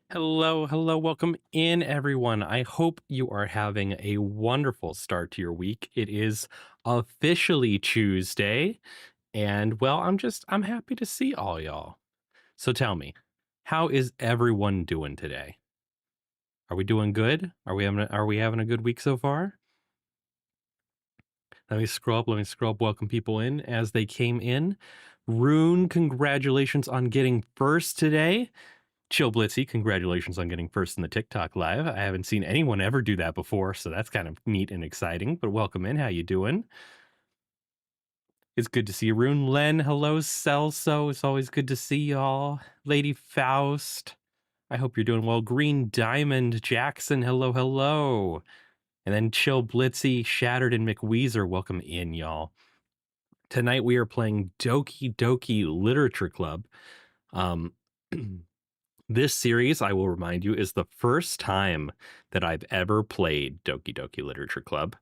Hello, welcome in everyone. I hope you are having a wonderful start to your week. It is officially Tuesday, and well, I'm happy to see all y'all. So tell me, how is everyone doing today? Are we doing good? Are we having a good week so far? Let me scroll up, welcome people in as they came in. Rune, congratulations on getting first today. Chill Blitzy, congratulations on getting first in the TikTok live. I haven't seen anyone ever do that before, so that's kind of neat and exciting. But welcome in. How you doing? It's good to see you, Rune. Len, hello, Celso. It's always good to see y'all. Lady Faust, I hope you're doing well. Green Diamond Jackson, hello. And then Chill Blitzy, Shattered, and McWeezer, welcome in, y'all. Tonight we are playing Doki Doki Literature Club. Um, This series, I will remind you, is the first time that I've ever played Doki Doki Literature Club.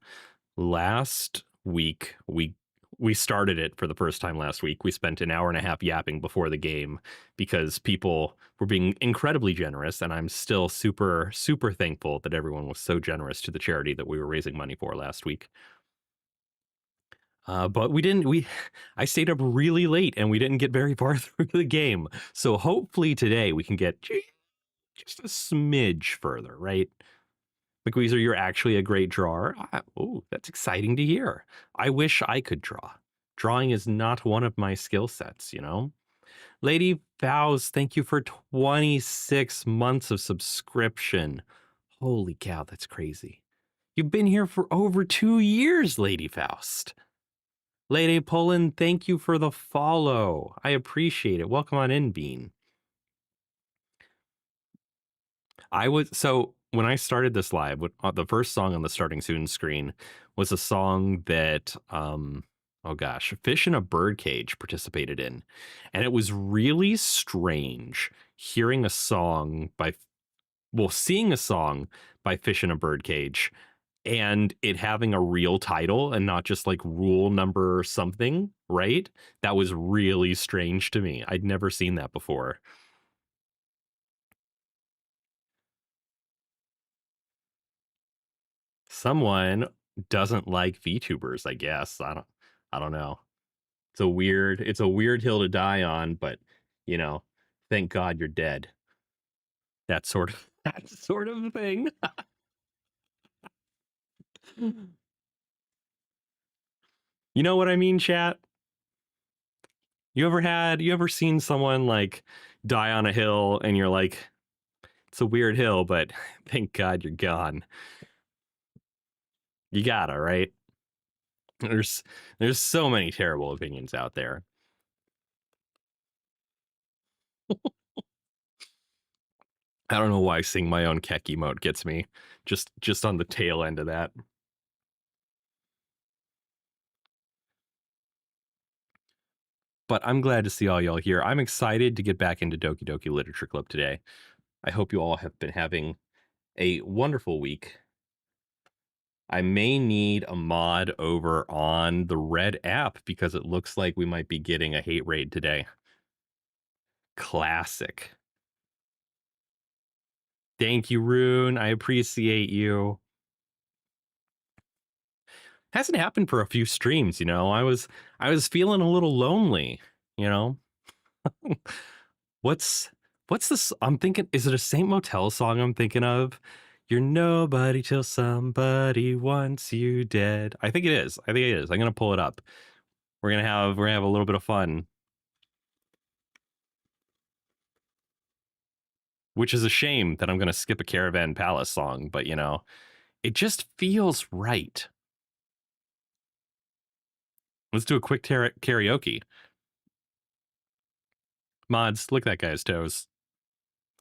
Last week, we started it for the first time last week. We spent an hour and a half yapping before the game because people were being incredibly generous, and I'm still super, super thankful that everyone was so generous to the charity that we were raising money for last week. But we didn't. I stayed up really late, and we didn't get very far through the game. So hopefully today we can get just a smidge further, right? McWeezer, you're actually a great drawer. Oh, that's exciting to hear. I wish I could draw. Drawing is not one of my skill sets, you know? Lady Vows, thank you for 26 months of subscription. Holy cow, that's crazy. You've been here for over 2 years, Lady Faust. Lady Poland, thank you for the follow. I appreciate it. Welcome on in, Bean. So when I started this live, the first song on the starting soon screen was a song that oh gosh, Fish in a Birdcage participated in, and it was really strange hearing a song by seeing a song by Fish in a Birdcage and it having a real title and not just like rule number something, right? That was really strange to me. I'd never seen that before. Someone doesn't like VTubers, I guess. I don't know. It's a weird hill to die on, but you know, thank God you're dead. That sort of that sort of thing. You know what I mean, chat? You ever seen someone like die on a hill and you're like, it's a weird hill, but thank God you're gone. You gotta, right? There's there's so many terrible opinions out there. I don't know why seeing my own Keck emote gets me. Just on the tail end of that. But I'm glad to see all y'all here. I'm excited to get back into Doki Doki Literature Club today. I hope you all have been having a wonderful week. I may need a mod over on the Red app because it looks like we might be getting a hate raid today. Classic. Thank you, Rune. I appreciate you. Hasn't happened for a few streams, you know. I was feeling a little lonely, you know. What's what's this? I'm thinking, is it a Saint Motel song I'm thinking of? You're nobody till somebody wants you dead. I think it is. I think it is. I'm gonna pull it up. We're gonna have a little bit of fun. Which is a shame that I'm gonna skip a Caravan Palace song, but you know, it just feels right. Let's do a quick karaoke. Mods, look at that guy's toes.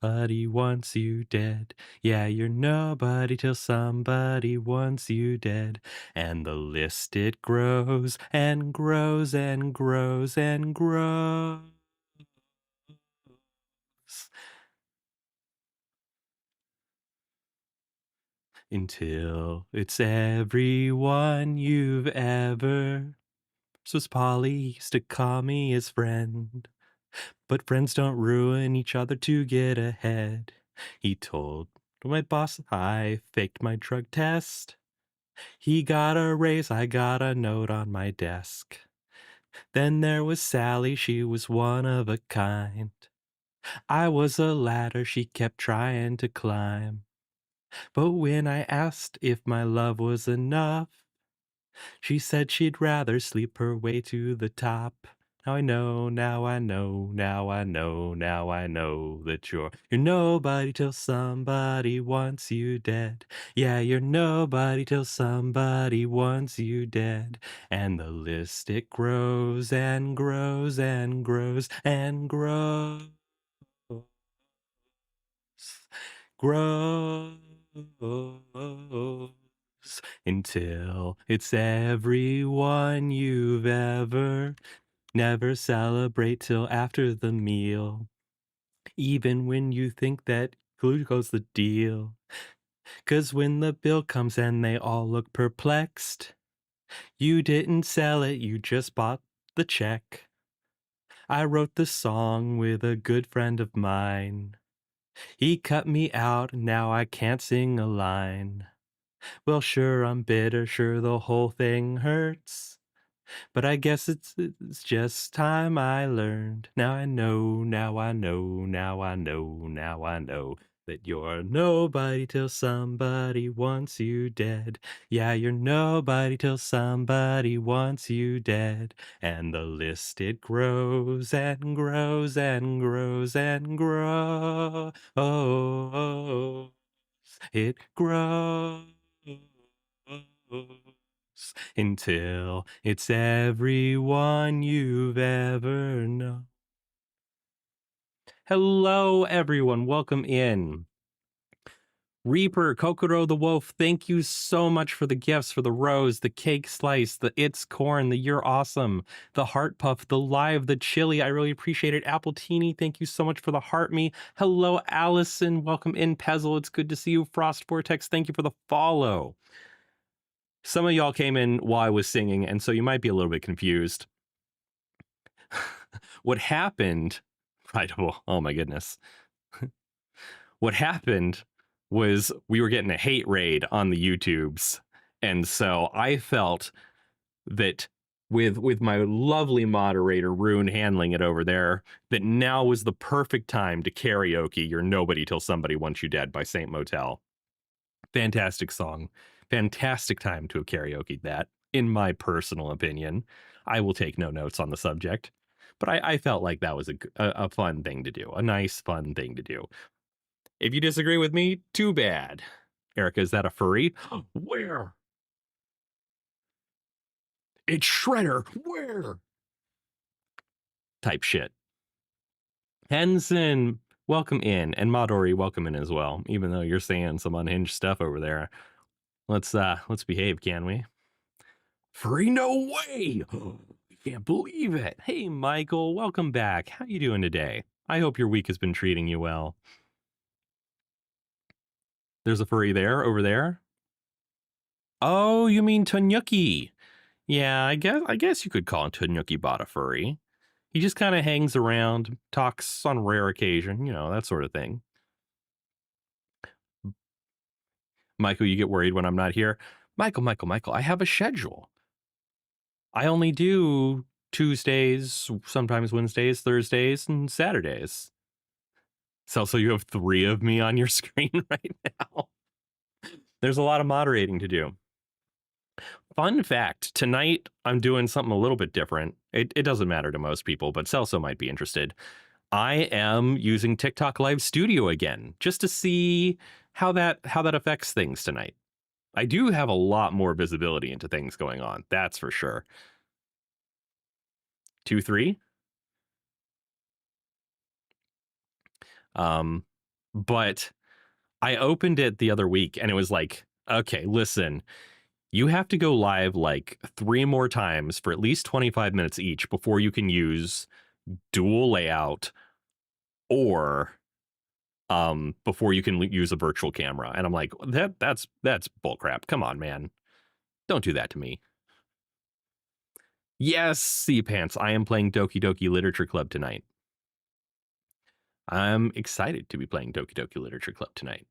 Somebody wants you dead. Yeah, you're nobody till somebody wants you dead. And the list it grows and grows and grows and grows. Until it's everyone you've ever. So Polly used to call me his friend. But friends don't ruin each other to get ahead. He told my boss I faked my drug test. He got a raise, I got a note on my desk. Then there was Sally, she was one of a kind. I was a ladder she kept trying to climb. But when I asked if my love was enough, she said she'd rather sleep her way to the top. Now I know, now I know, now I know, now I know that you're nobody till somebody wants you dead. Yeah, you're nobody till somebody wants you dead. And the list it grows and grows and grows and grows. Grows until it's everyone you've ever never celebrate till after the meal, even when you think that glucose the deal. 'Cause when the bill comes and they all look perplexed, you didn't sell it, you just bought the check. I wrote the song with a good friend of mine. He cut me out, now I can't sing a line. Well, sure, I'm bitter, sure, the whole thing hurts. But I guess it's just time I learned. Now I know, now I know, now I know, now I know that you're nobody till somebody wants you dead. Yeah, you're nobody till somebody wants you dead. And the list it grows and grows and grows and grows. It grows until it's everyone you've ever known. Hello, everyone. Welcome in. Reaper, Kokoro the Wolf, thank you so much for the gifts, for the rose, the cake slice, the it's corn, the you're awesome, the heart puff, the live, the chili. I really appreciate it. Apple Teeny, thank you so much for the heart me. Hello, Allison. Welcome in, Pezzle. It's good to see you. Frost Vortex, thank you for the follow. Some of y'all came in while I was singing, and so you might be a little bit confused. What happened, right? Oh my goodness. What happened was we were getting a hate raid on the YouTubes. And so I felt that with my lovely moderator, Rune, handling it over there, that now was the perfect time to karaoke You're Nobody Till Somebody Wants You Dead by Saint Motel. Fantastic song. Fantastic time to have karaoke that, in my personal opinion. I will take no notes on the subject. But I felt like that was a fun thing to do, a nice, fun thing to do. If you disagree with me, too bad. Erica, is that a furry? Where? It's Shredder. Where? Type shit. Henson, welcome in. And Madori, welcome in as well. Even though you're saying some unhinged stuff over there. Let's behave, can we? Furry, no way! I can't believe it. Hey, Michael, welcome back. How you doing today? I hope your week has been treating you well. There's a furry there, over there. Oh, you mean Tonyuki? Yeah, I guess you could call Tonyuki Bot a furry. He just kind of hangs around, talks on rare occasion, that sort of thing. Michael, you get worried when I'm not here. Michael, I have a schedule. I only do Tuesdays, sometimes Wednesdays, Thursdays, and Saturdays. So you have 3 of me on your screen right now. There's a lot of moderating to do. Fun fact, tonight I'm doing something a little bit different. It doesn't matter to most people, but Celso might be interested. I am using TikTok Live Studio again, just to see how that affects things tonight. I do have a lot more visibility into things going on, that's for sure. 2-3. But I opened it the other week and it was like, okay, listen, you have to go live like 3 more times for at least 25 minutes each before you can use dual layout or before you can use a virtual camera. And I'm like, that's bullcrap. Come on, man. Don't do that to me. Yes, C Pants. I am playing Doki Doki Literature Club tonight. I'm excited to be playing Doki Doki Literature Club tonight.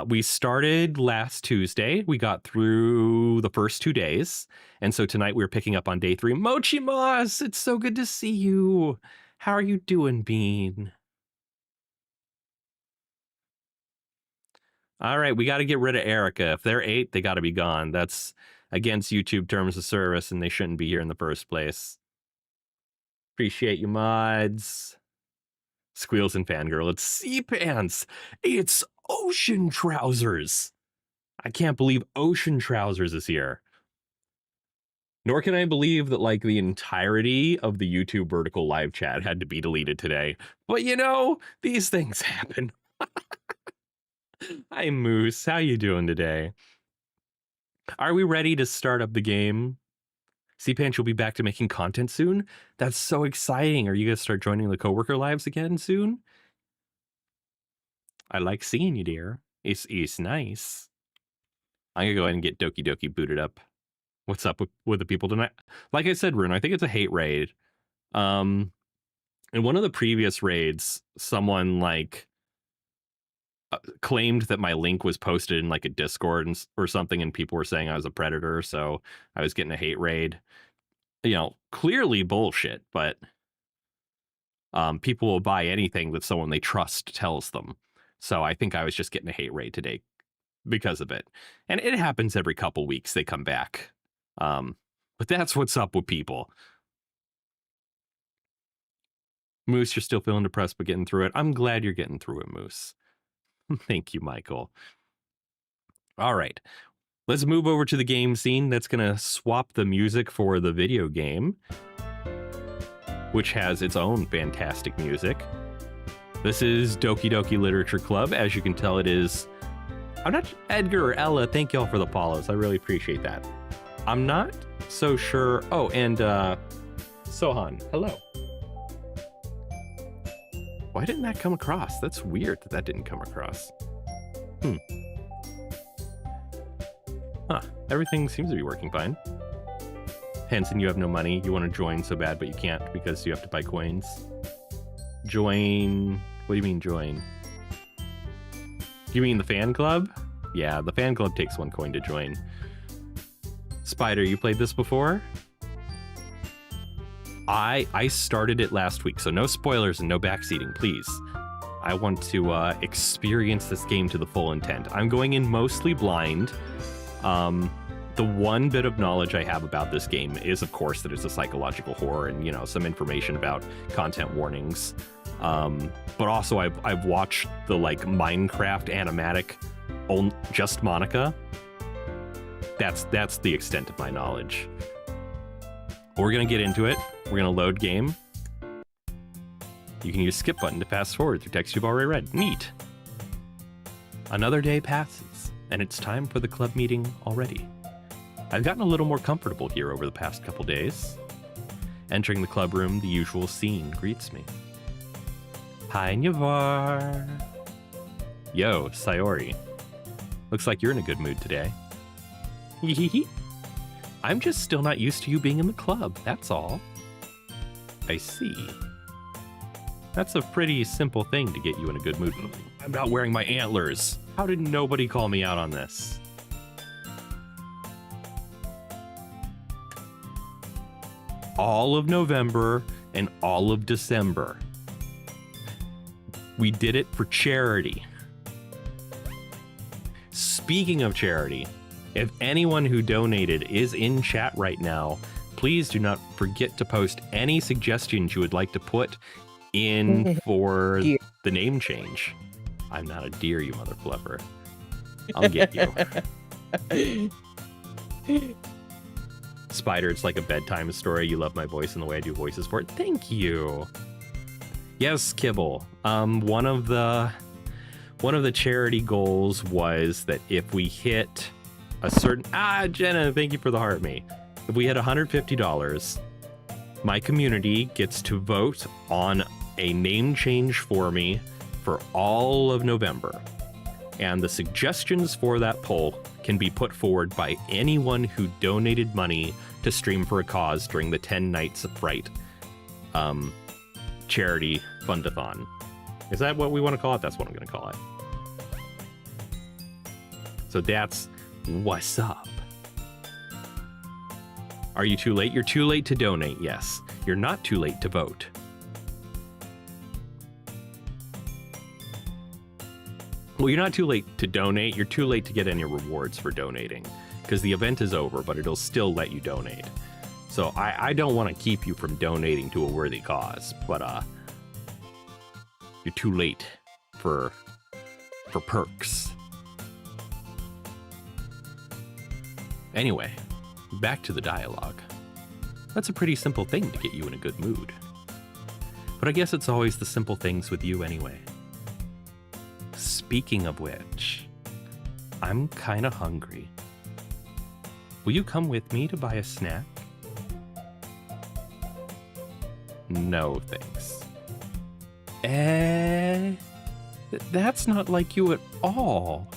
We started last Tuesday. We got through the first 2 days. And so tonight we're picking up on day 3. Mochi Moss, it's so good to see you. How are you doing, Bean? All right, we got to get rid of Erica. If they're 8, they got to be gone. That's against YouTube terms of service, and they shouldn't be here in the first place. Appreciate you, mods. Squeals and Fangirl. It's Sea Pants. It's Ocean Trousers. I can't believe Ocean Trousers is here. Nor can I believe that like the entirety of the YouTube vertical live chat had to be deleted today. But you know, these things happen. Hi Moose, how you doing today? Are we ready to start up the game? C-Panch will be back to making content soon. That's so exciting. Are you gonna start joining the coworker lives again soon? I like seeing you, dear. It's nice. I'm gonna go ahead and get Doki Doki booted up. What's up with the people tonight? Like I said, Rune, I think it's a hate raid. In one of the previous raids, someone like claimed that my link was posted in like a Discord or something, and people were saying I was a predator, so I was getting a hate raid. You know, clearly bullshit, but people will buy anything that someone they trust tells them. So I think I was just getting a hate raid today because of it. And it happens every couple weeks, they come back. But that's what's up with people. Moose, you're still feeling depressed, but getting through it. I'm glad you're getting through it, Moose. Thank you, Michael. All right, let's move over to the game scene. That's going to swap the music for the video game, which has its own fantastic music. This is Doki Doki Literature Club. As you can tell, it is... I'm not... Edgar or Ella, thank y'all for the follows. I really appreciate that. I'm not so sure... Oh, and Sohan, hello. Why didn't that come across? That's weird that that didn't come across. Huh, everything seems to be working fine. Hanson, you have no money. You want to join so bad, but you can't because you have to buy coins. Join... What do you mean join? You mean the fan club? Yeah, the fan club takes 1 coin to join. Spider, you played this before? I started it last week, so no spoilers and no backseating, please. I want to experience this game to the full intent. I'm going in mostly blind. The one bit of knowledge I have about this game is, of course, that it's a psychological horror and, you know, some information about content warnings. But also I've watched the like Minecraft animatic Just Monica. That's the extent of my knowledge. We're gonna get into it. We're gonna load game. You can use skip button to fast forward through text you've already read. Neat. Another day passes, and it's time for the club meeting already. I've gotten a little more comfortable here over the past couple days. Entering the club room, the usual scene greets me. Hi, Nyavarr. Yo, Sayori. Looks like you're in a good mood today. Hehehe. I'm just still not used to you being in the club, that's all. I see. That's a pretty simple thing to get you in a good mood. I'm not wearing my antlers. How did nobody call me out on this? All of November and all of December. We did it for charity. Speaking of charity, if anyone who donated is in chat right now, please do not forget to post any suggestions you would like to put in for the name change. I'm not a deer, you mother fluffer. I'll get you. Spider, it's like a bedtime story. You love my voice and the way I do voices for it. Thank you. Yes, Kibble. One of the charity goals was that if we hit a certain... Jenna, thank you for the heart me. If we hit $150, my community gets to vote on a name change for me for all of November. And the suggestions for that poll can be put forward by anyone who donated money to Stream for a Cause during the 10 Nights of Fright charity fundathon. Is that what we want to call it? That's what I'm going to call it. So that's what's up. Are you too late? You're too late to donate, yes. You're not too late to vote. Well, you're not too late to donate. You're too late to get any rewards for donating because the event is over, but it'll still let you donate. So I don't want to keep you from donating to a worthy cause, but you're too late for perks. Anyway, back to the dialogue. That's a pretty simple thing to get you in a good mood. But I guess it's always the simple things with you anyway. Speaking of which, I'm kinda hungry. Will you come with me to buy a snack? No, thanks. That's not like you at all.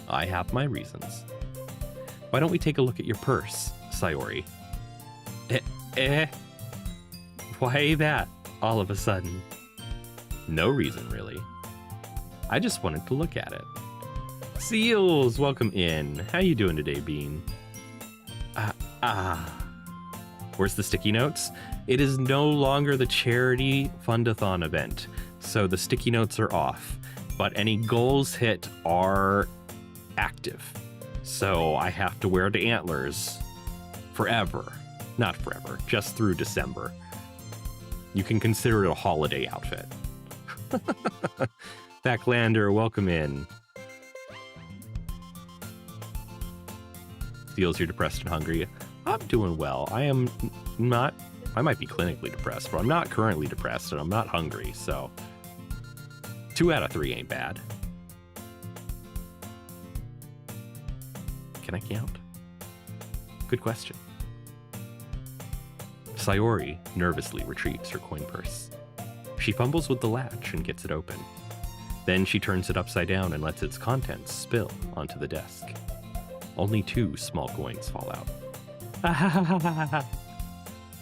I have my reasons. Why don't we take a look at your purse, Sayori? Why that, all of a sudden? No reason, really. I just wanted to look at it. Seals, welcome in. How you doing today, Bean? Where's the sticky notes? It is no longer the charity fundathon event, so the sticky notes are off, but any goals hit are active. So I have to wear the antlers forever. Not forever, just through December. You can consider it a holiday outfit. Backlander, welcome in. Feels you're depressed and hungry. I'm doing well. I am not, I might be clinically depressed, but I'm not currently depressed and I'm not hungry, so 2 out of 3 ain't bad. Can I count? Good question. Sayori nervously retrieves her coin purse. She fumbles with the latch and gets it open. Then she turns it upside down and lets its contents spill onto the desk. Only 2 small coins fall out.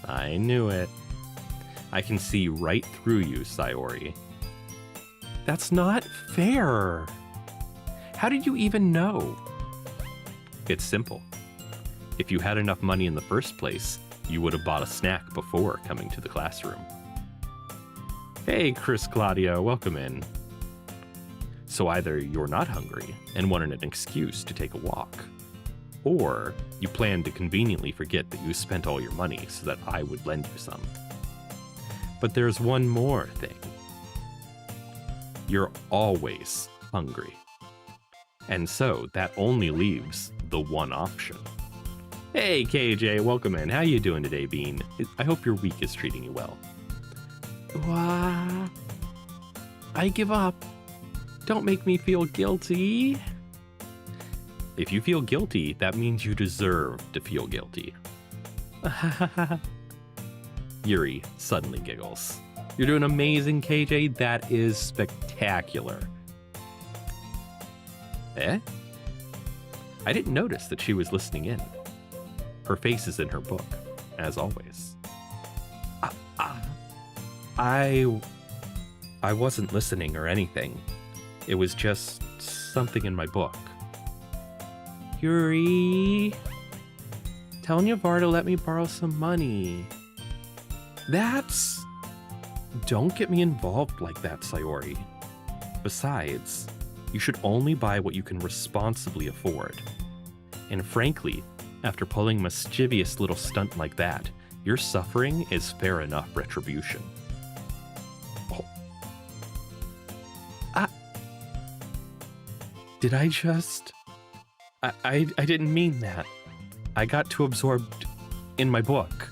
I knew it. I can see right through you, Sayori. That's not fair. How did you even know? It's simple. If you had enough money in the first place, you would have bought a snack before coming to the classroom. Hey, Chris Claudio, welcome in. So either you're not hungry and wanted an excuse to take a walk, or you plan to conveniently forget that you spent all your money so that I would lend you some. But there's one more thing. You're always hungry. And so that only leaves the one option. Hey KJ, welcome in. How you doing today, Bean? I hope your week is treating you well. I give up. Don't make me feel guilty. If you feel guilty, that means you deserve to feel guilty. Yuri suddenly giggles. You're doing amazing, KJ. That is spectacular. I didn't notice that she was listening in. Her face is in her book, as always. I wasn't listening or anything. It was just something in my book. Yuri, tell Nyavarr to let me borrow some money. Don't get me involved like that, Sayori. Besides, you should only buy what you can responsibly afford. And frankly, after pulling a mischievous little stunt like that, your suffering is fair enough retribution. Did I just... I didn't mean that. I got too absorbed in my book.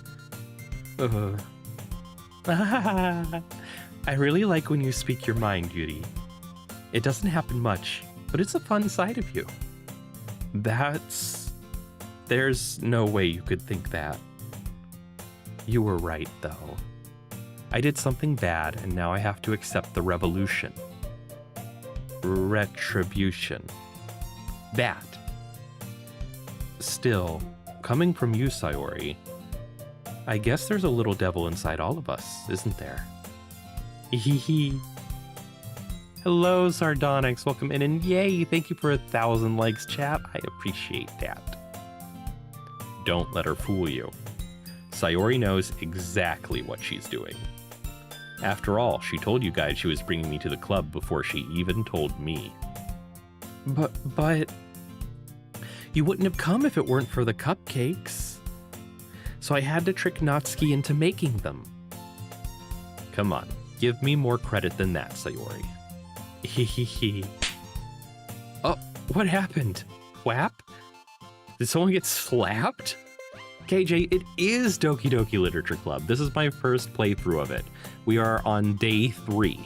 I really like when you speak your mind, Yuri. It doesn't happen much, but it's a fun side of you. There's no way you could think that. You were right, though. I did something bad, and now I have to accept the retribution. That. Still, coming from you, Sayori, I guess there's a little devil inside all of us, isn't there? Hee. Hello, Sardonyx. Welcome in, and yay, thank you for 1,000 likes, chat. I appreciate that. Don't let her fool you. Sayori knows exactly what she's doing. After all, she told you guys she was bringing me to the club before she even told me. But... You wouldn't have come if it weren't for the cupcakes. So I had to trick Natsuki into making them. Come on, give me more credit than that, Sayori. Hehehe. Oh, what happened? Whap? Did someone get slapped? KJ, it is Doki Doki Literature Club. This is my first playthrough of it. We are on day 3.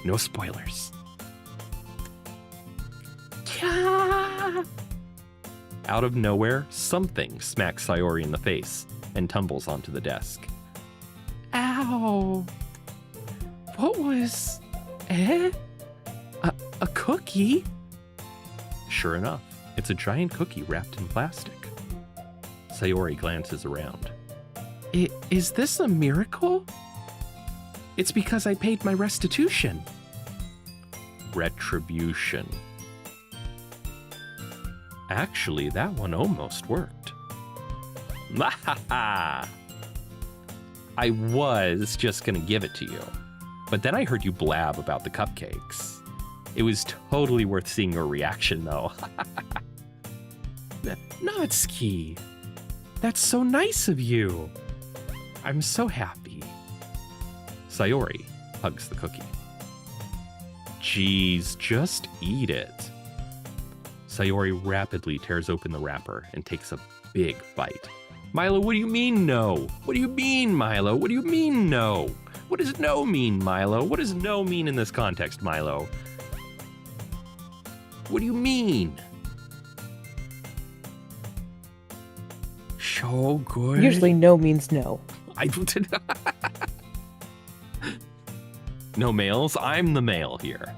No spoilers. Yeah. Out of nowhere, something smacks Sayori in the face and tumbles onto the desk. Ow. What was... A cookie? Sure enough, it's a giant cookie wrapped in plastic. Sayori glances around. Is this a miracle? It's because I paid my restitution. Retribution. Actually, that one almost worked. I was just gonna give it to you, but then I heard you blab about the cupcakes. It was totally worth seeing your reaction, though. Natsuki, that's so nice of you. I'm so happy. Sayori hugs the cookie. Geez, just eat it. Sayori rapidly tears open the wrapper and takes a big bite. Milo, what do you mean no? What do you mean, Milo? What do you mean no? What does no mean, Milo? What does no mean in this context, Milo? What do you mean? So good. Usually no means no. No males, I'm the male here.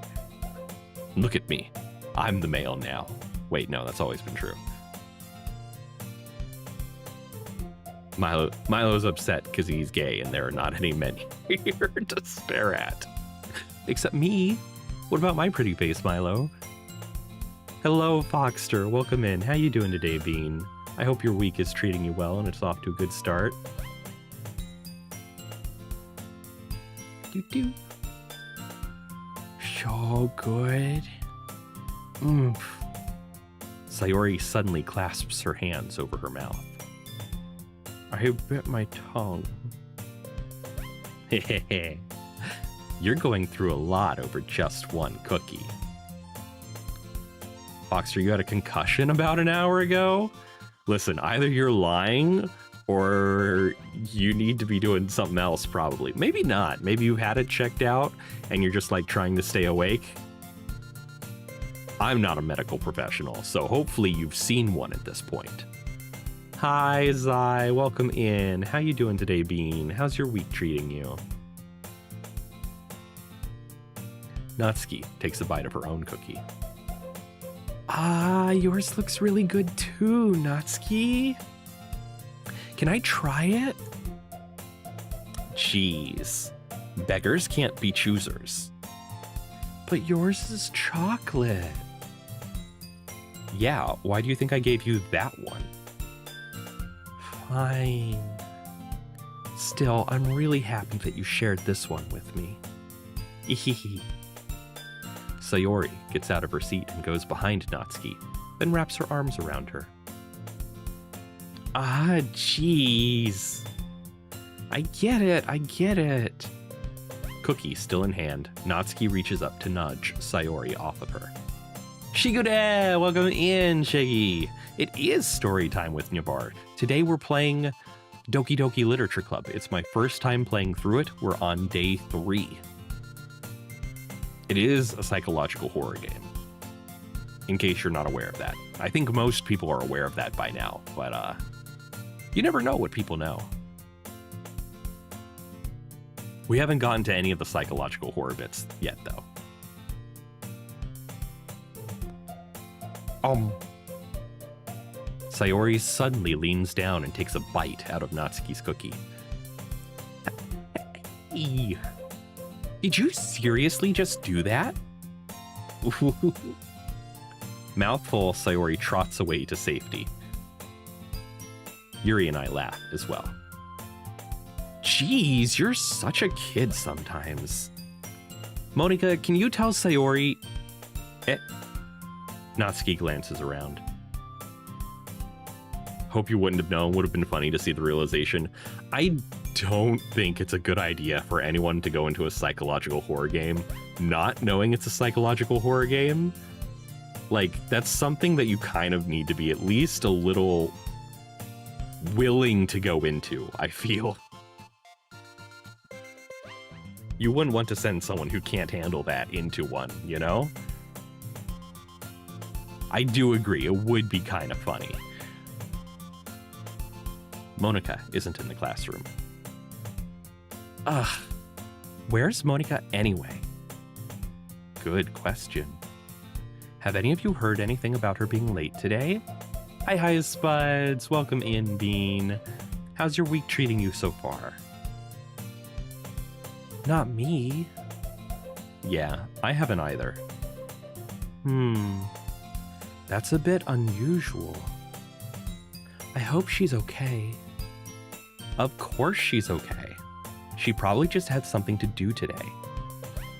Look at me. I'm the male now. Wait, no, that's always been true. Milo's upset because he's gay and there are not any men here to stare at. Except me. What about my pretty face, Milo? Hello, Foxter. Welcome in. How you doing today, Bean? I hope your week is treating you well and it's off to a good start. Doo-doo. So good. Oomph. Sayori suddenly clasps her hands over her mouth. I bit my tongue. Hehehe. You're going through a lot over just one cookie. Foxter, you had a concussion about an hour ago? Listen, either you're lying or you need to be doing something else probably. Maybe not. Maybe you had it checked out and you're just like trying to stay awake. I'm not a medical professional, so hopefully you've seen one at this point. Hi, Zai. Welcome in. How you doing today, Bean? How's your week treating you? Natsuki takes a bite of her own cookie. Ah, yours looks really good too, Natsuki. Can I try it? Jeez. Beggars can't be choosers. But yours is chocolate. Yeah, why do you think I gave you that one? Fine. Still, I'm really happy that you shared this one with me. Ehehe. Sayori gets out of her seat and goes behind Natsuki, then wraps her arms around her. Ah, jeez. I get it. Cookie still in hand, Natsuki reaches up to nudge Sayori off of her. Shigude! Welcome in, Shiggy! It is story time with Nyavarr. Today we're playing Doki Doki Literature Club. It's my first time playing through it. We're on day 3. It is a psychological horror game, in case you're not aware of that. I think most people are aware of that by now, but you never know what people know. We haven't gotten to any of the psychological horror bits yet, though. Sayori suddenly leans down and takes a bite out of Natsuki's cookie. Hey! Did you seriously just do that? Mouthful, Sayori trots away to safety. Yuri and I laugh as well. Jeez, you're such a kid sometimes. Monika, can you tell Sayori... Natsuki glances around. Hope you wouldn't have known. Would have been funny to see the realization. I don't think it's a good idea for anyone to go into a psychological horror game not knowing it's a psychological horror game. Like, that's something that you kind of need to be at least a little willing to go into, I feel. You wouldn't want to send someone who can't handle that into one, you know? I do agree, it would be kind of funny. Monika isn't in the classroom. Ugh, where's Monika anyway? Good question. Have any of you heard anything about her being late today? Hi, Spuds. Welcome in, Bean. How's your week treating you so far? Not me. Yeah, I haven't either. That's a bit unusual. I hope she's okay. Of course she's okay. She probably just had something to do today.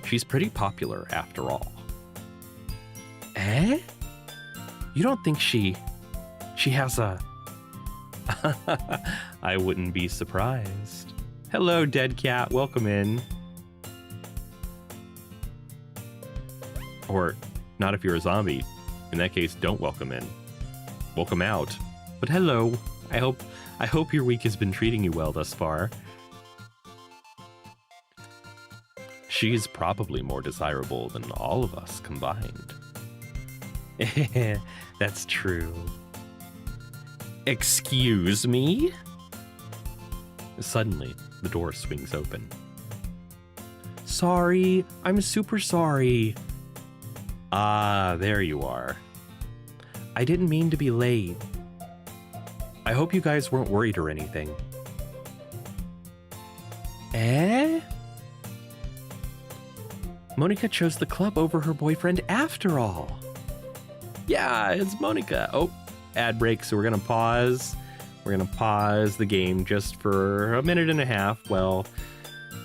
She's pretty popular after all. Eh? You don't think she has a... I wouldn't be surprised. Hello, Dead Cat. Welcome in. Or, not if you're a zombie. In that case, don't welcome in. Welcome out. But hello. I hope your week has been treating you well thus far. She's probably more desirable than all of us combined. That's true. Excuse me? Suddenly, the door swings open. Sorry, I'm super sorry. Ah, there you are. I didn't mean to be late. I hope you guys weren't worried or anything. Eh? Monika chose the club over her boyfriend after all. Yeah, it's Monika. Oh, ad break, so we're gonna pause. We're gonna pause the game just for a minute and a half while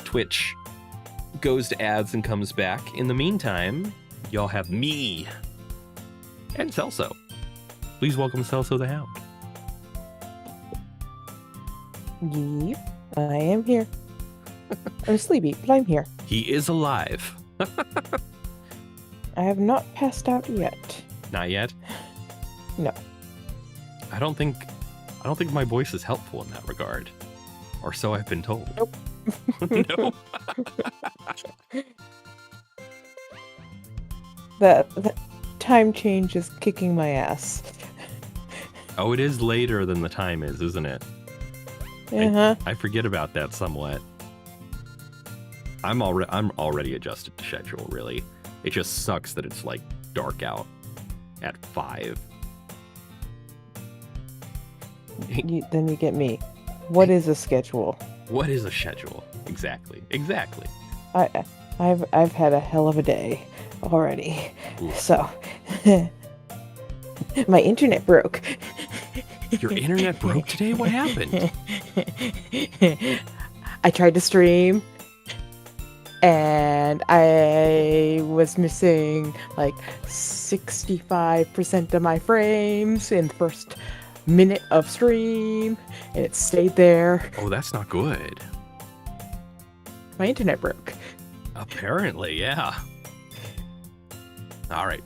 Twitch goes to ads and comes back. In the meantime, y'all have me and Celso. Please welcome Celso the Hound. Yep, I am here. I'm sleepy, but I'm here. He is alive. I have not passed out yet. Not yet? No. I don't think my voice is helpful in that regard. Or so I've been told. Nope. Nope. The time change is kicking my ass. Oh, it is later than the time is, isn't it? Uh-huh. I forget about that somewhat. I'm already adjusted to schedule, really. It just sucks that it's like dark out at 5. Then you get me. What is a schedule? What is a schedule? Exactly. I've had a hell of a day already. Oof. So my internet broke. Your internet broke today? What happened? I tried to stream and I was missing like 65% of my frames in the first minute of stream, and it stayed there. Oh, that's not good. My internet broke. Apparently, yeah. All right.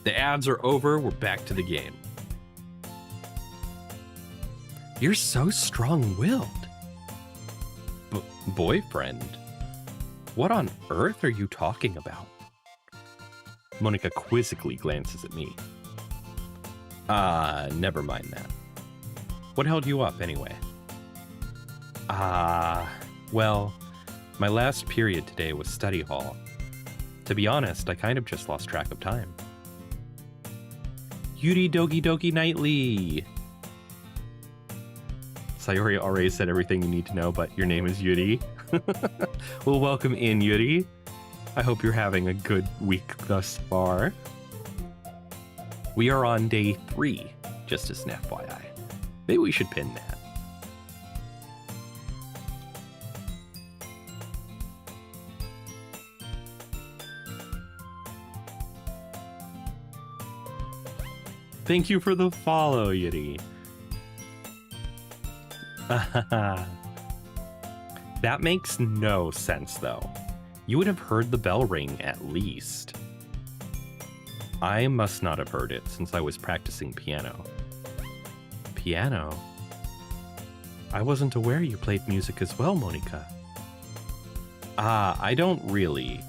The ads are over. We're back to the game. You're so strong-willed. Boyfriend? What on earth are you talking about? Monika quizzically glances at me. Never mind that. What held you up, anyway? Well, my last period today was study hall. To be honest, I kind of just lost track of time. Yuri Doki Doki Nightly! Sayori already said everything you need to know, but your name is Yuri. Well, welcome in, Yuri. I hope you're having a good week thus far. We are on day 3, just as an FYI. Maybe we should pin that. Thank you for the follow, Yuri. That makes no sense, though. You would have heard the bell ring at least. I must not have heard it since I was practicing piano. Piano? I wasn't aware you played music as well, Monica. I don't really.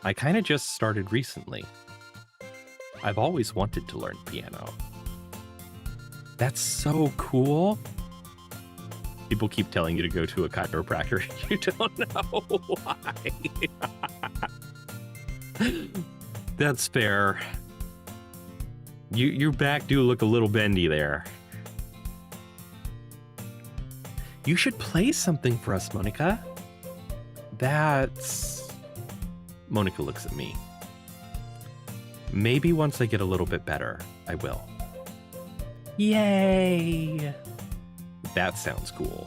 I kind of just started recently. I've always wanted to learn piano. That's so cool. People keep telling you to go to a chiropractor. You don't know why. That's fair. Your back do look a little bendy there. You should play something for us, Monica. That's... Monica looks at me. Maybe once I get a little bit better, I will. Yay! That sounds cool.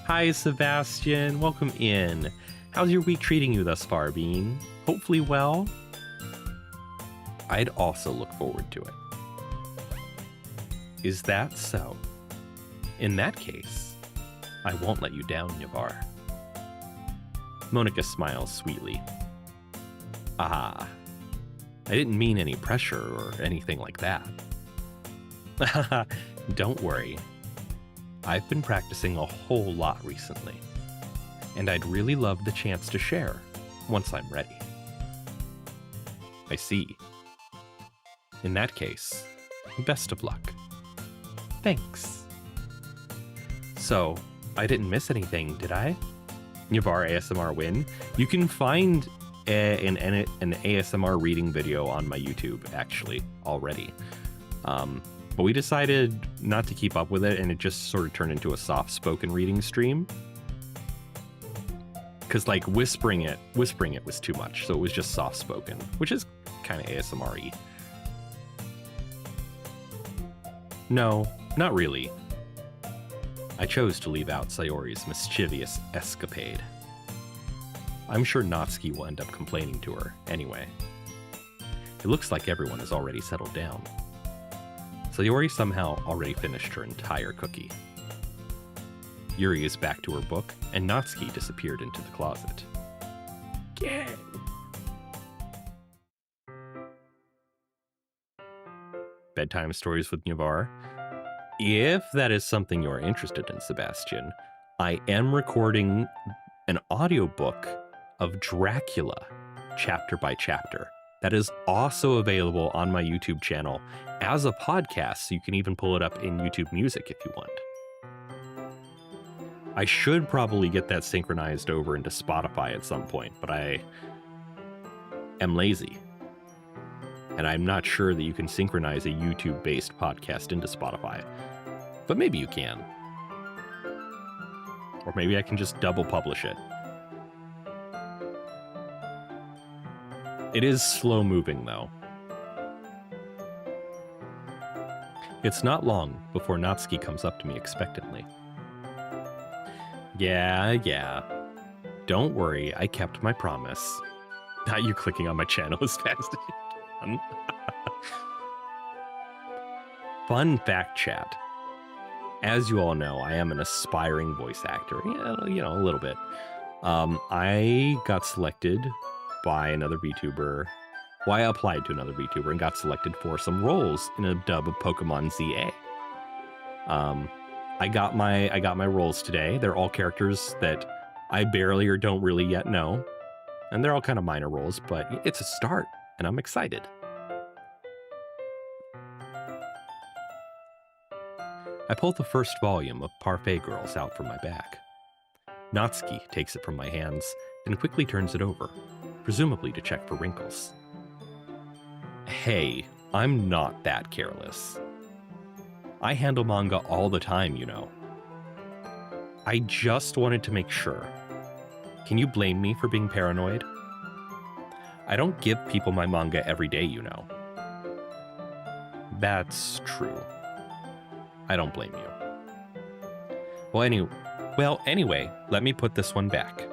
Hi, Sebastian. Welcome in. How's your week treating you thus far, Bean? Hopefully well. I'd also look forward to it. Is that so? In that case, I won't let you down, Nyavarr. Monica smiles sweetly. Ah, I didn't mean any pressure or anything like that. Don't worry. I've been practicing a whole lot recently, and I'd really love the chance to share once I'm ready. I see. In that case, best of luck. Thanks. So, I didn't miss anything, did I? Nyavarr ASMR win. You can find an ASMR reading video on my YouTube, actually, already. But we decided not to keep up with it, and it just sort of turned into a soft-spoken reading stream. Because, like, whispering it was too much, so it was just soft-spoken, which is kind of ASMR-y. No, not really. I chose to leave out Sayori's mischievous escapade. I'm sure Natsuki will end up complaining to her, anyway. It looks like everyone has already settled down. Sayori somehow already finished her entire cookie. Yuri is back to her book, and Natsuki disappeared into the closet. Yay! Bedtime stories with Nyavarr. If that is something you're interested in, Sebastian, I am recording an audiobook of Dracula, chapter by chapter. That is also available on my YouTube channel as a podcast, so you can even pull it up in YouTube Music if you want. I should probably get that synchronized over into Spotify at some point, but I am lazy. And I'm not sure that you can synchronize a YouTube-based podcast into Spotify. But maybe you can. Or maybe I can just double publish it. It is slow moving, though. It's not long before Natsuki comes up to me expectantly. Yeah. Don't worry, I kept my promise. Not you clicking on my channel as fast as you done. Fun fact chat. As you all know, I am an aspiring voice actor. Yeah, a little bit. I got selected by another VTuber. Well, I applied to another VTuber and got selected for some roles in a dub of Pokemon ZA. I got my roles today. They're all characters that I barely or don't really yet know. And they're all kind of minor roles, but it's a start, and I'm excited. I pull the first volume of Parfait Girls out from my back. Natsuki takes it from my hands and quickly turns it over, presumably to check for wrinkles. Hey, I'm not that careless. I handle manga all the time, you know. I just wanted to make sure. Can you blame me for being paranoid? I don't give people my manga every day, you know. That's true. I don't blame you. Well, anyway, let me put this one back.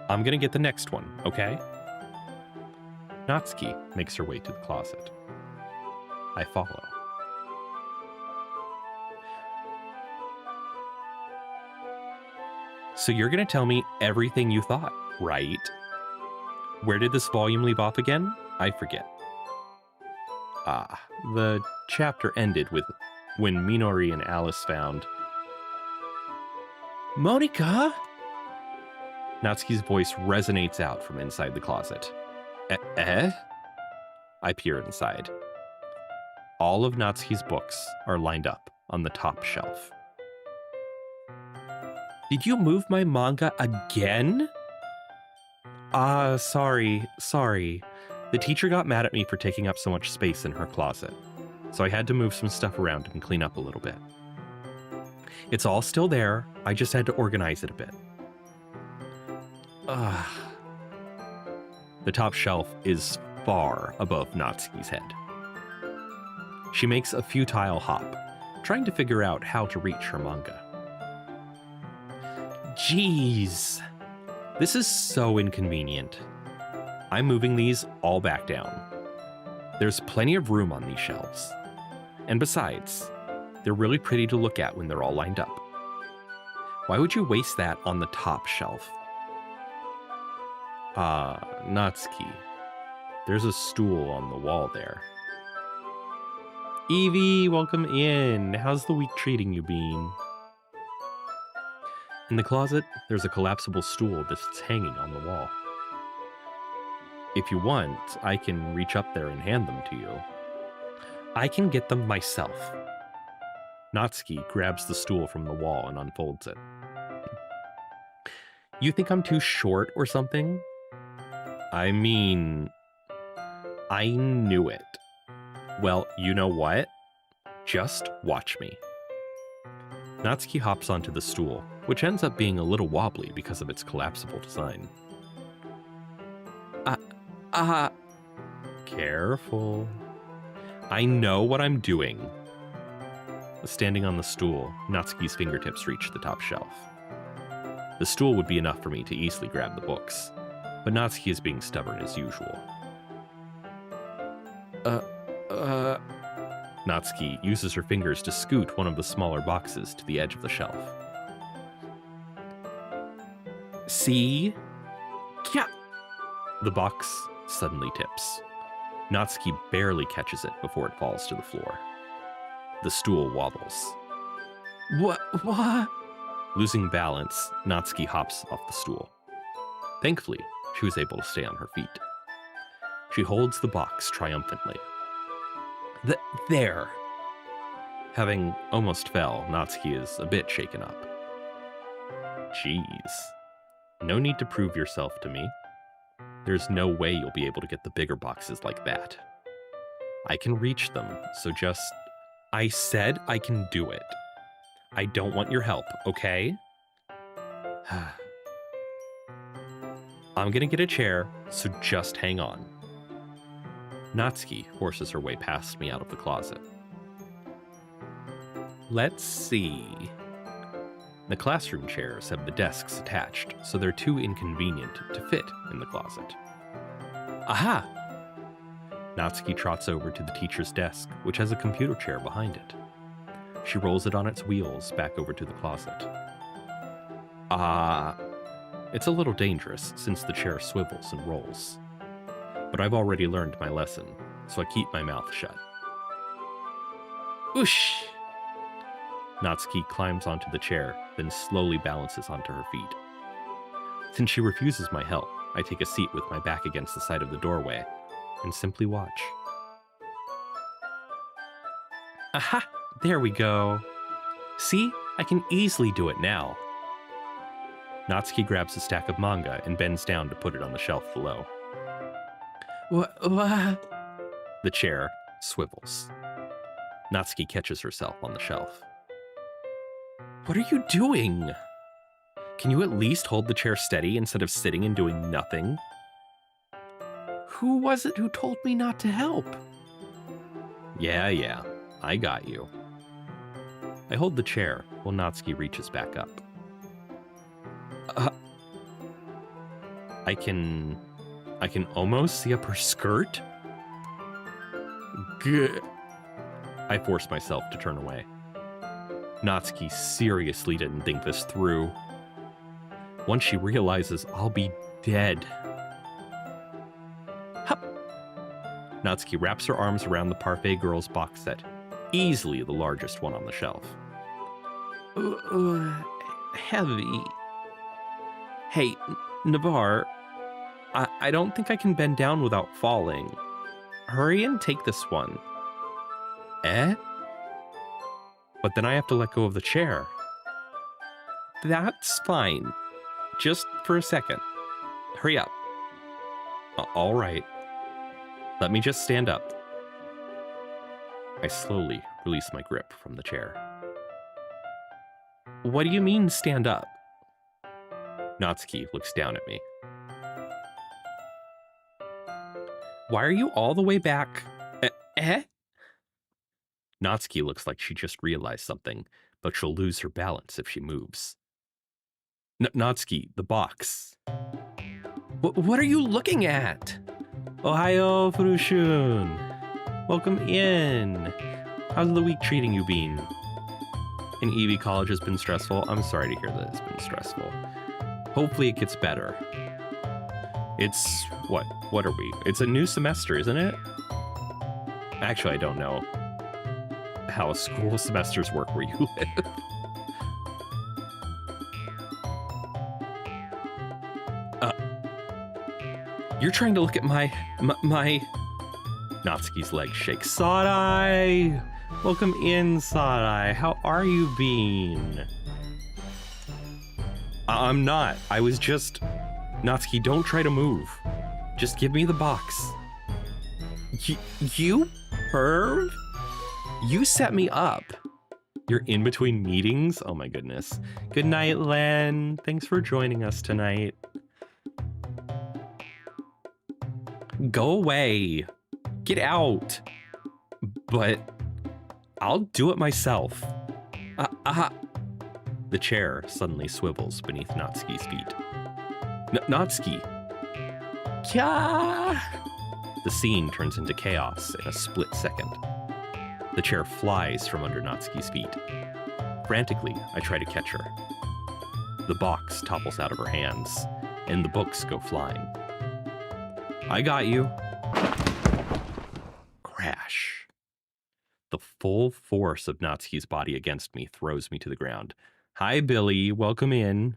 I'm gonna get the next one, okay? Natsuki makes her way to the closet. I follow. So you're gonna tell me everything you thought, right? Where did this volume leave off again? I forget. The chapter ended with when Minori and Alice found... Monica? Natsuki's voice resonates out from inside the closet. Eh? I peer inside. All of Natsuki's books are lined up on the top shelf. Did you move my manga again? Sorry. The teacher got mad at me for taking up so much space in her closet, so I had to move some stuff around and clean up a little bit. It's all still there, I just had to organize it a bit. The top shelf is far above Natsuki's head. She makes a futile hop, trying to figure out how to reach her manga. Jeez, this is so inconvenient. I'm moving these all back down. There's plenty of room on these shelves. And besides, they're really pretty to look at when they're all lined up. Why would you waste that on the top shelf? Natsuki, there's a stool on the wall there. Evie, welcome in. How's the week treating you, Bean? In the closet, there's a collapsible stool that's hanging on the wall. If you want, I can reach up there and hand them to you. I can get them myself. Natsuki grabs the stool from the wall and unfolds it. You think I'm too short or something? I mean, I knew it. Well, you know what? Just watch me. Natsuki hops onto the stool, which ends up being a little wobbly because of its collapsible design. Careful. I know what I'm doing. Standing on the stool, Natsuki's fingertips reach the top shelf. The stool would be enough for me to easily grab the books, but Natsuki is being stubborn as usual. Natsuki uses her fingers to scoot one of the smaller boxes to the edge of the shelf. See? Yeah. The box suddenly tips. Natsuki barely catches it before it falls to the floor. The stool wobbles. What? Losing balance, Natsuki hops off the stool. Thankfully, she was able to stay on her feet. She holds the box triumphantly. There! Having almost fell, Natsuki is a bit shaken up. Jeez. No need to prove yourself to me. There's no way you'll be able to get the bigger boxes like that. I can reach them, so just... I said I can do it. I don't want your help, okay? I'm gonna get a chair, so just hang on. Natsuki forces her way past me out of the closet. Let's see. The classroom chairs have the desks attached, so they're too inconvenient to fit in the closet. Aha! Natsuki trots over to the teacher's desk, which has a computer chair behind it. She rolls it on its wheels back over to the closet. It's a little dangerous since the chair swivels and rolls. But I've already learned my lesson, so I keep my mouth shut. Whoosh! Natsuki climbs onto the chair, then slowly balances onto her feet. Since she refuses my help, I take a seat with my back against the side of the doorway and simply watch. Aha! There we go. See? I can easily do it now. Natsuki grabs a stack of manga and bends down to put it on the shelf below. What? The chair swivels. Natsuki catches herself on the shelf. What are you doing? Can you at least hold the chair steady instead of sitting and doing nothing? Who was it who told me not to help? Yeah, I got you. I hold the chair while Natsuki reaches back up. I can almost see up her skirt? Good. I force myself to turn away. Natsuki seriously didn't think this through. Once she realizes I'll be dead. Hup! Natsuki wraps her arms around the Parfait Girls box set, easily the largest one on the shelf. Heavy. Hey, Nyavarr, I don't think I can bend down without falling. Hurry and take this one. Eh? But then I have to let go of the chair. That's fine. Just for a second. Hurry up. All right. Let me just stand up. I slowly release my grip from the chair. What do you mean, stand up? Natsuki looks down at me. Why are you all the way back? Natsuki looks like she just realized something, but she'll lose her balance if she moves. Natsuki, the box. What are you looking at? Ohayo, Furushun. Welcome in. How's the week treating you been? And Eevee College has been stressful. I'm sorry to hear that it's been stressful. Hopefully it gets better. It's, what are we? It's a new semester, isn't it? Actually, I don't know how school semesters work where you live. You're trying to look at my... Natsuki's legs shake. Sadai! Welcome in, Sadai. How are you been? I'm not. I was just... Natsuki, don't try to move. Just give me the box. You perv? You set me up. You're in between meetings? Oh my goodness. Good night, Len. Thanks for joining us tonight. Go away. Get out. But I'll do it myself. The chair suddenly swivels beneath Natsuki's feet. Natsuki. Kya! The scene turns into chaos in a split second. The chair flies from under Natsuki's feet. Frantically, I try to catch her. The box topples out of her hands, and the books go flying. I got you. Crash. The full force of Natsuki's body against me throws me to the ground. Hi, Billy. Welcome in.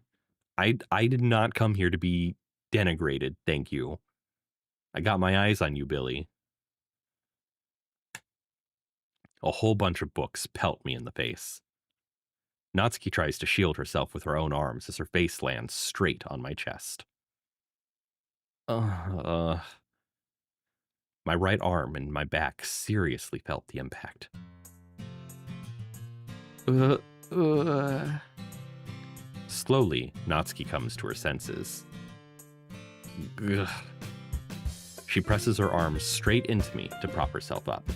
I did not come here to be denigrated, thank you. I got my eyes on you, Billy. A whole bunch of books pelt me in the face. Natsuki tries to shield herself with her own arms as her face lands straight on my chest. My right arm and my back seriously felt the impact. Slowly, Natsuki comes to her senses. Ugh. She presses her arms straight into me to prop herself up.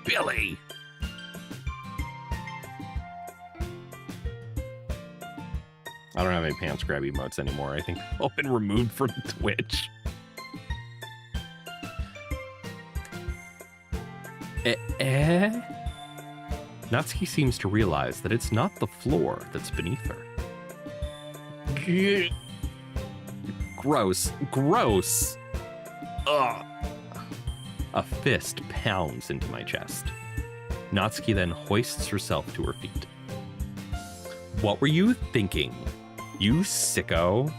Billy! I don't have any pants grab emotes anymore. I think they've all been removed from Twitch. Natsuki seems to realize that it's not the floor that's beneath her. Gross. Gross. Ugh. A fist pounds into my chest. Natsuki then hoists herself to her feet. What were you thinking? You sicko.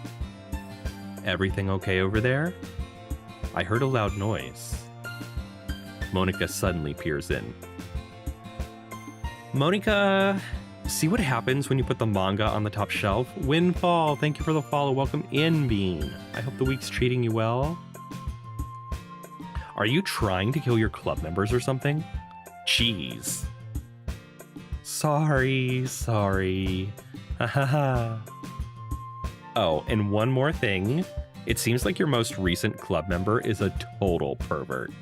Everything okay over there? I heard a loud noise. Monica suddenly peers in. Monica, see what happens when you put the manga on the top shelf? Windfall, thank you for the follow. Welcome in, Bean. I hope the week's treating you well. Are you trying to kill your club members or something? Jeez. Sorry. Oh, and one more thing. It seems like your most recent club member is a total pervert.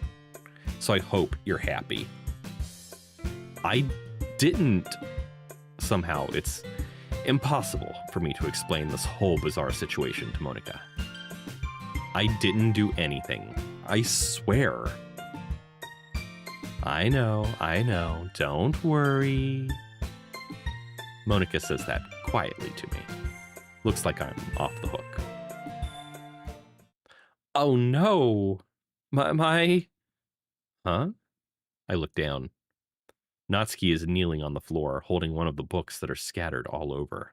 So I hope you're happy. I didn't. Somehow, it's impossible for me to explain this whole bizarre situation to Monica. I didn't do anything. I swear. I know. Don't worry. Monica says that quietly to me. Looks like I'm off the hook. Oh no! My... Huh? I look down. Natsuki is kneeling on the floor, holding one of the books that are scattered all over.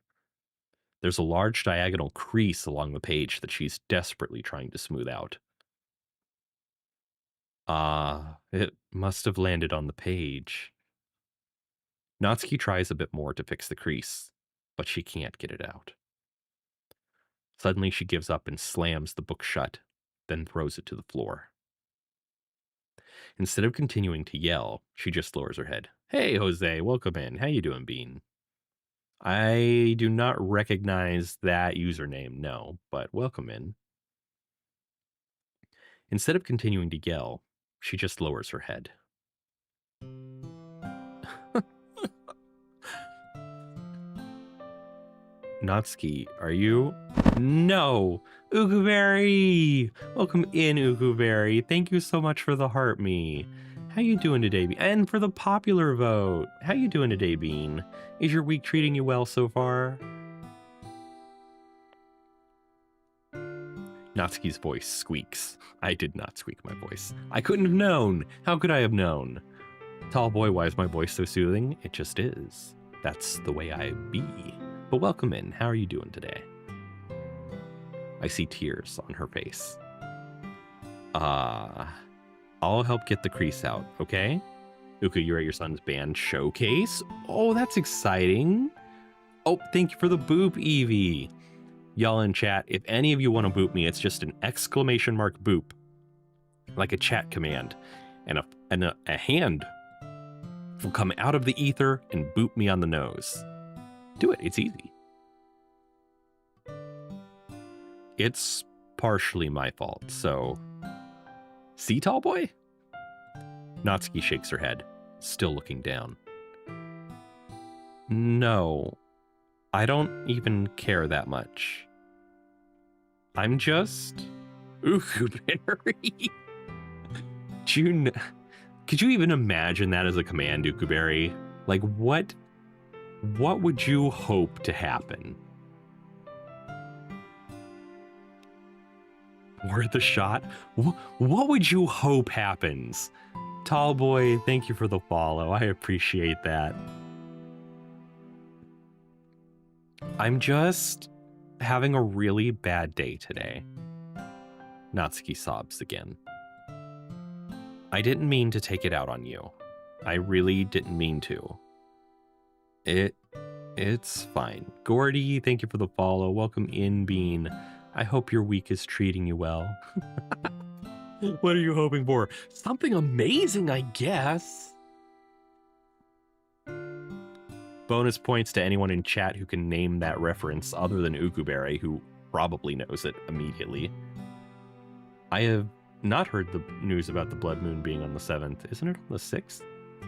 There's a large diagonal crease along the page that she's desperately trying to smooth out. It must have landed on the page. Natsuki tries a bit more to fix the crease, but she can't get it out. Suddenly she gives up and slams the book shut, then throws it to the floor. Instead of continuing to yell, she just lowers her head. Hey, Jose, welcome in. How you doing, Bean? I do not recognize that username, no, but welcome in. Instead of continuing to yell, she just lowers her head. Natsuki, are you? No! Ukuberry! Welcome in, Ukuberry. Thank you so much for the heart me. How you doing today, Bean? And for the popular vote. How you doing today, Bean? Is your week treating you well so far? Natsuki's voice squeaks. I did not squeak my voice. I couldn't have known. How could I have known? Tall boy, why is my voice so soothing? It just is. That's the way I be. But welcome in. How are you doing today? I see tears on her face. I'll help get the crease out, okay? Uku, you're at your son's band showcase? Oh, that's exciting. Oh, thank you for the boop, Evie. Y'all in chat, if any of you want to boop me, it's just an exclamation mark boop. Like a chat command. And a hand will come out of the ether and boop me on the nose. Do it, it's easy. It's partially my fault, so... See, tall boy? Natsuki shakes her head, still looking down. No, I don't even care that much. I'm just... Ukuberry. Could you even imagine that as a command, Ukuberry? Like, what would you hope to happen? Worth a shot? What would you hope happens? Tall boy, thank you for the follow. I appreciate that. I'm just having a really bad day today. Natsuki sobs again. I didn't mean to take it out on you. I really didn't mean to. It's fine. Gordy, thank you for the follow. Welcome in, Bean. I hope your week is treating you well. What are you hoping for? Something amazing, I guess. Bonus points to anyone in chat who can name that reference other than Ukuberry, who probably knows it immediately. I have not heard the news about the Blood Moon being on the 7th. Isn't it on the 6th?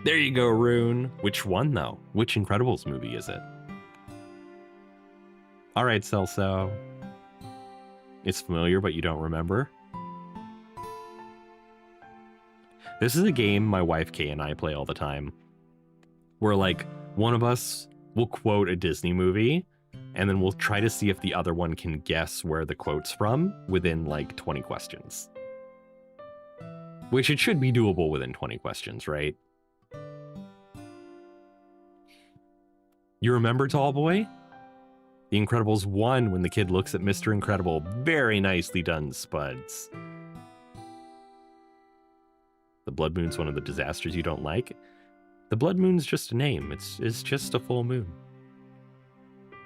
There you go, Rune. Which one, though? Which Incredibles movie is it? All right, Celso. It's familiar, but you don't remember? This is a game my wife Kay and I play all the time. Where, like, one of us will quote a Disney movie, and then we'll try to see if the other one can guess where the quote's from within, like, 20 questions. Which it should be doable within 20 questions, right? You remember, Tall Boy? The Incredibles 1, when the kid looks at Mr. Incredible. Very nicely done, Spuds. The Blood Moon's one of the disasters you don't like. The Blood Moon's just a name. It's just a full moon.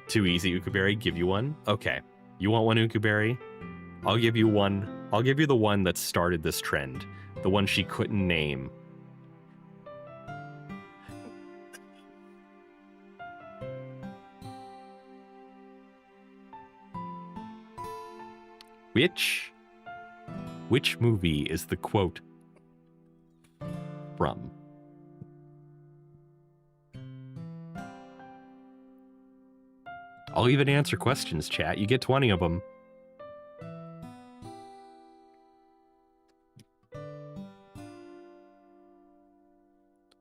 Too easy, Ukuberry. Give you one? Okay. You want one, Ukuberry? I'll give you one. I'll give you the one that started this trend. The one she couldn't name. Which movie is the quote from? I'll even answer questions, chat. You get 20 of them.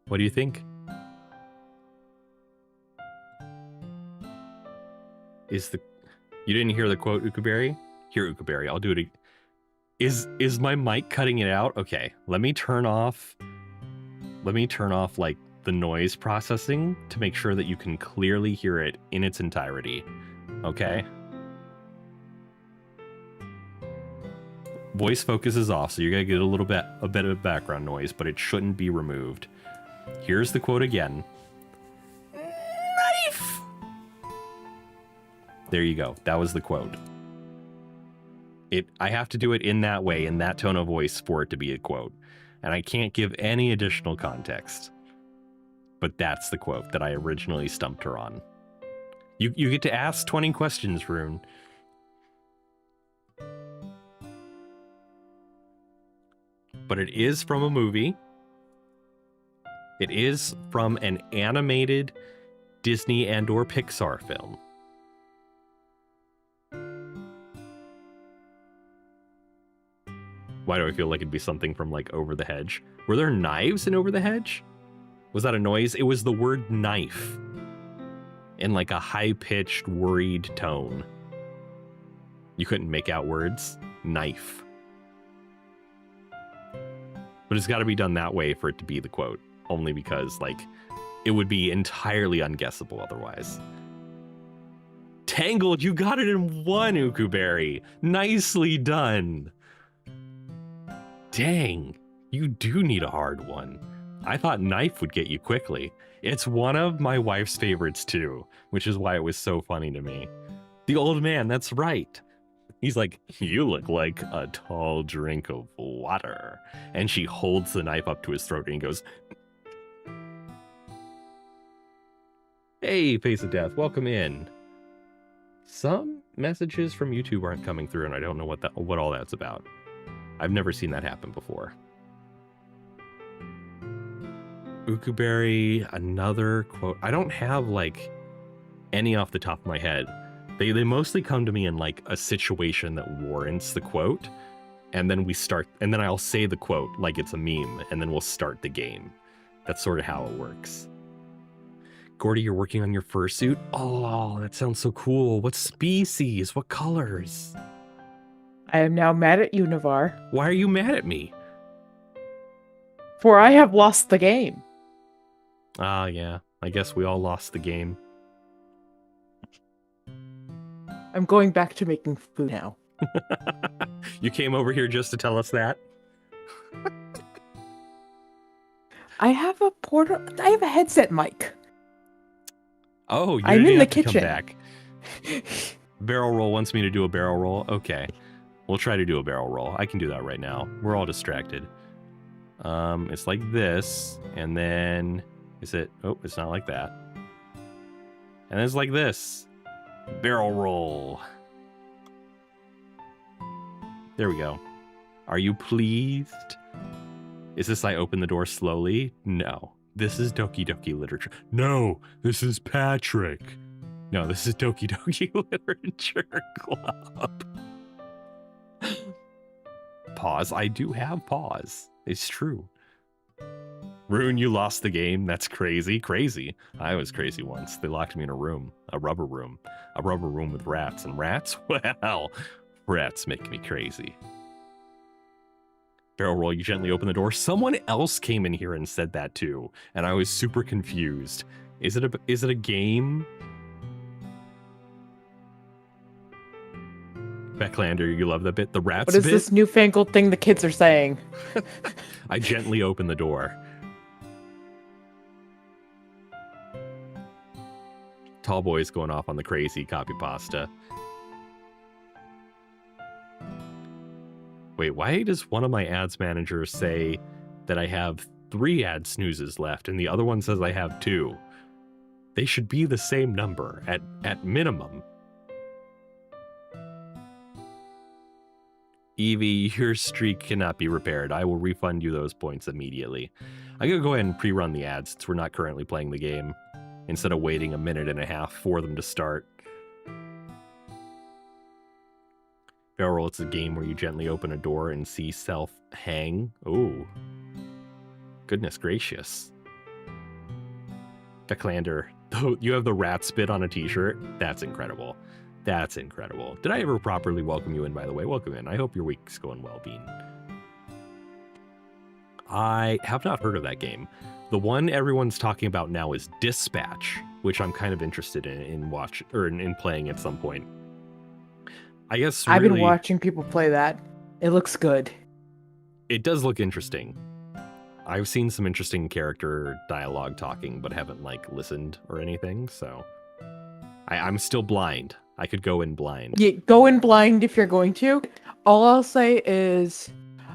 What do you think? You didn't hear the quote, Ukuberry? Here, Ukuberry, I'll do it. Is my mic cutting it out? Okay, let me turn off like the noise processing to make sure that you can clearly hear it in its entirety. Okay? Voice focus is off, so you're gonna get a bit of background noise, but it shouldn't be removed. Here's the quote again. Knife! There you go. That was the quote. I have to do it in that way, in that tone of voice for it to be a quote. And I can't give any additional context. But that's the quote that I originally stumped her on. You get to ask 20 questions, Rune. But it is from a movie. It is from an animated Disney and/or Pixar film. Why do I feel like it'd be something from like Over the Hedge? Were there knives in Over the Hedge? Was that a noise? It was the word knife in like a high-pitched, worried tone. You couldn't make out words. Knife. But it's got to be done that way for it to be the quote. Only because like it would be entirely unguessable otherwise. Tangled, you got it in one, Ukuberry. Nicely done. Dang, you do need a hard one. I thought knife would get you quickly. It's one of my wife's favorites too, which is why it was so funny to me. The old man, that's right. He's like, you look like a tall drink of water. And she holds the knife up to his throat and he goes, hey, Face of Death, welcome in. Some messages from YouTube aren't coming through and I don't know what all that's about. I've never seen that happen before. Ukuberry, another quote. I don't have like any off the top of my head. They mostly come to me in like a situation that warrants the quote. And then I'll say the quote like it's a meme and then we'll start the game. That's sort of how it works. Gordy, you're working on your fursuit? Oh, that sounds so cool. What species? What colors? I am now mad at you, Nyavarr. Why are you mad at me? For I have lost the game. Ah, yeah. I guess we all lost the game. I'm going back to making food now. You came over here just to tell us that? I have a headset mic. Oh, you I'm didn't in the have to kitchen. come back. Barrel roll wants me to do a barrel roll. Okay. We'll try to do a barrel roll. I can do that right now. We're all distracted. It's like this, and then it's not like that. And it's like this. Barrel roll. There we go. Are you pleased? Is this I open the door slowly? No. This is Doki Doki Literature. No, this is Patrick. No, this is Doki Doki Literature Club. Pause. I do have pause. It's true. Rune, you lost the game. That's crazy. Crazy. I was crazy once. They locked me in a room. A rubber room with rats. And rats? Well, rats make me crazy. Barrel roll, you gently open the door. Someone else came in here and said that too. And I was super confused. Is it a game? Becklander, you love that bit? The rats What is bit? this newfangled thing the kids are saying? I gently open the door. Tall boy's going off on the crazy copy pasta. Wait, why does one of my ads managers say that I have 3 ad snoozes left and the other one says I have 2? They should be the same number at minimum. Evie, your streak cannot be repaired. I will refund you those points immediately. I'm going to go ahead and pre-run the ads since we're not currently playing the game, instead of waiting a minute and a half for them to start. Barrel roll, it's a game where you gently open a door and see self hang. Oh, goodness gracious. Becklander, you have the rat spit on a t-shirt? That's incredible. That's incredible. Did I ever properly welcome you in, by the way? Welcome in. I hope your week's going well, Bean. I have not heard of that game. The one everyone's talking about now is Dispatch, which I'm kind of interested in playing at some point. I guess I've been watching people play that. It looks good. It does look interesting. I've seen some interesting character dialogue talking, but haven't like listened or anything, so I'm still blind. I could go in blind. Yeah, go in blind if you're going to. All I'll say is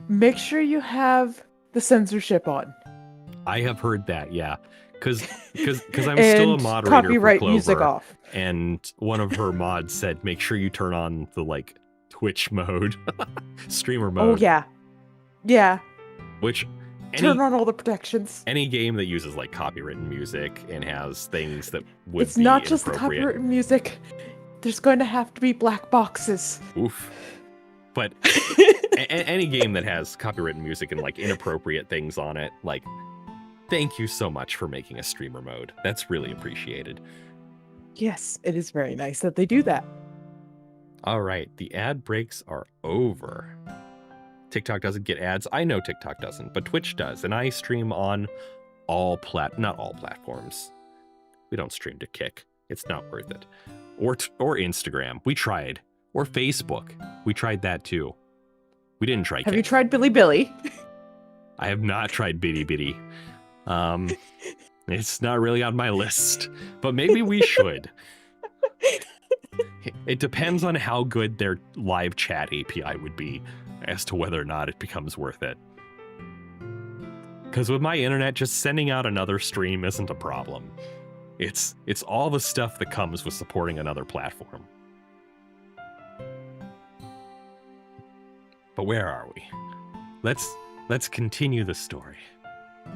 make sure you have the censorship on. I have heard that, yeah. Because I'm still a moderator copyright for Clover, music off. And one of her mods said, make sure you turn on the like Twitch mode, streamer mode. Oh yeah, yeah. Which turn on all the protections. Any game that uses like copywritten music and has things that would it's be not just the copywritten music. There's going to have to be black boxes. Oof. But any game that has copywritten music and like inappropriate things on it, like, thank you so much for making a streamer mode. That's really appreciated. Yes, it is very nice that they do that. All right, the ad breaks are over. TikTok doesn't get ads. I know TikTok doesn't, but Twitch does, and I stream on not all platforms. We don't stream to Kick. It's not worth it. Or Instagram. We tried. Or Facebook. We tried that too. We didn't try Kick. Have you tried Billy? I have not tried Bitty Bitty. It's not really on my list, but maybe we should. It depends on how good their live chat API would be as to whether or not it becomes worth it. Because with my internet, just sending out another stream isn't a problem. It's all the stuff that comes with supporting another platform. But where are we? Let's continue the story.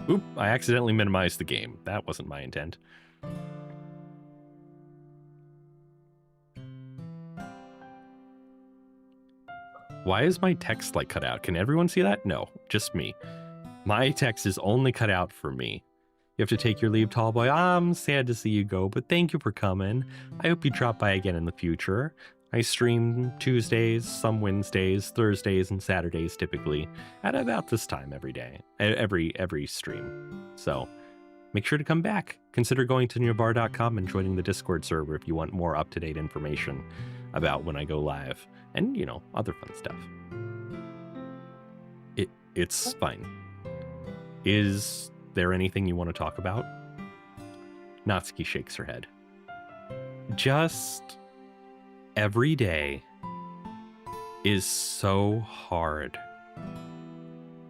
Oop, I accidentally minimized the game. That wasn't my intent. Why is my text like cut out? Can everyone see that? No, just me. My text is only cut out for me. You have to take your leave, tall boy. I'm sad to see you go, but thank you for coming. I hope you drop by again in the future. I stream Tuesdays, some Wednesdays, Thursdays, and Saturdays typically at about this time every day, every stream. So make sure to come back. Consider going to nyavarr.com and joining the Discord server if you want more up-to-date information about when I go live and, you know, other fun stuff. It's fine. Is there anything you want to talk about? Natsuki shakes her head. Just every day is so hard.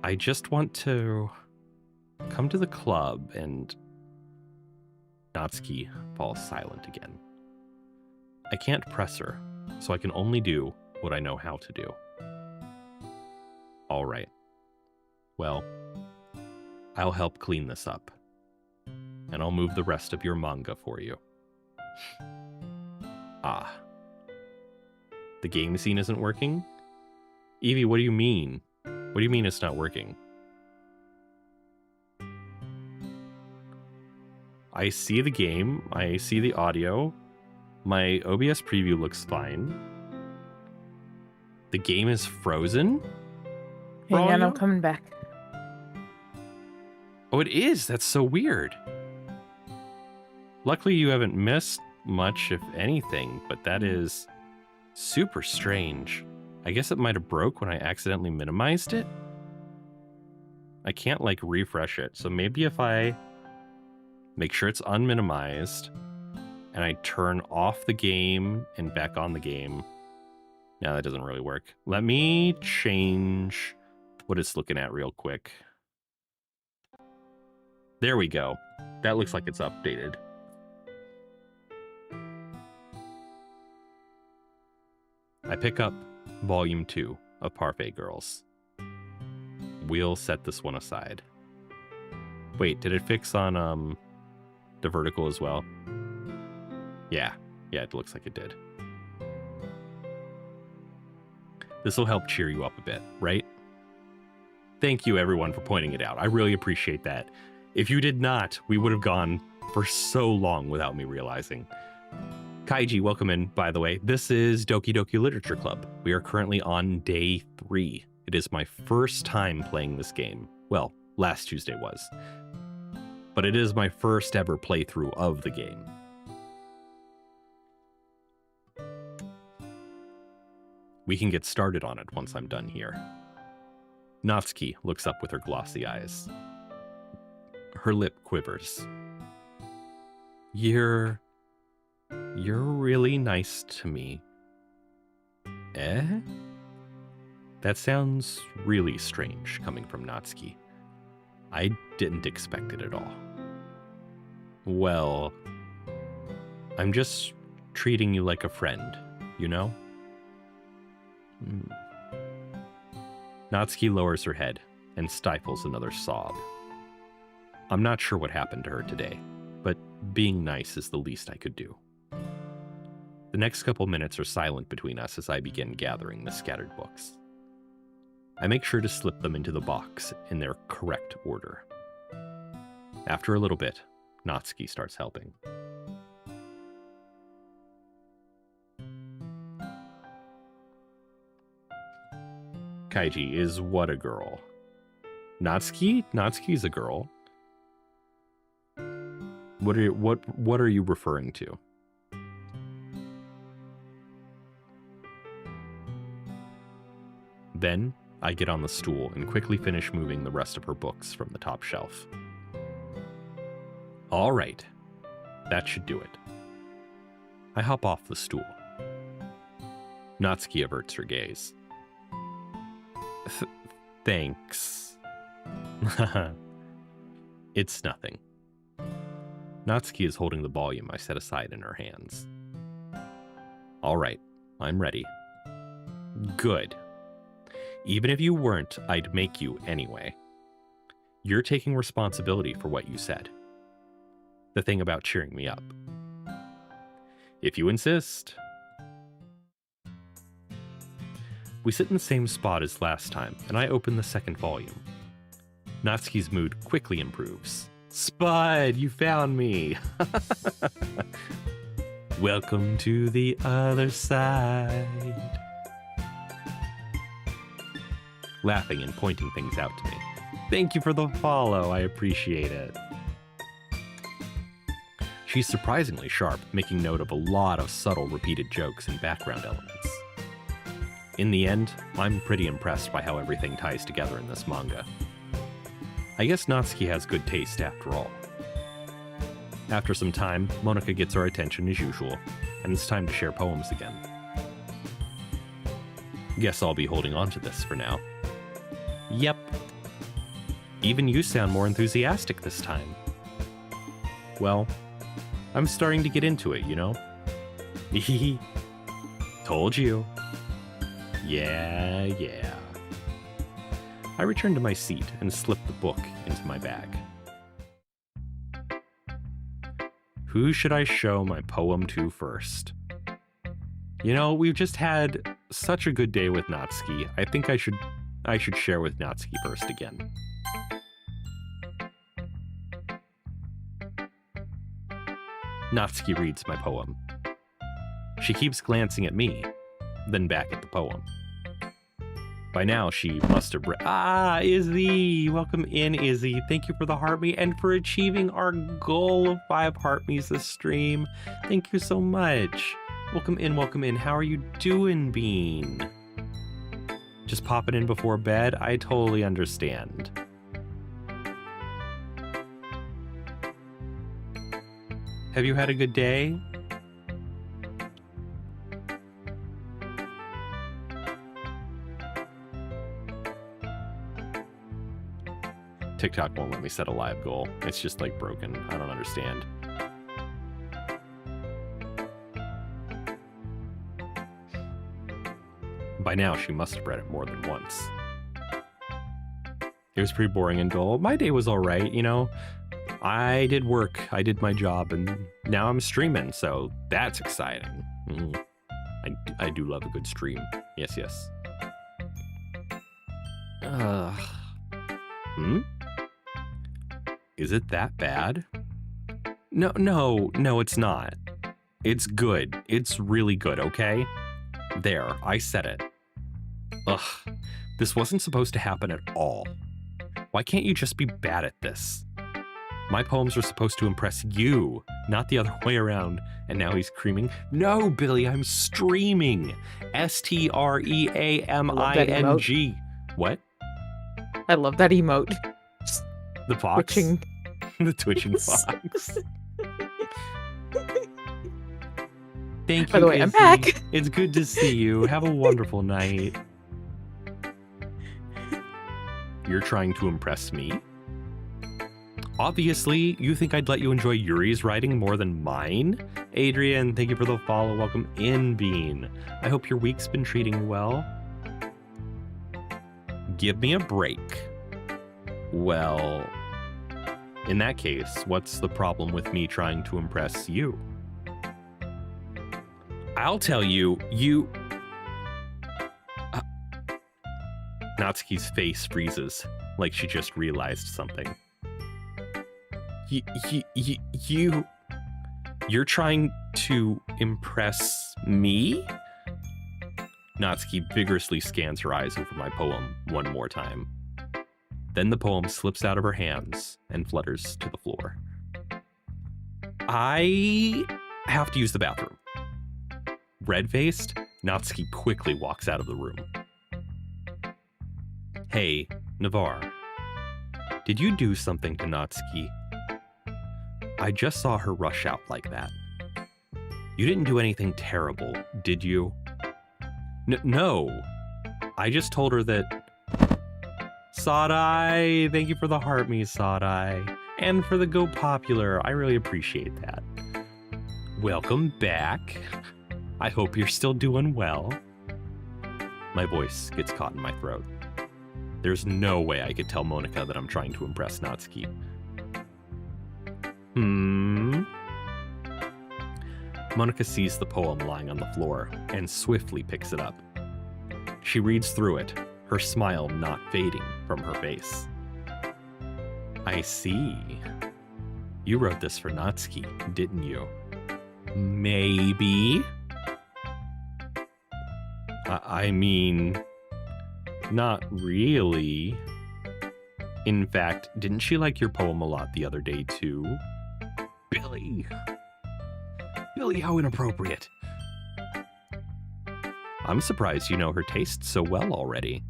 I just want to come to the club and... Natsuki falls silent again. I can't press her, so I can only do what I know how to do. All right. Well, I'll help clean this up, and I'll move the rest of your manga for you. Ah. The game scene isn't working? Evie, what do you mean? What do you mean it's not working? I see the game, I see the audio, my OBS preview looks fine. The game is frozen? Hang on, I'm coming back. Oh, it is? That's so weird. Luckily, you haven't missed much, if anything, but that is super strange. I guess it might have broke when I accidentally minimized it. I can't, like, refresh it, so maybe if I make sure it's unminimized and I turn off the game and back on the game. No, that doesn't really work. Let me change what it's looking at real quick. There we go. That looks like it's updated. I pick up Volume 2 of Parfait Girls. We'll set this one aside. Wait, did it fix on the vertical as well? Yeah, it looks like it did. This will help cheer you up a bit, right? Thank you everyone for pointing it out. I really appreciate that. If you did not, we would have gone for so long without me realizing. Kaiji, welcome in, by the way. This is Doki Doki Literature Club. We are currently on day 3. It is my first time playing this game. Well, last Tuesday was. But it is my first ever playthrough of the game. We can get started on it once I'm done here. Natsuki looks up with her glossy eyes. Her lip quivers. You're really nice to me. Eh? That sounds really strange coming from Natsuki. I didn't expect it at all. Well, I'm just treating you like a friend, you know? Natsuki lowers her head and stifles another sob. I'm not sure what happened to her today, but being nice is the least I could do. The next couple minutes are silent between us as I begin gathering the scattered books. I make sure to slip them into the box in their correct order. After a little bit, Natsuki starts helping. Kaiji is what a girl. Natsuki? Natsuki's a girl. What are you referring to? Then I get on the stool and quickly finish moving the rest of her books from the top shelf. All right, that should do it. I hop off the stool. Natsuki averts her gaze. Thanks. It's nothing. Natsuki is holding the volume I set aside in her hands. All right, I'm ready. Good. Even if you weren't, I'd make you anyway. You're taking responsibility for what you said. The thing about cheering me up. If you insist. We sit in the same spot as last time, and I open the second volume. Natsuki's mood quickly improves. Spud, you found me! Welcome to the other side. Laughing and pointing things out to me. Thank you for the follow, I appreciate it. She's surprisingly sharp, making note of a lot of subtle repeated jokes and background elements. In the end, I'm pretty impressed by how everything ties together in this manga. I guess Natsuki has good taste after all. After some time, Monika gets our attention as usual, and it's time to share poems again. Guess I'll be holding on to this for now. Yep. Even you sound more enthusiastic this time. Well, I'm starting to get into it, you know? Hehe. Told you. Yeah. I return to my seat and slip the book into my bag. Who should I show my poem to first? You know, we've just had such a good day with Natsuki. I think I should share with Natsuki first again. Natsuki reads my poem. She keeps glancing at me, then back at the poem. By now, she must have Izzy! Welcome in, Izzy. Thank you for the heart me and for achieving our goal of 5 heart me's this stream. Thank you so much. Welcome in. How are you doing, Bean? Just popping in before bed? I totally understand. Have you had a good day? TikTok won't let me set a live goal. It's just like broken. I don't understand. By now, she must have read it more than once. It was pretty boring and dull. My day was all right, you know. I did work, I did my job, and now I'm streaming, so that's exciting. I do love a good stream. Yes, yes. Is it that bad? No, it's not. It's good. It's really good, okay? There, I said it. Ugh, this wasn't supposed to happen at all. Why can't you just be bad at this? My poems are supposed to impress you, not the other way around. And now he's screaming, no, Billy, I'm streaming. STREAMING. What? I love that emote. The fox? Twitching. The twitching fox. Thank you, By the way, I'm Izzy. back. It's good to see you. Have a wonderful night. You're trying to impress me? Obviously, you think I'd let you enjoy Yuri's writing more than mine? Adrian, thank you for the follow. Welcome in, Bean. I hope your week's been treating you well. Give me a break. Well, in that case, what's the problem with me trying to impress you? I'll tell you, Natsuki's face freezes, like she just realized something. You're trying to impress me? Natsuki vigorously scans her eyes over my poem one more time. Then the poem slips out of her hands and flutters to the floor. I have to use the bathroom. Red-faced, Natsuki quickly walks out of the room. Hey, Nyavarr. Did you do something to Natsuki? I just saw her rush out like that. You didn't do anything terrible, did you? No. I just told her that... Sodai, thank you for the heart me, Sodai. And for the Go Popular, I really appreciate that. Welcome back. I hope you're still doing well. My voice gets caught in my throat. There's no way I could tell Monika that I'm trying to impress Natsuki. Monika sees the poem lying on the floor and swiftly picks it up. She reads through it, her smile not fading from her face. I see. You wrote this for Natsuki, didn't you? Maybe? I mean, not really. In fact, didn't she like your poem a lot the other day too? Billy, how inappropriate. I'm surprised you know her taste so well already.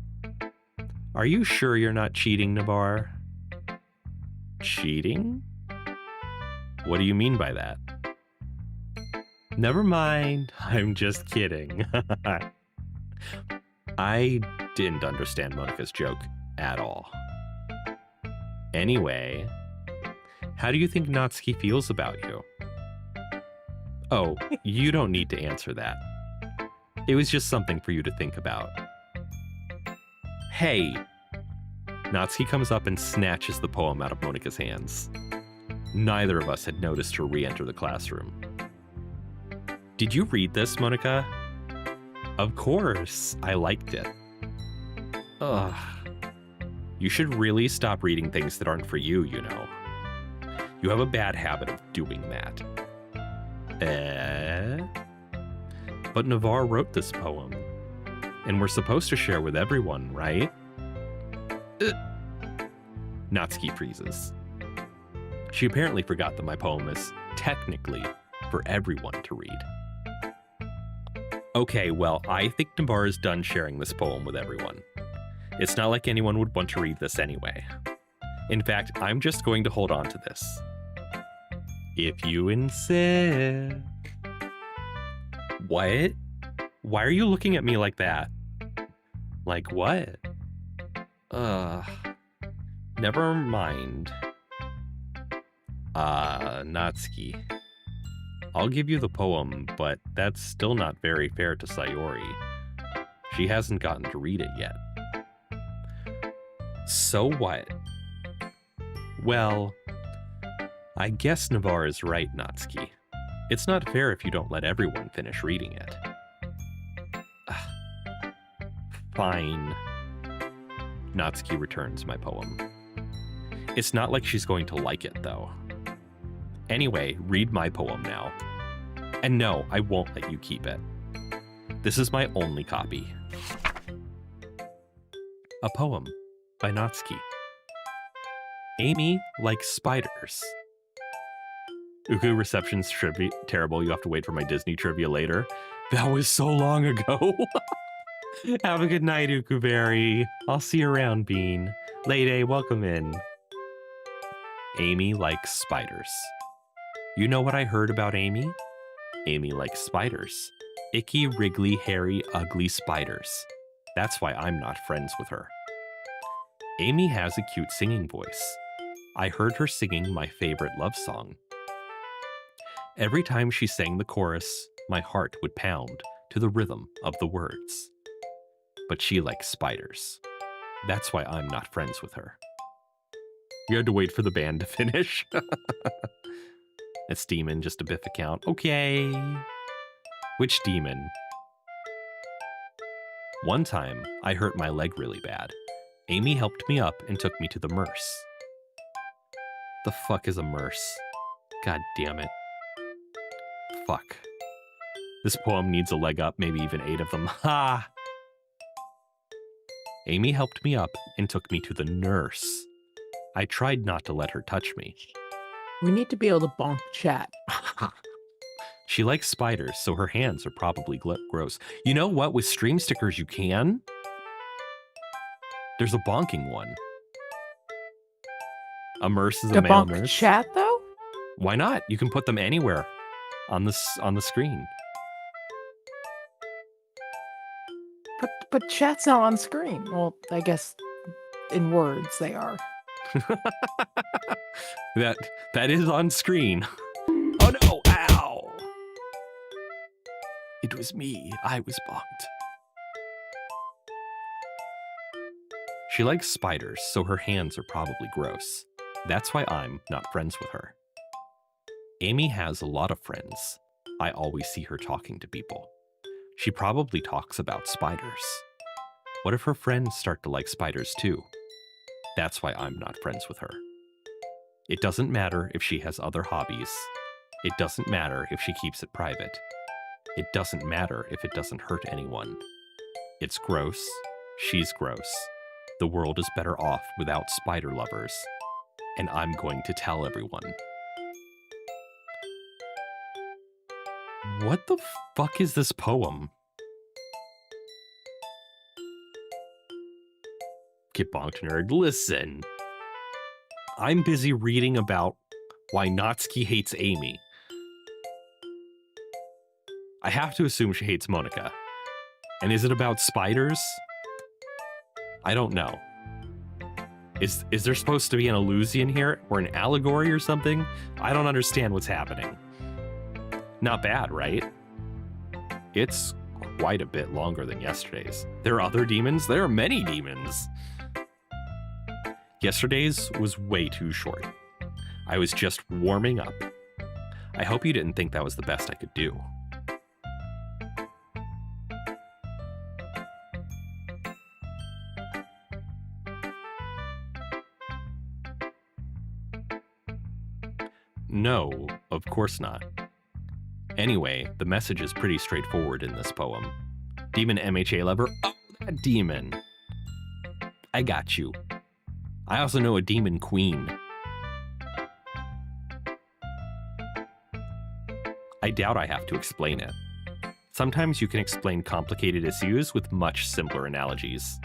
Are you sure you're not cheating, Nyavarr? Cheating? What do you mean by that? Never mind, I'm just kidding. I didn't understand Monika's joke at all. Anyway, how do you think Natsuki feels about you? Oh, you don't need to answer that. It was just something for you to think about. Hey! Natsuki comes up and snatches the poem out of Monika's hands. Neither of us had noticed her re-enter the classroom. Did you read this, Monika? Of course, I liked it. Ugh. You should really stop reading things that aren't for you, you know. You have a bad habit of doing that. But Nyavarr wrote this poem, and we're supposed to share with everyone, right? Natsuki freezes. She apparently forgot that my poem is technically for everyone to read. Okay, well, I think Nyavarr is done sharing this poem with everyone. It's not like anyone would want to read this anyway. In fact, I'm just going to hold on to this. If you insist. What? Why are you looking at me like that? Like what? Never mind. Natsuki. I'll give you the poem, but that's still not very fair to Sayori. She hasn't gotten to read it yet. So what? Well, I guess Nyavarr is right, Natsuki. It's not fair if you don't let everyone finish reading it. Fine. Natsuki returns my poem. It's not like she's going to like it, though. Anyway, read my poem now. And no, I won't let you keep it. This is my only copy. A poem by Natsuki. Amy likes spiders. Uku reception's trivia terrible. You have to wait for my Disney trivia later. That was so long ago. Have a good night, Ukuberry. I'll see you around, Bean. Lady, welcome in. Amy likes spiders. You know what I heard about Amy? Amy likes spiders. Icky, wriggly, hairy, ugly spiders. That's why I'm not friends with her. Amy has a cute singing voice. I heard her singing my favorite love song. Every time she sang the chorus, my heart would pound to the rhythm of the words. But she likes spiders. That's why I'm not friends with her. You had to wait for the band to finish. It's Demon, just a Biff account. Okay. Which demon? One time, I hurt my leg really bad. Amy helped me up and took me to the nurse. The fuck is a nurse? God damn it. Fuck. This poem needs a leg up, maybe even 8 of them. Ha! Amy helped me up and took me to the nurse. I tried not to let her touch me. We need to be able to bonk chat. She likes spiders, so her hands are probably gross. You know what? With stream stickers, you can. There's a bonking one. A nurse is a To male bonk nurse. chat, though? Why not? You can put them anywhere on the screen. But chat's not on screen. Well, I guess in words they are. That is on screen. Oh no! Ow! It was me. I was bonked. She likes spiders, so her hands are probably gross. That's why I'm not friends with her. Amy has a lot of friends. I always see her talking to people. She probably talks about spiders. What if her friends start to like spiders too? That's why I'm not friends with her. It doesn't matter if she has other hobbies. It doesn't matter if she keeps it private. It doesn't matter if it doesn't hurt anyone. It's gross. She's gross. The world is better off without spider lovers. And I'm going to tell everyone. What the fuck is this poem? Get bonked, nerd. Listen. I'm busy reading about why Natsuki hates Amy. I have to assume she hates Monica. And is it about spiders? I don't know. Is there supposed to be an illusion here? Or an allegory or something? I don't understand what's happening. Not bad, right? It's quite a bit longer than yesterday's. There are other demons? There are many demons. Yesterday's was way too short. I was just warming up. I hope you didn't think that was the best I could do. No, of course not. Anyway, the message is pretty straightforward in this poem. Demon MHA lover? Oh, that demon. I got you. I also know a demon queen. I doubt I have to explain it. Sometimes you can explain complicated issues with much simpler analogies.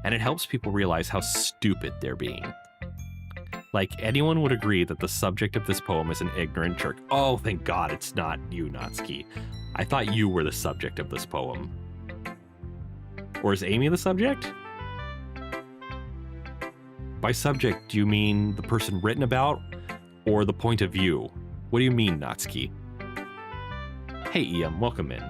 And it helps people realize how stupid they're being. Like, anyone would agree that the subject of this poem is an ignorant jerk. Oh, thank God it's not you, Natsuki. I thought you were the subject of this poem. Or is Amy the subject? By subject, do you mean the person written about, or the point of view? What do you mean, Natsuki? Hey, Iam, welcome in.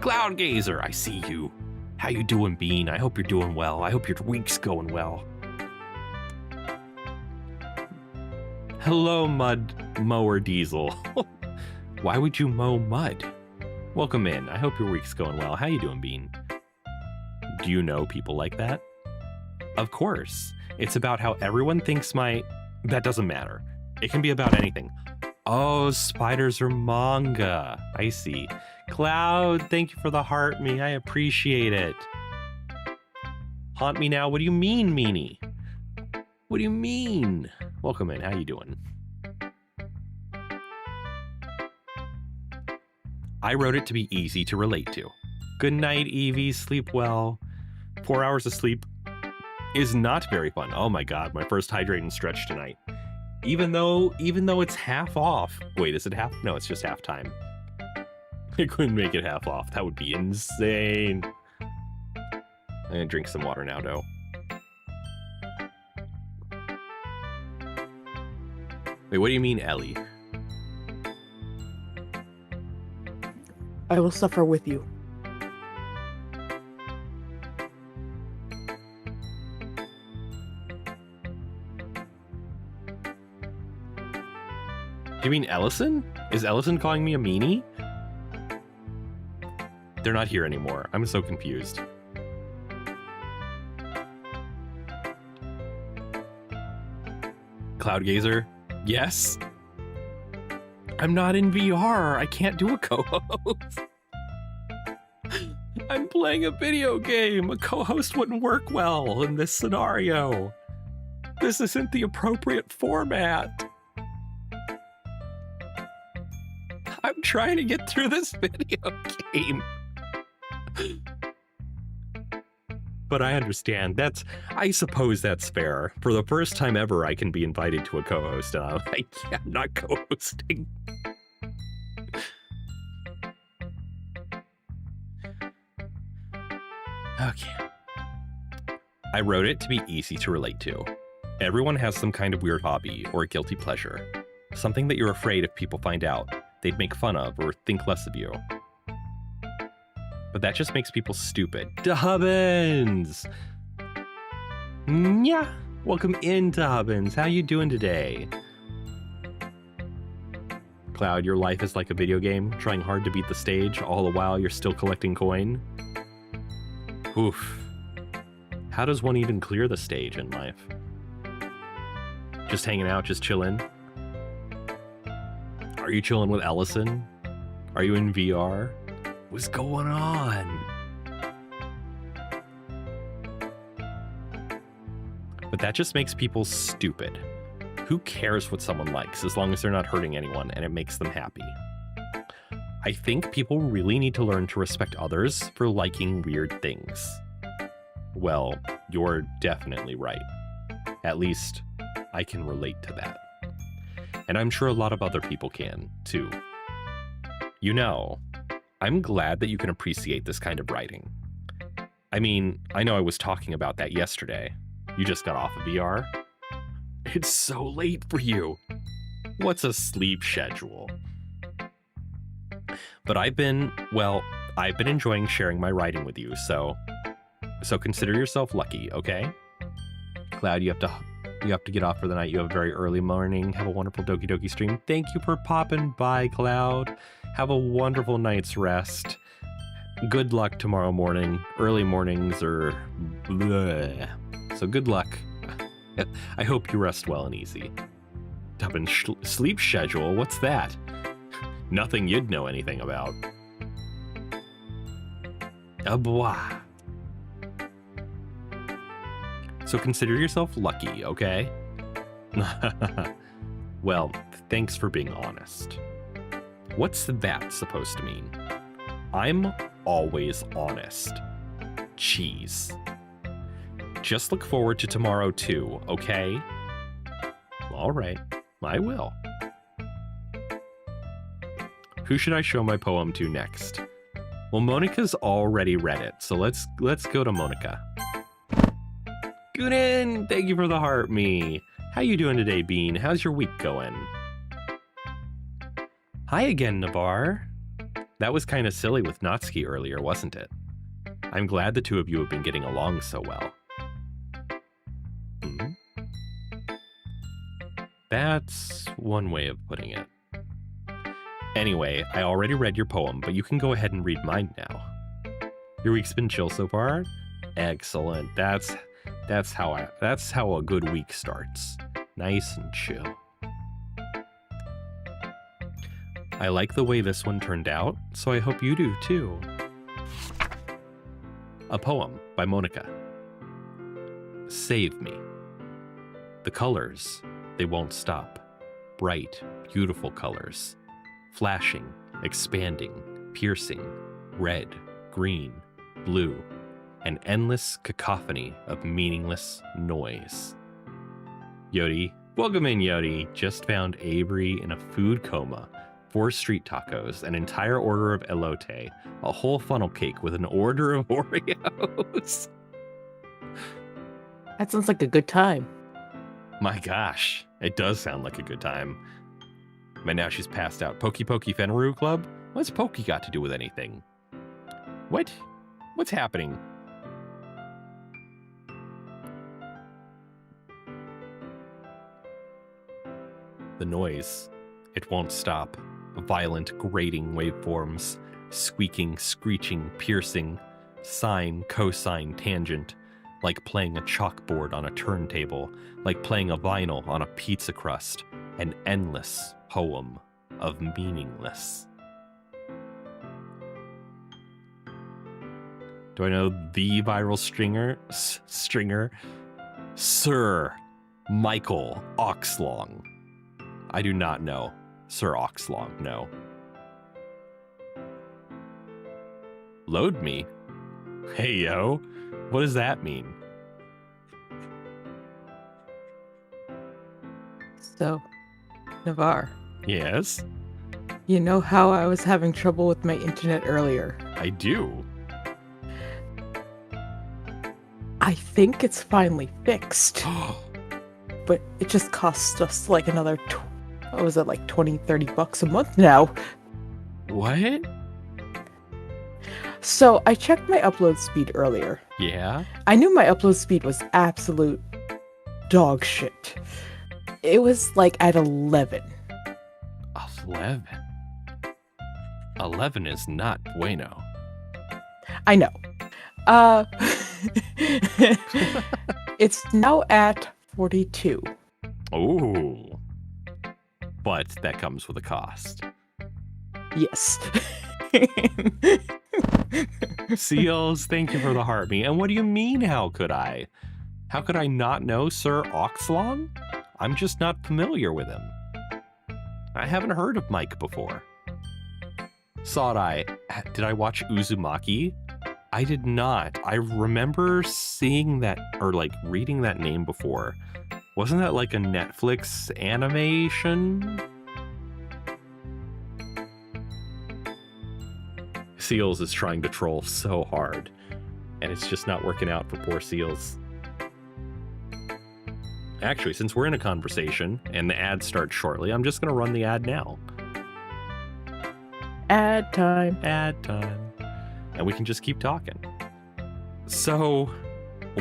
Cloud Gazer, I see you. How you doing, Bean? I hope you're doing well. I hope your week's going well. Hello, Mud Mower Diesel. Why would you mow mud? Welcome in. I hope your week's going well. How you doing, Bean? Do you know people like that? Of course. It's about how everyone thinks that doesn't matter. It can be about anything. Oh, spiders are manga. I see. Cloud, thank you for the heart me. I appreciate it. Haunt me now? What do you mean, meanie? What do you mean? Welcome in. How you doing? I wrote it to be easy to relate to. Good night, Evie. Sleep well. 4 hours of sleep is not very fun. Oh my god, my first hydrating stretch tonight. Even though it's half off. Wait, is it half? No, it's just half time. I couldn't make it half off. That would be insane. I'm gonna drink some water now, though. Wait, what do you mean, Ellie? I will suffer with you. Do you mean Ellison? Is Ellison calling me a meanie? They're not here anymore. I'm so confused. Cloud Gazer? Yes? I'm not in VR. I can't do a co-host. I'm playing a video game. A co-host wouldn't work well in this scenario. This isn't the appropriate format. I'm trying to get through this video game. But I understand. I suppose that's fair. For the first time ever, I can be invited to a co-host, and I'm like, yeah, I'm not co-hosting. Okay. I wrote it to be easy to relate to. Everyone has some kind of weird hobby or a guilty pleasure. Something that you're afraid if people find out, they'd make fun of or think less of you. But that just makes people stupid. Hubbins! Yeah, welcome into Hubbins. How you doing today? Cloud, your life is like a video game, trying hard to beat the stage, all the while you're still collecting coin. Oof. How does one even clear the stage in life? Just hanging out, just chilling? Are you chilling with Ellison? Are you in VR? What's going on? But that just makes people stupid. Who cares what someone likes as long as they're not hurting anyone and it makes them happy? I think people really need to learn to respect others for liking weird things. Well, you're definitely right. At least I can relate to that. And I'm sure a lot of other people can, too. You know, I'm glad that you can appreciate this kind of writing. I mean, I know I was talking about that yesterday. You just got off of VR? It's so late for you. What's a sleep schedule? But I've been enjoying sharing my writing with you, so consider yourself lucky, okay? Cloud, you have to get off for the night. You have a very early morning. Have a wonderful Doki Doki stream. Thank you for popping by, Cloud. Have a wonderful night's rest. Good luck tomorrow morning. Early mornings are bleh. So good luck. I hope you rest well and easy. Dubbin sleep schedule? What's that? Nothing you'd know anything about. Au revoir. So consider yourself lucky, okay? Well, thanks for being honest. What's that supposed to mean? I'm always honest. Cheese. Just look forward to tomorrow too, okay? All right, I will. Who should I show my poem to next? Well, Monica's already read it, so let's go to Monica. Goonin, thank you for the heart me. How you doing today, Bean? How's your week going? Hi again, Navarre. That was kind of silly with Natsuki earlier, wasn't it? I'm glad the two of you have been getting along so well. Hmm? That's one way of putting it. Anyway, I already read your poem, but you can go ahead and read mine now. Your week's been chill so far? Excellent. That's how a good week starts. Nice and chill. I like the way this one turned out, so I hope you do too. A poem by Monica. Save me. The colors, they won't stop. Bright, beautiful colors. Flashing, expanding, piercing, red, green, blue, an endless cacophony of meaningless noise. Yodi, welcome in Yodi, just found Avery in a food coma, 4 street tacos, an entire order of elote, a whole funnel cake with an order of Oreos. That sounds like a good time. My gosh, it does sound like a good time. But now she's passed out. Poki Poki Fenru Club? What's Poki got to do with anything? What? What's happening? The noise. It won't stop. Violent, grating waveforms. Squeaking, screeching, piercing. Sine, cosine, tangent. Like playing a chalkboard on a turntable. Like playing a vinyl on a pizza crust. An endless poem of meaningless. Do I know the viral stringer? Sir Michael Oxlong. I do not know Sir Oxlong, no. Load me? Hey, yo. What does that mean? So, Nyavarr. Yes? You know how I was having trouble with my internet earlier? I do. I think it's finally fixed. But it just costs us like another, what was it, like 20, 30 bucks a month now. What? So I checked my upload speed earlier. Yeah? I knew my upload speed was absolute dog shit. It was like at 11. 11? 11 is not bueno. I know. It's now at 42. Oh. But that comes with a cost. Yes. Seals, thank you for the heart me. And what do you mean, how could I? How could I not know Sir Oxlong? I'm just not familiar with him. I haven't heard of Mike before. Did I watch Uzumaki? I did not. I remember seeing that, or like reading that name before. Wasn't that like a Netflix animation? Seals is trying to troll so hard, and it's just not working out for poor Seals. Actually, since we're in a conversation and the ad starts shortly, I'm just going to run the ad now. Ad time. Ad time. And we can just keep talking. So,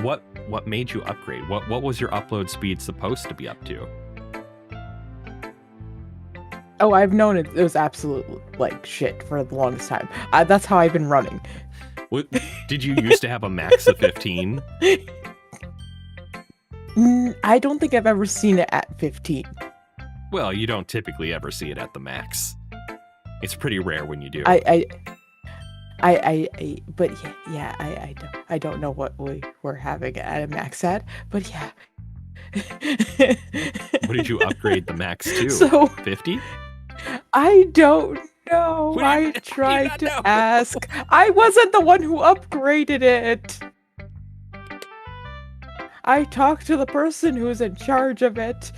what made you upgrade? What was your upload speed supposed to be up to? Oh, I've known it was absolute like shit for the longest time. That's how I've been running. What, did you used to have a max of 15? I don't think I've ever seen it at 15. Well, you don't typically ever see it at the max. It's pretty rare when you do. But yeah, I don't know what we were having at a max at, but yeah. What did you upgrade the max to? So 50? I don't know. I tried to ask. I wasn't the one who upgraded it. I talked to the person who's in charge of it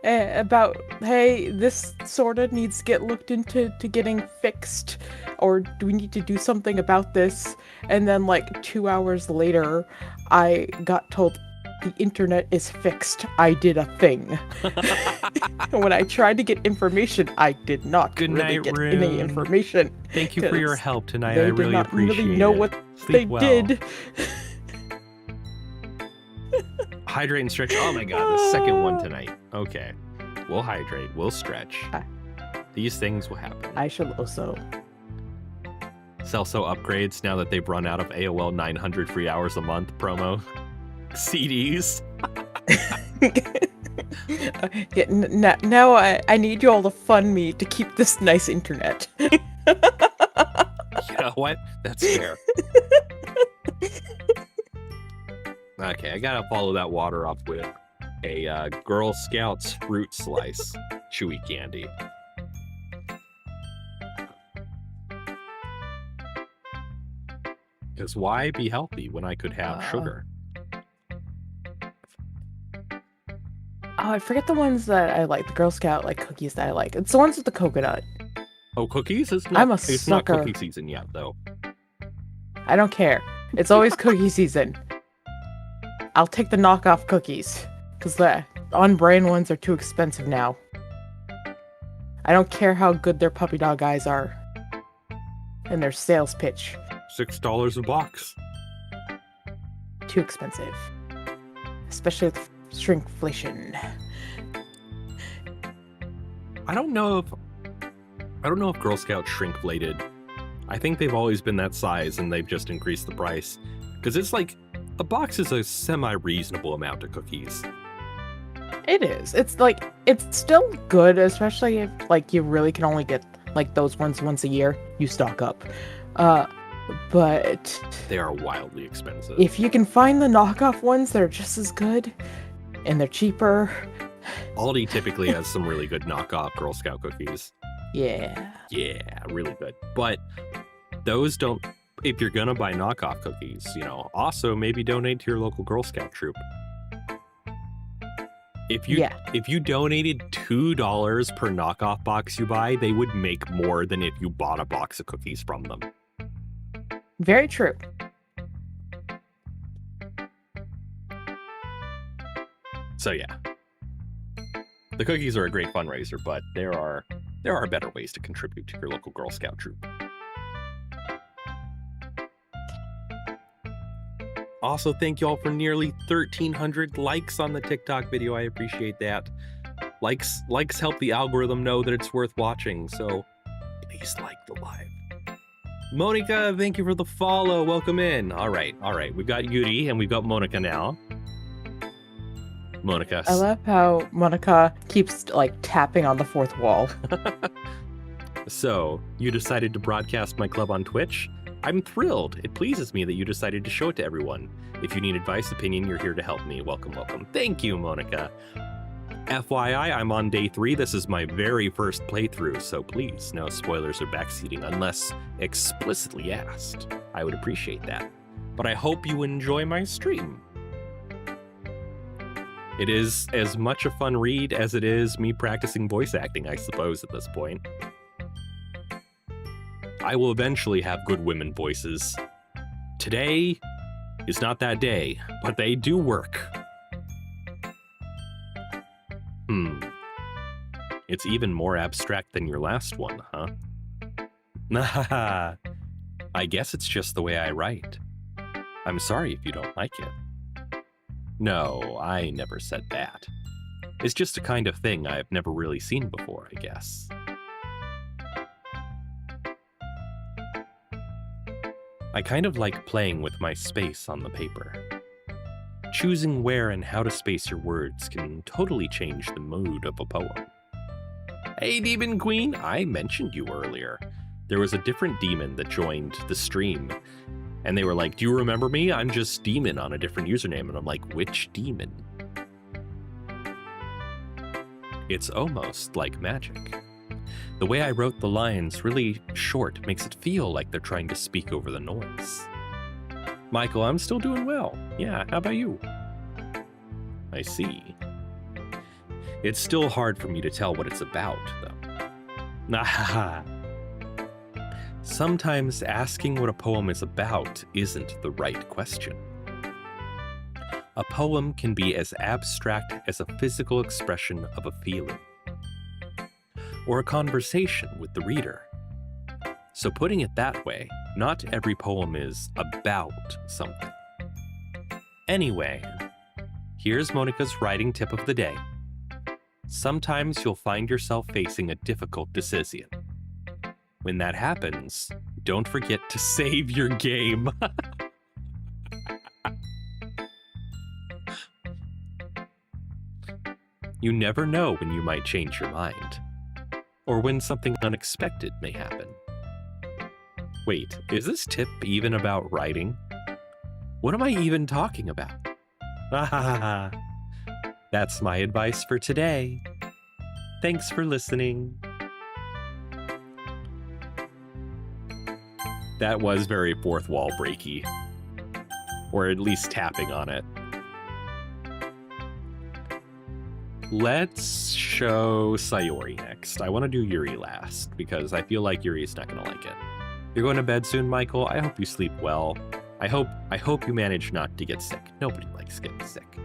about, hey, this sort of needs to get looked into getting fixed, or do we need to do something about this? And then like 2 hours later, I got told, the internet is fixed. I did a thing. When I tried to get information, I did not Good really night, get Rune. any information. Thank you for your 'Cause help tonight. they I did really not appreciate really know it. what Sleep they well. did. Hydrate and stretch. Oh my god, the second one tonight. Okay. We'll hydrate. We'll stretch. These things will happen. I shall also. Celso upgrades now that they've run out of AOL 900 free hours a month promo CDs. Yeah, now I need you all to fund me to keep this nice internet. You know what? That's fair. Okay, I gotta follow that water up with a Girl Scouts fruit slice chewy candy. Because why be healthy when I could have sugar? Oh, I forget the ones that I like. The Girl Scout like cookies that I like. It's the ones with the coconut. Oh, cookies? It's I'm a not sucker. cookie season yet, though. I don't care. It's always cookie season. I'll take the knockoff cookies. Because the on-brand ones are too expensive now. I don't care how good their puppy dog eyes are. And their sales pitch. $6 a box. Too expensive. Especially with shrinkflation. I don't know if Girl Scout shrinkflated. I think they've always been that size and they've just increased the price. Because it's like, a box is a semi-reasonable amount of cookies. It is. It's like, it's still good, especially if like you really can only get like those ones once a year. You stock up. But They are wildly expensive. if you can find the knockoff ones that are just as good and they're cheaper, Aldi typically has some really good knockoff Girl Scout cookies. yeah. Yeah, really good. But those don't, if you're gonna buy knockoff cookies, also maybe donate to your local Girl Scout troop. If you donated $2 per knockoff box you buy, they would make more than if you bought a box of cookies from them. Very true. So yeah. The cookies are a great fundraiser, but there are better ways to contribute to your local Girl Scout troop. Also, thank you all for nearly 1,300 likes on the TikTok video. I appreciate that. Likes help the algorithm know that it's worth watching, so please like the live. Monica, thank you for the follow. Welcome in. All right. We've got Yuri and we've got Monica now. Monica. I love how Monica keeps like tapping on the fourth wall. So, you decided to broadcast my club on Twitch? I'm thrilled. It pleases me that you decided to show it to everyone. If you need advice, opinion, you're here to help me. Welcome. Thank you, Monica. FYI, I'm on day 3. This is my very first playthrough, so please, no spoilers or backseating unless explicitly asked. I would appreciate that. But I hope you enjoy my stream. It is as much a fun read as it is me practicing voice acting, I suppose, at this point. I will eventually have good women voices. Today is not that day, but they do work. It's even more abstract than your last one, huh? I guess it's just the way I write. I'm sorry if you don't like it. No, I never said that. It's just a kind of thing I've never really seen before, I guess. I kind of like playing with my space on the paper. Choosing where and how to space your words can totally change the mood of a poem. Hey, Demon Queen, I mentioned you earlier. There was a different demon that joined the stream, and they were like, do you remember me? I'm just Demon on a different username. And I'm like, which demon? It's almost like magic. The way I wrote the lines really short makes it feel like they're trying to speak over the noise. Michael, I'm still doing well. Yeah, how about you? I see. It's still hard for me to tell what it's about, though. Sometimes asking what a poem is about isn't the right question. A poem can be as abstract as a physical expression of a feeling, or a conversation with the reader. So putting it that way, not every poem is about something. Anyway, here's Monica's writing tip of the day. Sometimes you'll find yourself facing a difficult decision. When that happens, don't forget to save your game. You never know when you might change your mind, or when something unexpected may happen. Wait, is this tip even about writing? What am I even talking about? That's my advice for today. Thanks for listening. That was very fourth wall breaky, or at least tapping on it. Let's show Sayori next. I want to do Yuri last because I feel like Yuri's not going to like it. You're going to bed soon, Michael. I hope you sleep well. I hope you manage not to get sick. Nobody likes getting sick.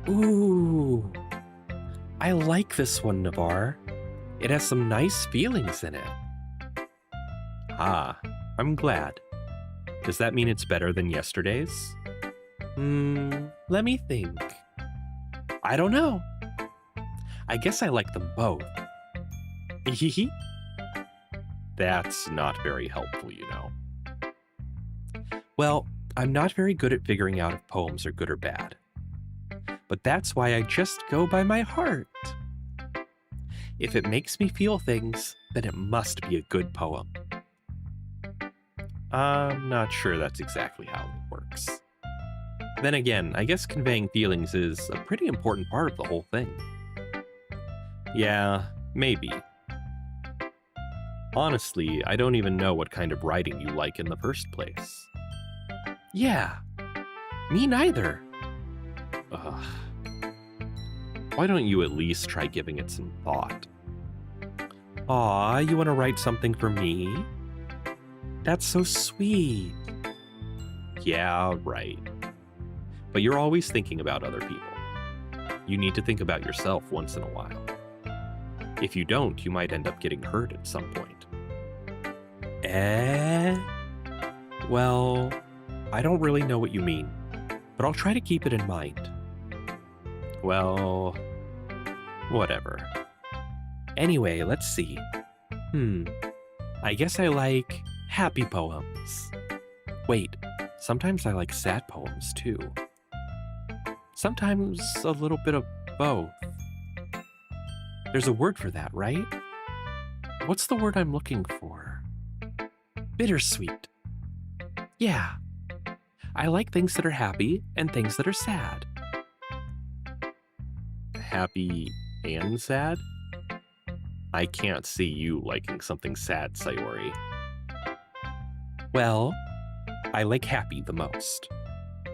Ooh, I like this one, Nyavarr. It has some nice feelings in it. Ah, I'm glad. Does that mean it's better than yesterday's? Let me think. I don't know. I guess I like them both. That's not very helpful, you know. Well, I'm not very good at figuring out if poems are good or bad. But that's why I just go by my heart. If it makes me feel things, then it must be a good poem. I'm not sure that's exactly how it works. Then again, I guess conveying feelings is a pretty important part of the whole thing. Yeah, maybe. Honestly, I don't even know what kind of writing you like in the first place. Yeah, me neither. Ugh. Why don't you at least try giving it some thought? Aw, you want to write something for me? That's so sweet. Yeah, right. But you're always thinking about other people. You need to think about yourself once in a while. If you don't, you might end up getting hurt at some point. Well, I don't really know what you mean, but I'll try to keep it in mind. Well, whatever. Anyway, let's see. I guess I like happy poems. Wait, sometimes I like sad poems too. Sometimes a little bit of both. There's a word for that, right? What's the word I'm looking for? Bittersweet. Yeah. I like things that are happy and things that are sad. Happy and sad? I can't see you liking something sad, Sayori. Well, I like happy the most.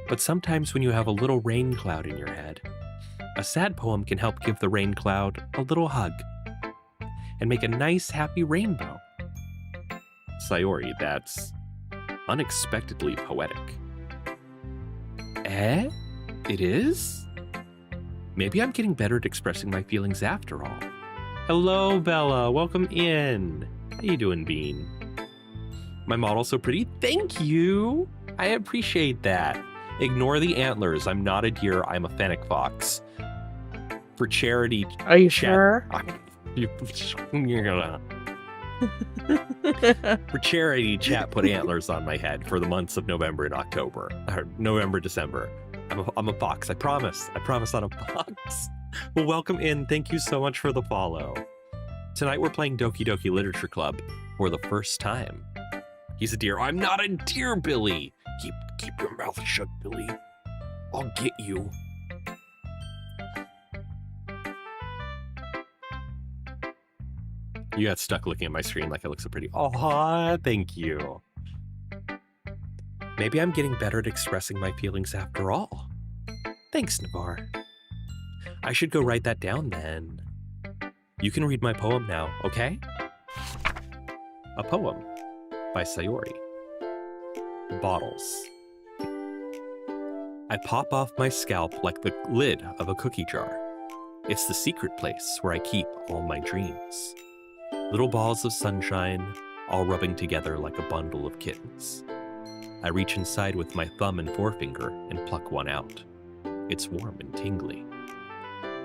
But sometimes when you have a little rain cloud in your head, a sad poem can help give the rain cloud a little hug and make a nice, happy rainbow. Sayori, that's unexpectedly poetic. It is? Maybe I'm getting better at expressing my feelings after all. Hello, Bella. Welcome in. How you doing, Bean? My model's so pretty. Thank you. I appreciate that. Ignore the antlers. I'm not a deer. I'm a fennec fox. For charity. Are you sure? For charity, chat put antlers on my head for the months of November and October. Or November, December. I'm a fox. I promise. I promise I'm a fox. Well, welcome in. Thank you so much for the follow. Tonight we're playing Doki Doki Literature Club for the first time. He's a deer. I'm not a deer, Billy. Keep your mouth shut, Billy. I'll get you. You got stuck looking at my screen like I look so pretty. Aw, thank you. Maybe I'm getting better at expressing my feelings after all. Thanks, Nyavarr. I should go write that down then. You can read my poem now, okay? A poem. by Sayori. Bottles. I pop off my scalp like the lid of a cookie jar. It's the secret place where I keep all my dreams. Little balls of sunshine, all rubbing together like a bundle of kittens. I reach inside with my thumb and forefinger and pluck one out. It's warm and tingly.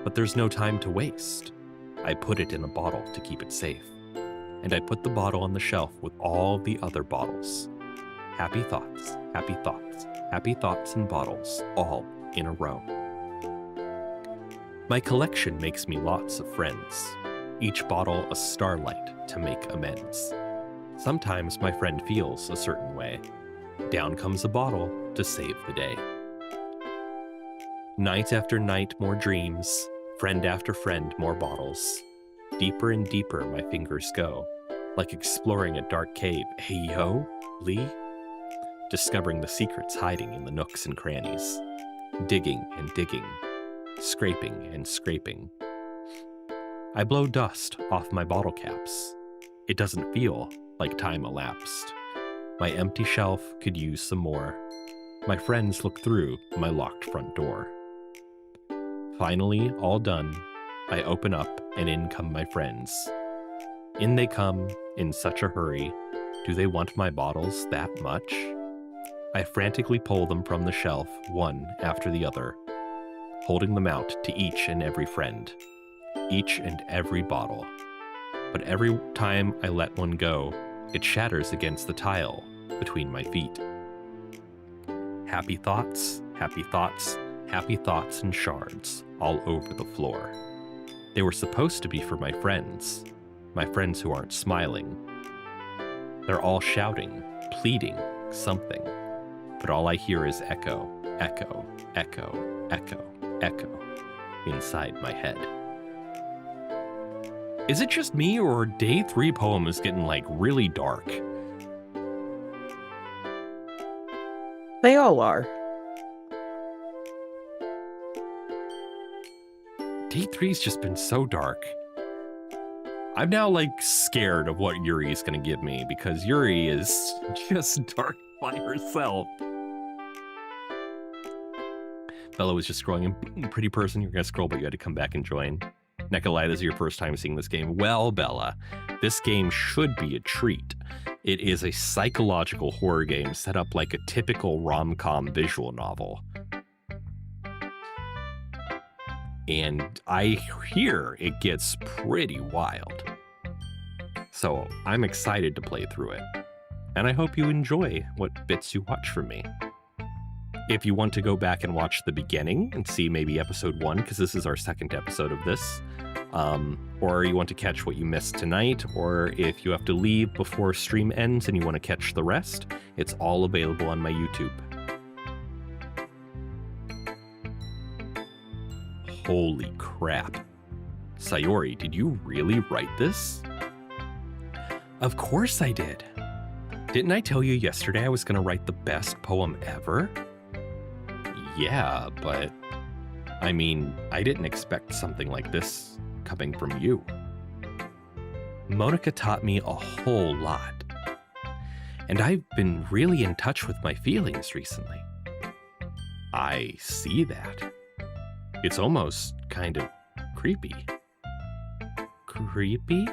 But there's no time to waste. I put it in a bottle to keep it safe. And I put the bottle on the shelf with all the other bottles. Happy thoughts, happy thoughts, happy thoughts and bottles, all in a row. My collection makes me lots of friends. Each bottle a starlight to make amends. Sometimes my friend feels a certain way. Down comes a bottle to save the day. Night after night, more dreams. Friend after friend, more bottles. Deeper and deeper my fingers go, like exploring a dark cave. Hey yo, Lee? Discovering the secrets hiding in the nooks and crannies. Digging and digging. Scraping and scraping. I blow dust off my bottle caps. It doesn't feel like time elapsed. My empty shelf could use some more. My friends look through my locked front door. Finally, all done, I open up and in come my friends. In they come, in such a hurry. Do they want my bottles that much? I frantically pull them from the shelf, one after the other, holding them out to each and every friend, each and every bottle. But every time I let one go, it shatters against the tile between my feet. Happy thoughts, happy thoughts, happy thoughts and shards all over the floor. They were supposed to be for my friends who aren't smiling. They're all shouting, pleading, something. But all I hear is echo, echo, echo, echo, echo inside my head. Is it just me, or day 3 poem is getting like really dark? They all are. Day 3's just been so dark. I'm now like scared of what Yuri is gonna give me, because Yuri is just dark by herself. Bella was just scrolling, and pretty person, you're gonna scroll, but you had to come back and join. Nikolai, this is your first time seeing this game. Well, Bella, this game should be a treat. It is a psychological horror game set up like a typical rom-com visual novel. And I hear it gets pretty wild. So I'm excited to play through it. And I hope you enjoy what bits you watch from me. If you want to go back and watch the beginning and see maybe episode 1, because this is our second episode of this, or you want to catch what you missed tonight, or if you have to leave before stream ends and you want to catch the rest, it's all available on my YouTube. Holy crap. Sayori, did you really write this? Of course I did. Didn't I tell you yesterday I was going to write the best poem ever? Yeah, but I mean, I didn't expect something like this coming from you. Monica taught me a whole lot. And I've been really in touch with my feelings recently. I see that. It's almost kind of creepy. Creepy?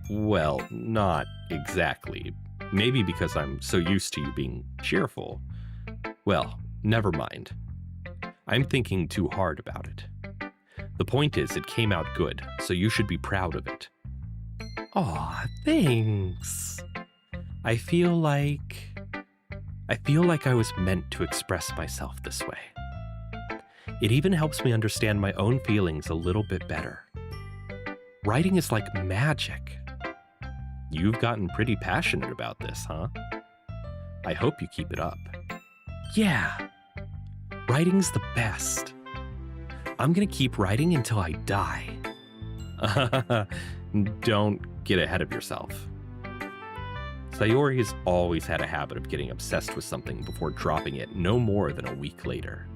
Well, not exactly. Maybe because I'm so used to you being cheerful. Well, never mind. I'm thinking too hard about it. The point is, it came out good, so you should be proud of it. Aw, thanks. I feel like I was meant to express myself this way. It even helps me understand my own feelings a little bit better. Writing is like magic. You've gotten pretty passionate about this, huh? I hope you keep it up. Yeah, writing's the best. I'm gonna keep writing until I die. Don't get ahead of yourself. Sayori has always had a habit of getting obsessed with something before dropping it no more than a week later.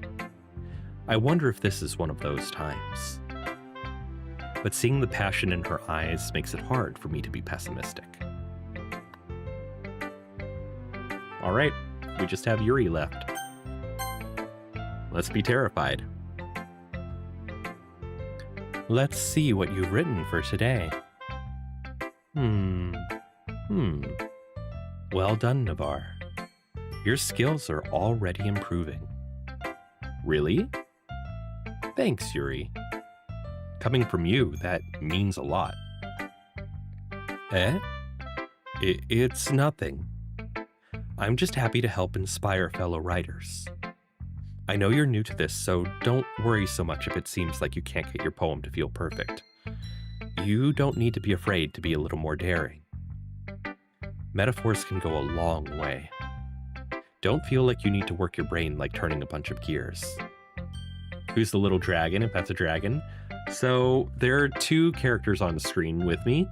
I wonder if this is one of those times. But seeing the passion in her eyes makes it hard for me to be pessimistic. All right, we just have Yuri left. Let's be terrified. Let's see what you've written for today. Well done, Nyavarr. Your skills are already improving. Really? Thanks, Yuri. Coming from you, that means a lot. Eh? It's nothing. I'm just happy to help inspire fellow writers. I know you're new to this, so don't worry so much if it seems like you can't get your poem to feel perfect. You don't need to be afraid to be a little more daring. Metaphors can go a long way. Don't feel like you need to work your brain like turning a bunch of gears. Who's the little dragon, if that's a dragon? So there are two characters on the screen with me.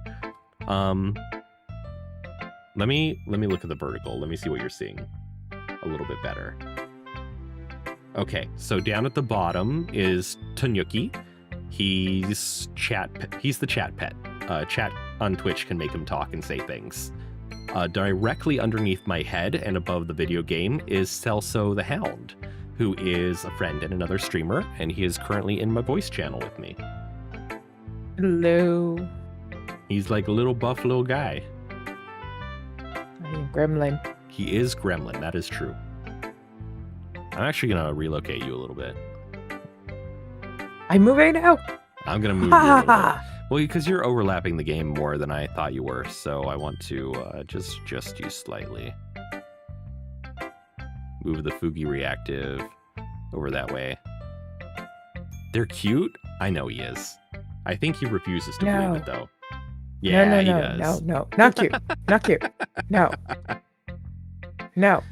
Let me look at the vertical. Let me see what you're seeing a little bit better. Okay, so down at the bottom is Tanyuki. He's the chat pet. Chat on Twitch can make him talk and say things. Directly underneath my head and above the video game is Celso the Hound, who is a friend and another streamer, and he is currently in my voice channel with me. Hello. He's like a little buff little guy. Gremlin. He is Gremlin, that is true. I'm actually gonna relocate you a little bit. I'm moving now. I'm gonna move you a little bit. Well, because you're overlapping the game more than I thought you were, so I want to just adjust you slightly. Move the Fugi reactive over that way. They're cute. I know he is. I think he refuses to believe it, though. Yeah, he does. No, not cute. Not cute. No. No.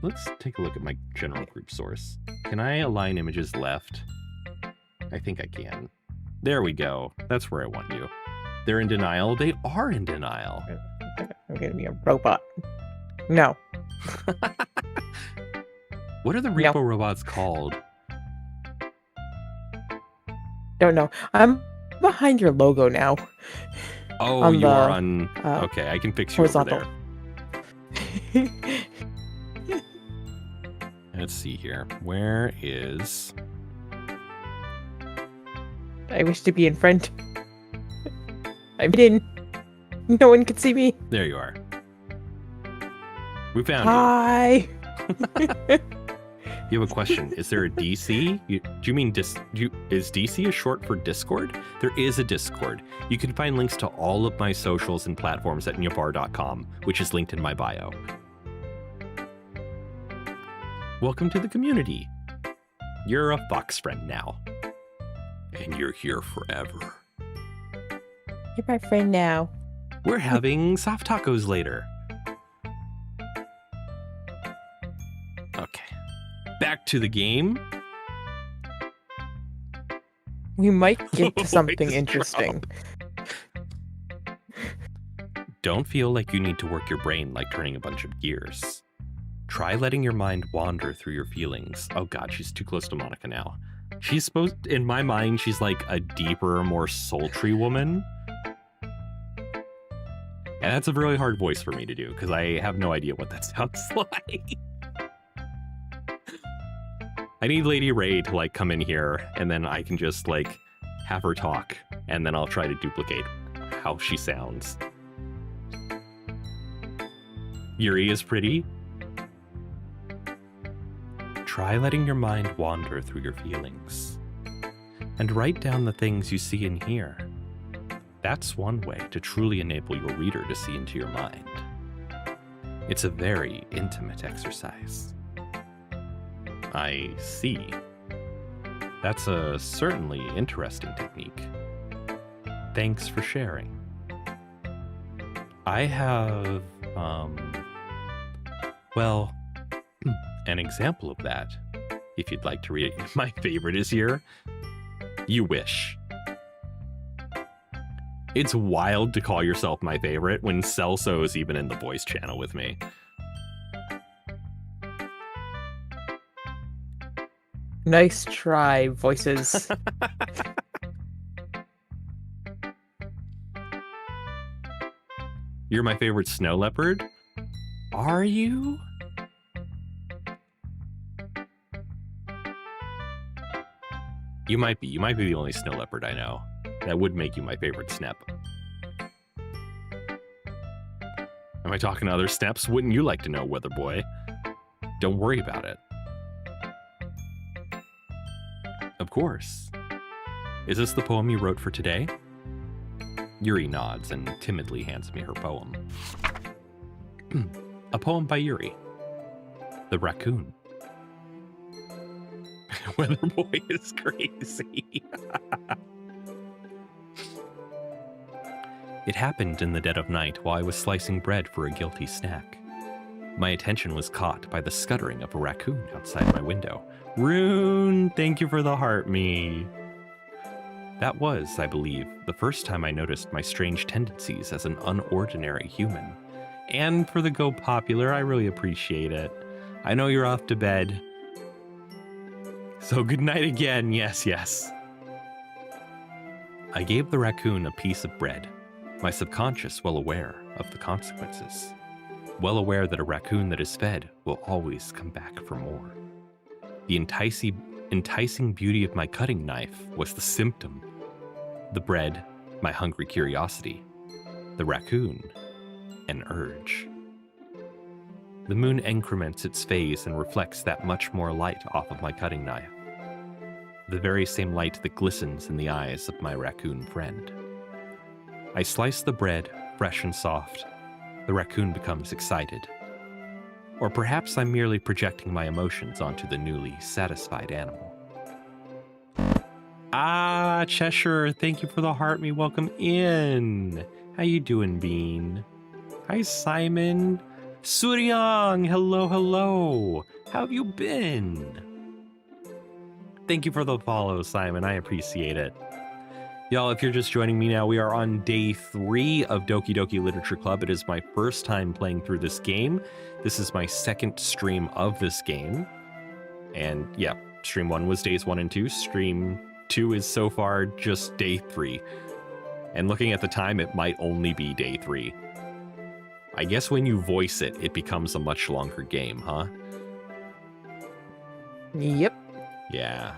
Let's take a look at my general group source. Can I align images left? I think I can. There we go. That's where I want you. They're in denial. They are in denial. I'm gonna be a robot. No. What are the repo robots called? Don't know. I'm behind your logo now. Oh, you are on... okay, I can fix you horizontal. over there. Let's see here. Where is... I wish to be in front. I'm hidden. No one can see me. There you are. We found Hi. you. You have a question. Is there a DC? Do you mean is DC a short for Discord? There is a Discord. You can find links to all of my socials and platforms at nyavarr.com, which is linked in my bio. Welcome to the community. You're a Fox friend now. And you're here forever. You're my friend now. We're having soft tacos later. Okay. Back to the game. We might get to something interesting. Don't feel like you need to work your brain like turning a bunch of gears. Try letting your mind wander through your feelings. Oh god, she's too close to Monica now. She's supposed, in my mind, she's like a deeper, more sultry woman. And that's a really hard voice for me to do, because I have no idea what that sounds like. I need Lady Ray to like come in here, and then I can just like have her talk, and then I'll try to duplicate how she sounds. Yuri is pretty. Try letting your mind wander through your feelings, and write down the things you see and hear. That's one way to truly enable your reader to see into your mind. It's a very intimate exercise. I see. That's a certainly interesting technique. Thanks for sharing. I have, well, an example of that, if you'd like to read it. My favorite is here. You wish. It's wild to call yourself my favorite when Celso is even in the voice channel with me. Nice try, voices. You're my favorite snow leopard? Are you? You might be. You might be the only snow leopard I know. That would make you my favorite snep. Am I talking to other sneps? Wouldn't you like to know, Weather Boy? Don't worry about it. Of course. Is this the poem you wrote for today? Yuri nods and timidly hands me her poem. A poem by Yuri. The Raccoon. Weather Boy is crazy. It happened in the dead of night while I was slicing bread for a guilty snack. My attention was caught by the scuttering of a raccoon outside my window. Rune, thank you for the heart me. That was, I believe, the first time I noticed my strange tendencies as an unordinary human. And for the Go Popular, I really appreciate it. I know you're off to bed. So good night again, yes, yes. I gave the raccoon a piece of bread, my subconscious well aware of the consequences. Well aware that a raccoon that is fed will always come back for more. The enticing beauty of my cutting knife was the symptom. The bread, my hungry curiosity. The raccoon, an urge. The moon increments its phase and reflects that much more light off of my cutting knife. The very same light that glistens in the eyes of my raccoon friend. I slice the bread, fresh and soft. The raccoon becomes excited. Or perhaps I'm merely projecting my emotions onto the newly satisfied animal. Ah, Cheshire, thank you for the heart me. Welcome in. How you doing, Bean? Hi, Simon. Suryang, hello, hello. How have you been? Thank you for the follow, Simon. I appreciate it. Y'all, if you're just joining me now, we are on day 3 of Doki Doki Literature Club. It is my first time playing through this game. This is my second stream of this game. And yeah, stream 1 was days 1 and 2. Stream 2 is so far just day 3. And looking at the time, it might only be day 3. I guess when you voice it, it becomes a much longer game, huh? Yep. Yeah.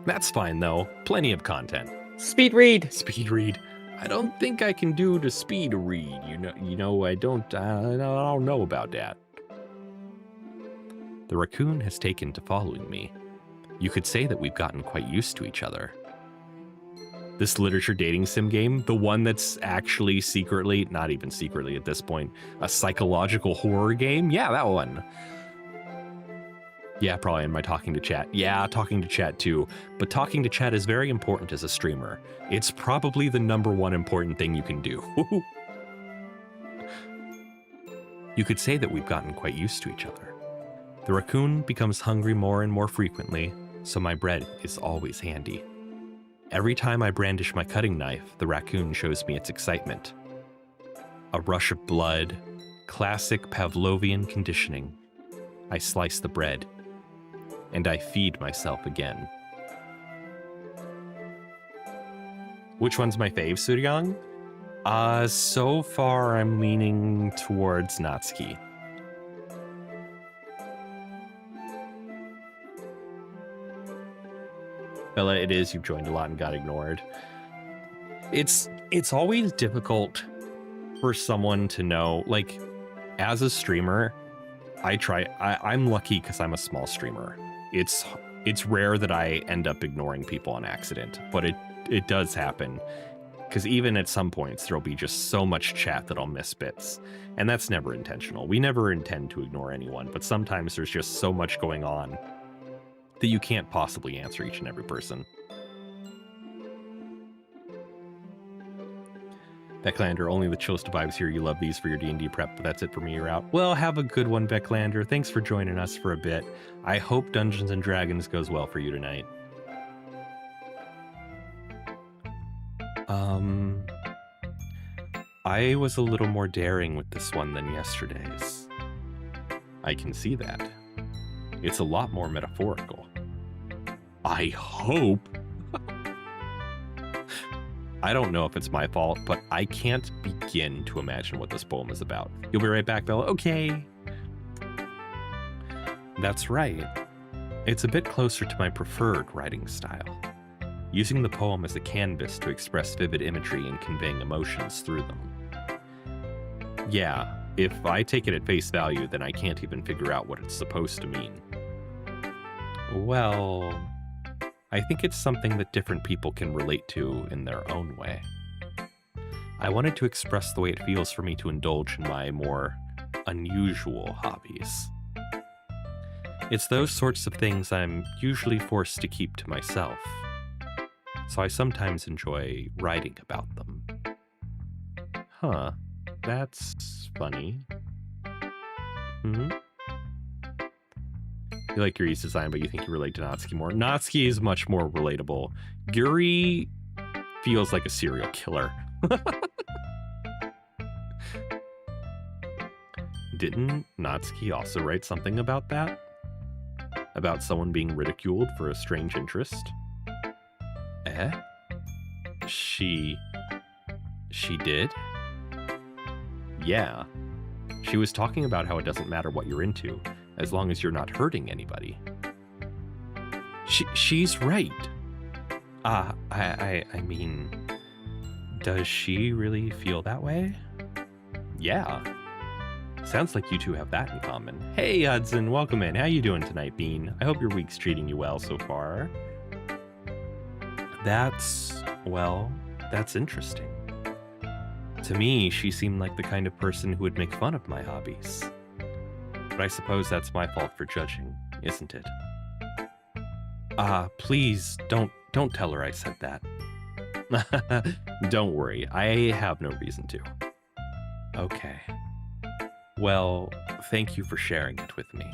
That's fine, though. Plenty of content. Speed read. Speed read. I don't think I can do the speed read. You know, I don't know about that. The raccoon has taken to following me. You could say that we've gotten quite used to each other. This literature dating sim game, the one that's actually secretly, not even secretly at this point, a psychological horror game? Yeah, that one. Yeah, probably in my talking to chat. Yeah, talking to chat too. But talking to chat is very important as a streamer. It's probably the #1 important thing you can do. You could say that we've gotten quite used to each other. The raccoon becomes hungry more and more frequently, so my bread is always handy. Every time I brandish my cutting knife, the raccoon shows me its excitement. A rush of blood, classic Pavlovian conditioning. I slice the bread, and I feed myself again. Which one's my fave, Suryang? So far I'm leaning towards Natsuki. Bella, it is. You've joined a lot and got ignored. It's always difficult for someone to know, like, as a streamer, I'm lucky because I'm a small streamer. It's rare that I end up ignoring people on accident, but it does happen. Because even at some points, there'll be just so much chat that I'll miss bits. And that's never intentional. We never intend to ignore anyone, but sometimes there's just so much going on that you can't possibly answer each and every person. Becklander, only the chillest vibes here. You love these for your D&D prep, but that's it for me. You're out. Well, have a good one, Becklander. Thanks for joining us for a bit. I hope Dungeons & Dragons goes well for you tonight. I was a little more daring with this one than yesterday's. I can see that. It's a lot more metaphorical. I hope. I don't know if it's my fault, but I can't begin to imagine what this poem is about. You'll be right back, Bella. Okay. That's right. It's a bit closer to my preferred writing style, using the poem as a canvas to express vivid imagery and conveying emotions through them. Yeah, if I take it at face value, then I can't even figure out what it's supposed to mean. Well, I think it's something that different people can relate to in their own way. I wanted to express the way it feels for me to indulge in my more unusual hobbies. It's those sorts of things I'm usually forced to keep to myself, so I sometimes enjoy writing about them. Huh, that's funny. You like Yuri's design, but you think you relate to Natsuki more. Natsuki is much more relatable. Yuri feels like a serial killer. Didn't Natsuki also write something about that? About someone being ridiculed for a strange interest? She did? Yeah. She was talking about how it doesn't matter what you're into, as long as you're not hurting anybody. She's right. I mean, does she really feel that way? Yeah. Sounds like you two have that in common. Hey, Hudson, welcome in. How you doing tonight, Bean? I hope your week's treating you well so far. That's interesting. To me, she seemed like the kind of person who would make fun of my hobbies. But I suppose that's my fault for judging, isn't it? Please, don't tell her I said that. Don't worry, I have no reason to. Okay. Well, thank you for sharing it with me.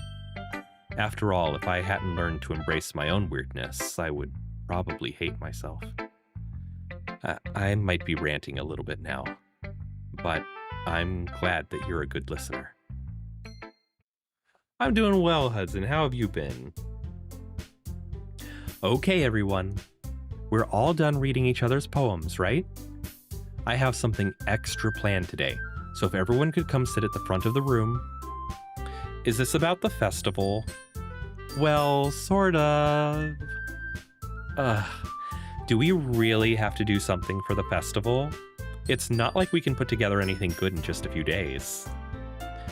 After all, if I hadn't learned to embrace my own weirdness, I would probably hate myself. I might be ranting a little bit now, but I'm glad that you're a good listener. I'm doing well, Hudson. How have you been? Okay, everyone. We're all done reading each other's poems, right? I have something extra planned today, so if everyone could come sit at the front of the room. Is this about the festival? Well, sort of. Do we really have to do something for the festival? It's not like we can put together anything good in just a few days.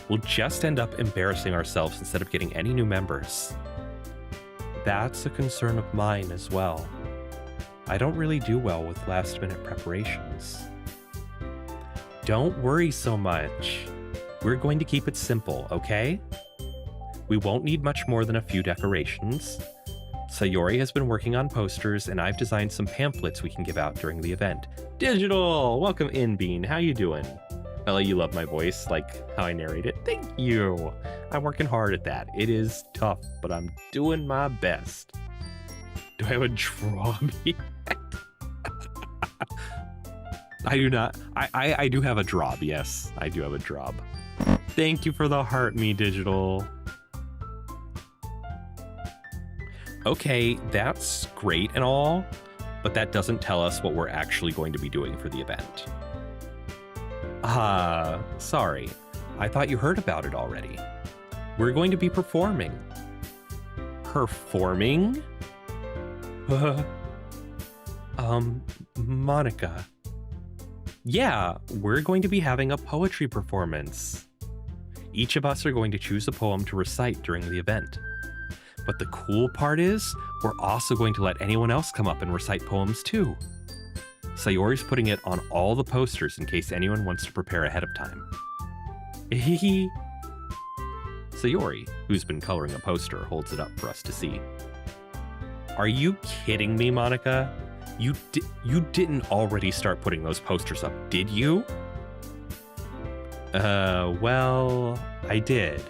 We'll just end up embarrassing ourselves instead of getting any new members. That's a concern of mine as well. I don't really do well with last-minute preparations. Don't worry so much. We're going to keep it simple, okay? We won't need much more than a few decorations. Sayori has been working on posters, and I've designed some pamphlets we can give out during the event. Digital! Welcome in, Bean. How you doing? Bella, you love my voice, like how I narrate it. Thank you! I'm working hard at that. It is tough, but I'm doing my best. Do I have a drawing? I do not. I do have a drob, yes. I do have a drob. Thank you for the heart me, Digital. Okay, that's great and all, but that doesn't tell us what we're actually going to be doing for the event. Sorry. I thought you heard about it already. We're going to be performing. Performing? Monica. Yeah, we're going to be having a poetry performance. Each of us are going to choose a poem to recite during the event. But the cool part is, we're also going to let anyone else come up and recite poems too. Sayori's putting it on all the posters in case anyone wants to prepare ahead of time. Sayori, who's been coloring a poster, holds it up for us to see. Are you kidding me, Monica? You didn't already start putting those posters up, did you? Well, I did.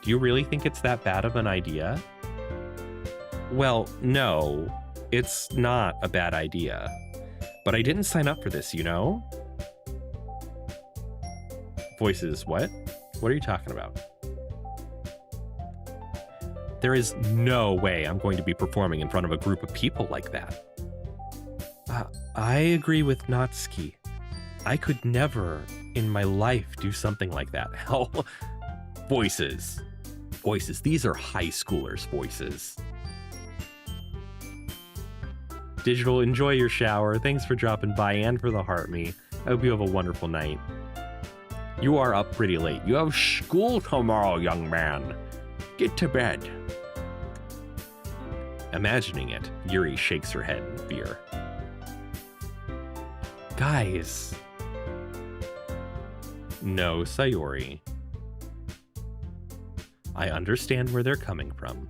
Do you really think it's that bad of an idea? Well, no, it's not a bad idea. But I didn't sign up for this, you know? Voices, what? What are you talking about? There is no way I'm going to be performing in front of a group of people like that. I agree with Natsuki. I could never in my life do something like that. Hell, voices. Voices. These are high schoolers' voices. Digital, enjoy your shower. Thanks for dropping by and for the heart me. I hope you have a wonderful night. You are up pretty late. You have school tomorrow, young man. Get to bed. Imagining it, Yuri shakes her head in fear. Guys. No, Sayori. I understand where they're coming from.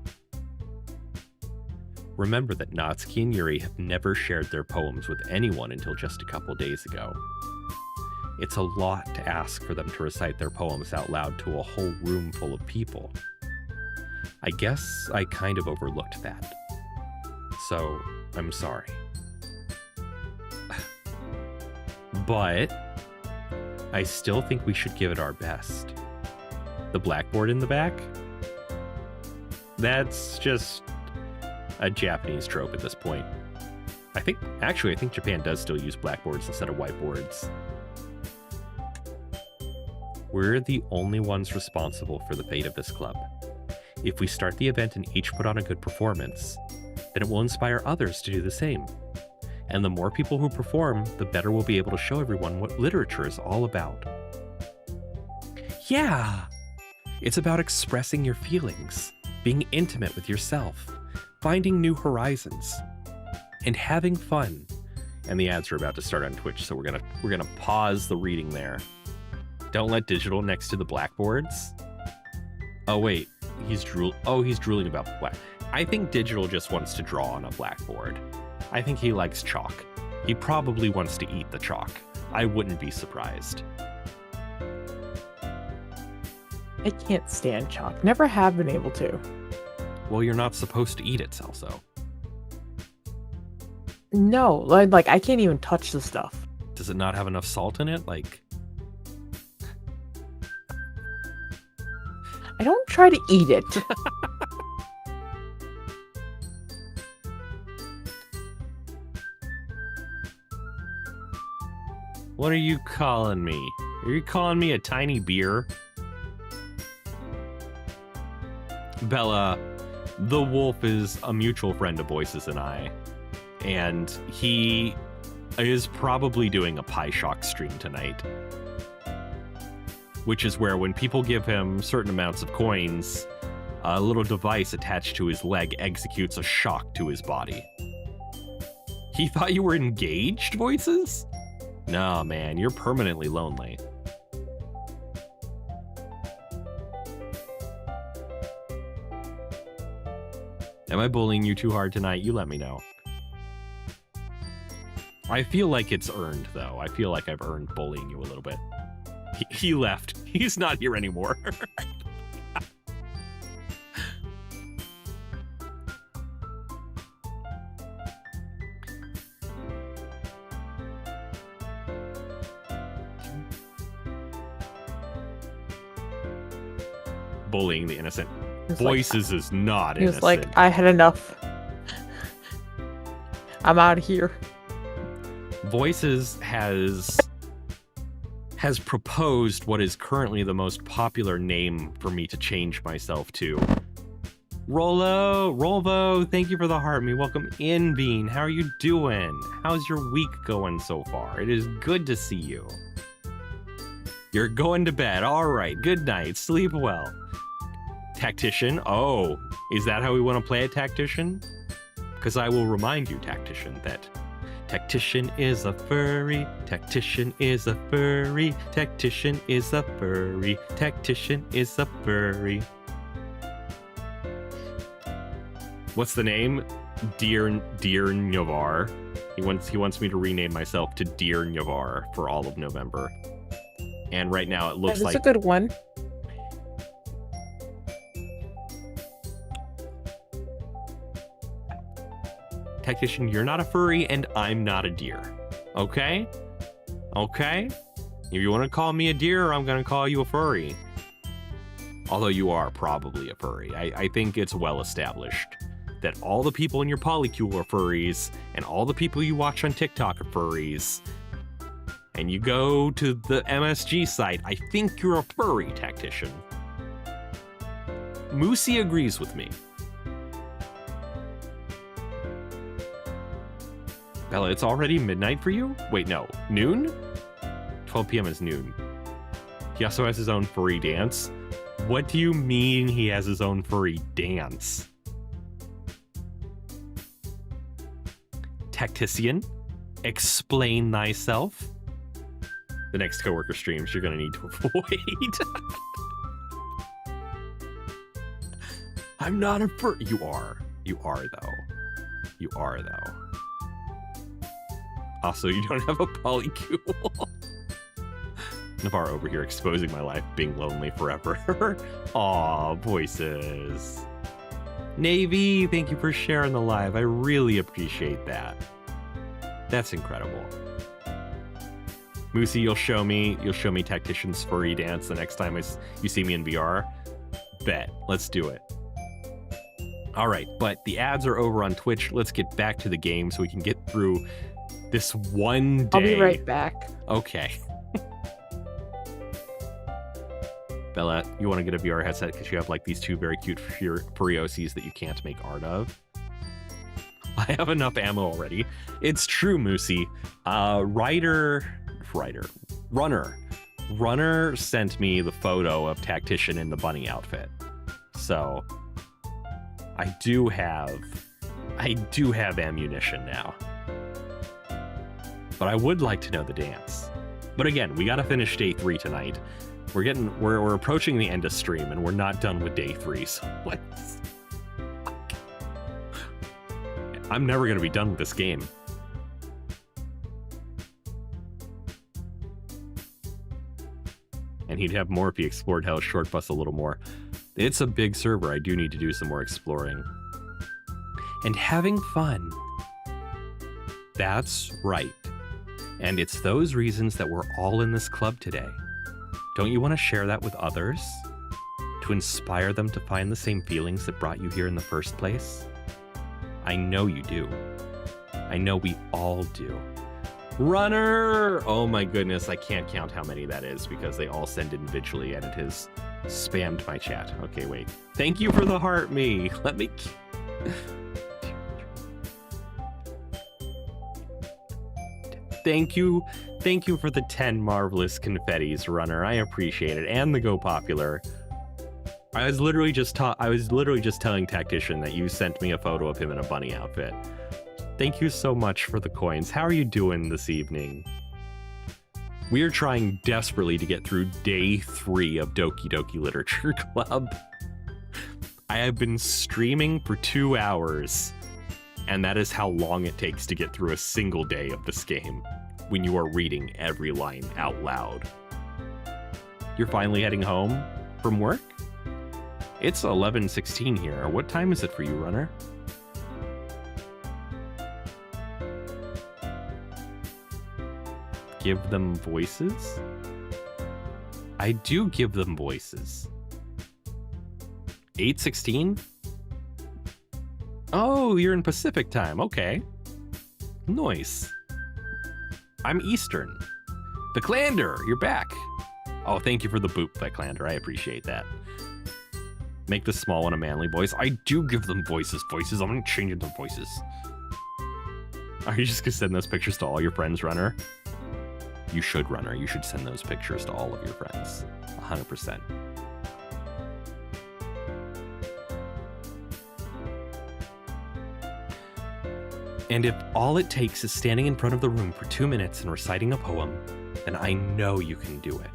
Remember that Natsuki and Yuri have never shared their poems with anyone until just a couple days ago. It's a lot to ask for them to recite their poems out loud to a whole room full of people. I guess I kind of overlooked that. So, I'm sorry. But I still think we should give it our best. The blackboard in the back? That's just a Japanese trope at this point. I think Japan does still use blackboards instead of whiteboards. We're the only ones responsible for the fate of this club. If we start the event and each put on a good performance, then it will inspire others to do the same. And the more people who perform, the better we'll be able to show everyone what literature is all about. Yeah! It's about expressing your feelings, being intimate with yourself, finding new horizons, and having fun. And the ads are about to start on Twitch, so we're gonna pause the reading there. Don't let digital next to the blackboards. Oh wait, he's drooling about black. I think digital just wants to draw on a blackboard. I think he likes chalk. He probably wants to eat the chalk. I wouldn't be surprised. I can't stand chalk. Never have been able to. Well, you're not supposed to eat it, Celso. No, like I can't even touch the stuff. Does it not have enough salt in it? Like, I don't try to eat it. what are you calling me? Are you calling me a tiny beer? Bella, the wolf is a mutual friend of Voices and I, and he is probably doing a Pie Shock stream tonight, which is where when people give him certain amounts of coins, a little device attached to his leg executes a shock to his body. He thought you were engaged, Voices? No, man, you're permanently lonely. Am I bullying you too hard tonight? You let me know. I feel like it's earned, though. I feel like I've earned bullying you a little bit. He left. He's not here anymore. Bullying the innocent. Voices is not innocent. He was like, I had enough. I'm out of here. Voices has proposed what is currently the most popular name for me to change myself to. Rolvo, thank you for the heart me. Welcome in, Bean. How are you doing? How's your week going so far? It is good to see you. You're going to bed. All right. Good night. Sleep well. Tactician. Oh, is that how we want to play a tactician? Because I will remind you, Tactician, that Tactician is a furry. Tactician is a furry. Tactician is a furry. Tactician is a furry. What's the name? Dear Nyavarr. He wants me to rename myself to Dear Nyavarr for all of November. And right now it looks like that's a good one. Tactician, you're not a furry and I'm not a deer. Okay? Okay? If you want to call me a deer, I'm going to call you a furry. Although you are probably a furry. I think it's well established that all the people in your polycule are furries and all the people you watch on TikTok are furries, and you go to the MSG site, I think you're a furry tactician. Moosey agrees with me. Bella, it's already midnight for you? Wait, no. Noon? 12 p.m. is noon. He also has his own furry dance. What do you mean he has his own furry dance? Tactician, explain thyself. The next coworker streams you're gonna need to avoid. I'm not a furry. You are. You are, though. You are, though. Also, you don't have a polycule. Navarre over here exposing my life, being lonely forever. Aw, voices. Navy, thank you for sharing the live. I really appreciate that. That's incredible. Moosey, you'll show me Tactician's furry dance the next time you see me in VR. Bet. Let's do it. All right, but the ads are over on Twitch. Let's get back to the game so we can get through this one day. I'll be right back. Okay. Bella, you want to get a VR headset because you have like these two very cute furiosies that you can't make art of. I have enough ammo already. It's true, Moosey. Runner sent me the photo of Tactician in the bunny outfit. So I do have ammunition now. But I would like to know the dance. But again, we gotta finish day 3 tonight. We're approaching the end of stream and we're not done with day 3, so let's... I'm never gonna be done with this game. And he'd have more if he explored Hell's Short Bus a little more. It's a big server. I do need to do some more exploring. And having fun. That's right. And it's those reasons that we're all in this club today. Don't you want to share that with others? To inspire them to find the same feelings that brought you here in the first place? I know you do. I know we all do. Runner! Oh my goodness, I can't count how many that is because they all send individually and it has spammed my chat. Okay, wait. Thank you for the heart me. Let me... Thank you for the 10 marvelous confettis, Runner. I appreciate it, and the Go Popular. I was literally just telling Tactician that you sent me a photo of him in a bunny outfit. Thank you so much for the coins. How are you doing this evening? We are trying desperately to get through day 3 of Doki Doki Literature Club. I have been streaming for 2 hours, and that is how long it takes to get through a single day of this game when you are reading every line out loud. You're finally heading home from work? It's 11:16 here. What time is it for you, Runner? Give them voices? I do give them voices. 8:16? Oh, you're in Pacific time. Okay. Nice. I'm Eastern. Viclander, you're back. Oh, thank you for the boop, Viclander. I appreciate that. Make the small one a manly voice. I do give them voices. I'm gonna change it to voices. Are you just gonna send those pictures to all your friends, Runner? You should, Runner. You should send those pictures to all of your friends. 100%. And if all it takes is standing in front of the room for 2 minutes and reciting a poem, then I know you can do it.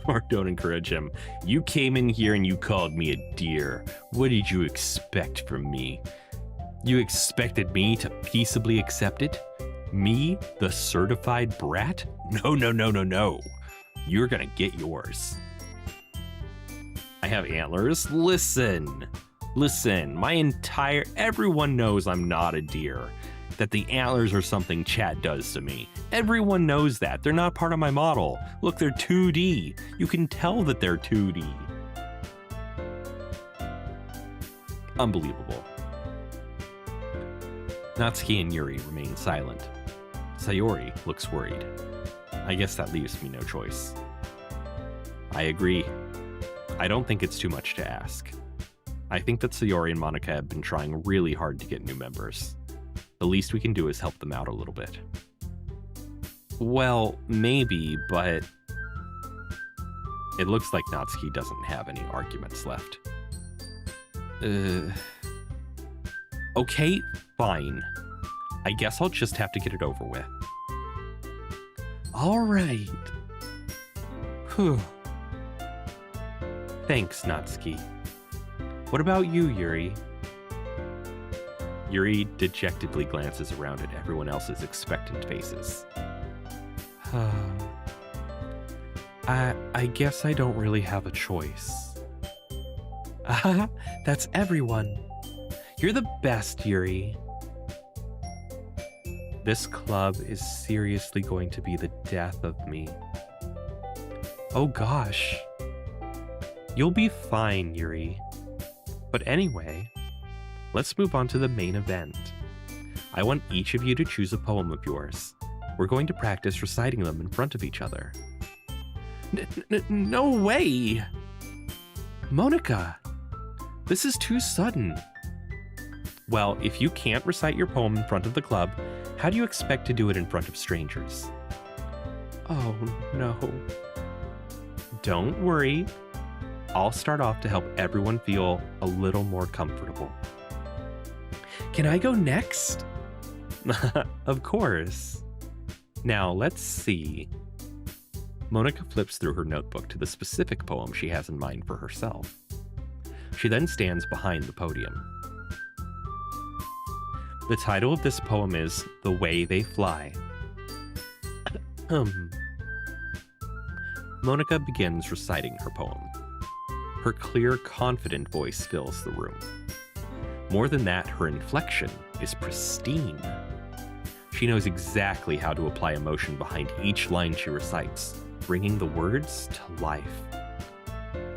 Or don't encourage him. You came in here and you called me a deer. What did you expect from me? You expected me to peaceably accept it? Me, the certified brat? No. You're gonna get yours. I have antlers. Listen, everyone knows I'm not a deer. That the antlers are something chat does to me. Everyone knows that. They're not part of my model. Look, they're 2D. You can tell that they're 2D. Unbelievable. Natsuki and Yuri remain silent. Sayori looks worried. I guess that leaves me no choice. I agree. I don't think it's too much to ask. I think that Sayori and Monica have been trying really hard to get new members. The least we can do is help them out a little bit. Well, maybe, but it looks like Natsuki doesn't have any arguments left. Okay, fine. I guess I'll just have to get it over with. All right. Whew. Thanks, Natsuki. What about you, Yuri? Yuri dejectedly glances around at everyone else's expectant faces. I guess I don't really have a choice. That's everyone. You're the best, Yuri. This club is seriously going to be the death of me. Oh gosh. You'll be fine, Yuri. But anyway, let's move on to the main event. I want each of you to choose a poem of yours. We're going to practice reciting them in front of each other. No way! Monica, this is too sudden. Well, if you can't recite your poem in front of the club, how do you expect to do it in front of strangers? Oh, no. Don't worry. I'll start off to help everyone feel a little more comfortable. Can I go next? Of course. Now, let's see. Monica flips through her notebook to the specific poem she has in mind for herself. She then stands behind the podium. The title of this poem is The Way They Fly. Monica begins reciting her poem. Her clear, confident voice fills the room. More than that, her inflection is pristine. She knows exactly how to apply emotion behind each line she recites, bringing the words to life.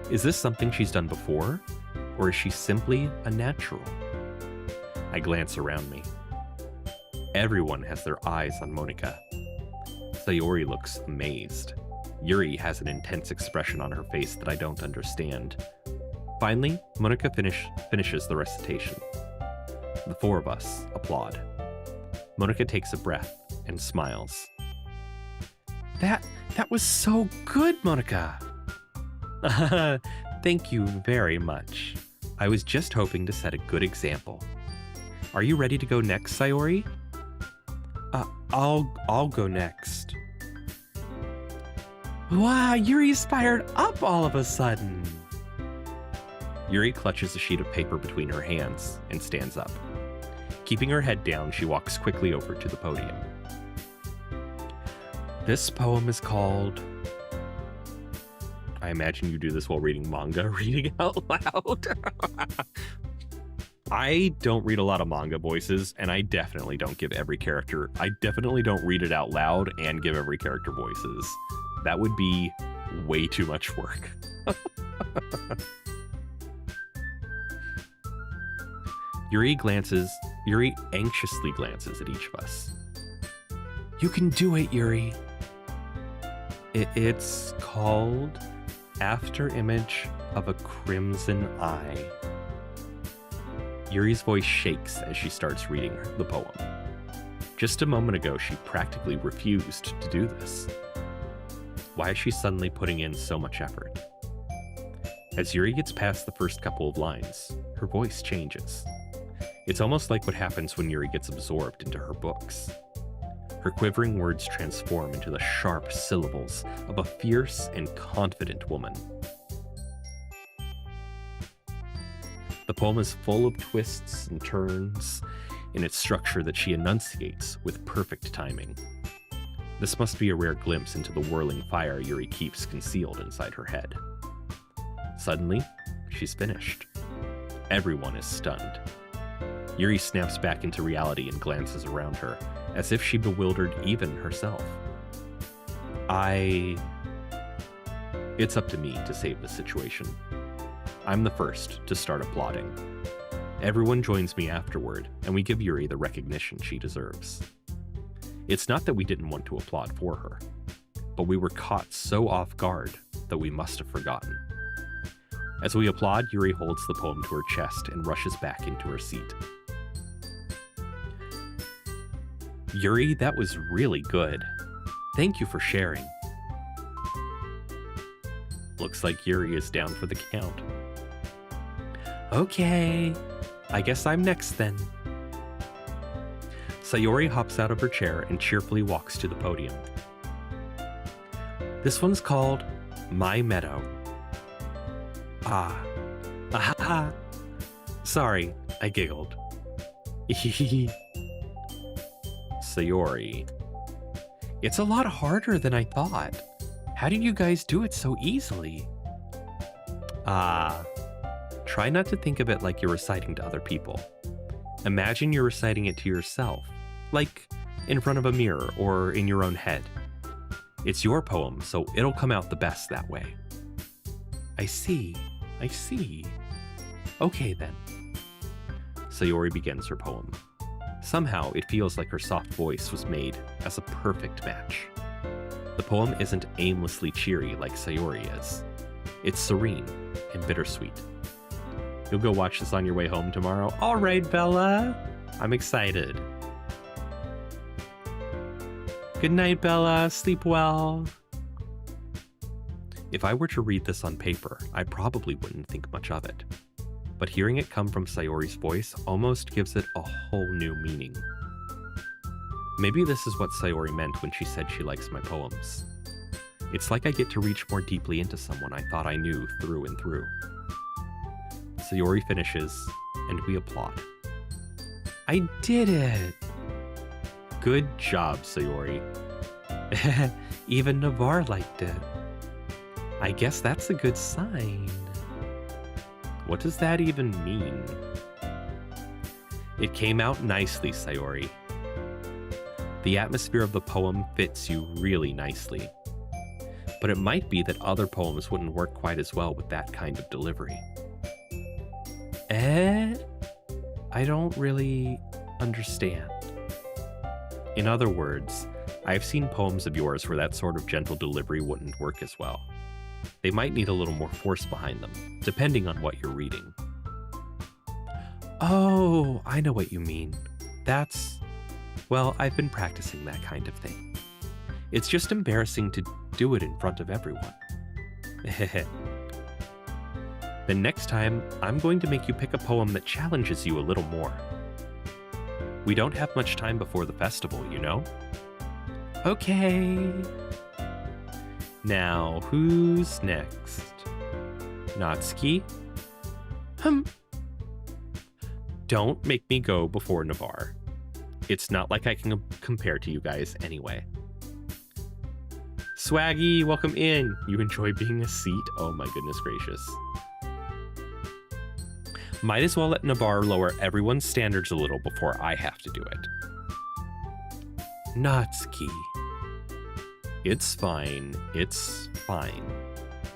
Is this something she's done before, or is she simply a natural? I glance around me. Everyone has their eyes on Monica. Sayori looks amazed. Yuri has an intense expression on her face that I don't understand. Finally, Monica finishes the recitation. The four of us applaud. Monica takes a breath and smiles. That was so good, Monica! Thank you very much. I was just hoping to set a good example. Are you ready to go next, Sayori? I'll go next. Wow, Yuri's fired up all of a sudden. Yuri clutches a sheet of paper between her hands and stands up. Keeping her head down, she walks quickly over to the podium. This poem is called... I imagine you do this while reading manga, reading out loud. I don't read a lot of manga voices, and I definitely don't give every character... I definitely don't read it out loud and give every character voices. That would be way too much work. Yuri anxiously glances at each of us. You can do it, Yuri. It's called After Image of a Crimson Eye. Yuri's voice shakes as she starts reading the poem. Just a moment ago, she practically refused to do this. Why is she suddenly putting in so much effort? As Yuri gets past the first couple of lines, her voice changes. It's almost like what happens when Yuri gets absorbed into her books. Her quivering words transform into the sharp syllables of a fierce and confident woman. The poem is full of twists and turns in its structure that she enunciates with perfect timing. This must be a rare glimpse into the whirling fire Yuri keeps concealed inside her head. Suddenly, she's finished. Everyone is stunned. Yuri snaps back into reality and glances around her, as if she bewildered even herself. It's up to me to save the situation. I'm the first to start applauding. Everyone joins me afterward, and we give Yuri the recognition she deserves. It's not that we didn't want to applaud for her, but we were caught so off guard that we must have forgotten. As we applaud, Yuri holds the poem to her chest and rushes back into her seat. Yuri, that was really good. Thank you for sharing. Looks like Yuri is down for the count. Okay, I guess I'm next then. Sayori hops out of her chair and cheerfully walks to the podium. This one's called My Meadow. Ahaha. Sorry, I giggled. Sayori. It's a lot harder than I thought. How did you guys do it so easily? Try not to think of it like you're reciting to other people. Imagine you're reciting it to yourself, like in front of a mirror or in your own head. It's your poem, so it'll come out the best that way. I see. Okay then. Sayori begins her poem. Somehow, it feels like her soft voice was made as a perfect match. The poem isn't aimlessly cheery like Sayori is. It's serene and bittersweet. You'll go watch this on your way home tomorrow? All right, Bella. I'm excited. Good night, Bella. Sleep well. If I were to read this on paper, I probably wouldn't think much of it. But hearing it come from Sayori's voice almost gives it a whole new meaning. Maybe this is what Sayori meant when she said she likes my poems. It's like I get to reach more deeply into someone I thought I knew through and through. Sayori finishes, and we applaud. I did it! Good job, Sayori. Even Nyavarr liked it. I guess that's a good sign. What does that even mean? It came out nicely, Sayori. The atmosphere of the poem fits you really nicely. But it might be that other poems wouldn't work quite as well with that kind of delivery. I don't really understand. In other words, I've seen poems of yours where that sort of gentle delivery wouldn't work as well. They might need a little more force behind them, depending on what you're reading. Oh, I know what you mean. Well, I've been practicing that kind of thing. It's just embarrassing to do it in front of everyone. Then next time, I'm going to make you pick a poem that challenges you a little more. We don't have much time before the festival, you know? Okay. Now, who's next? Natsuki? Don't make me go before Nyavarr. It's not like I can compare to you guys anyway. Swaggy, welcome in. You enjoy being a seat? Oh my goodness gracious. Might as well let Nyavarr lower everyone's standards a little before I have to do it. Natsuki. It's fine.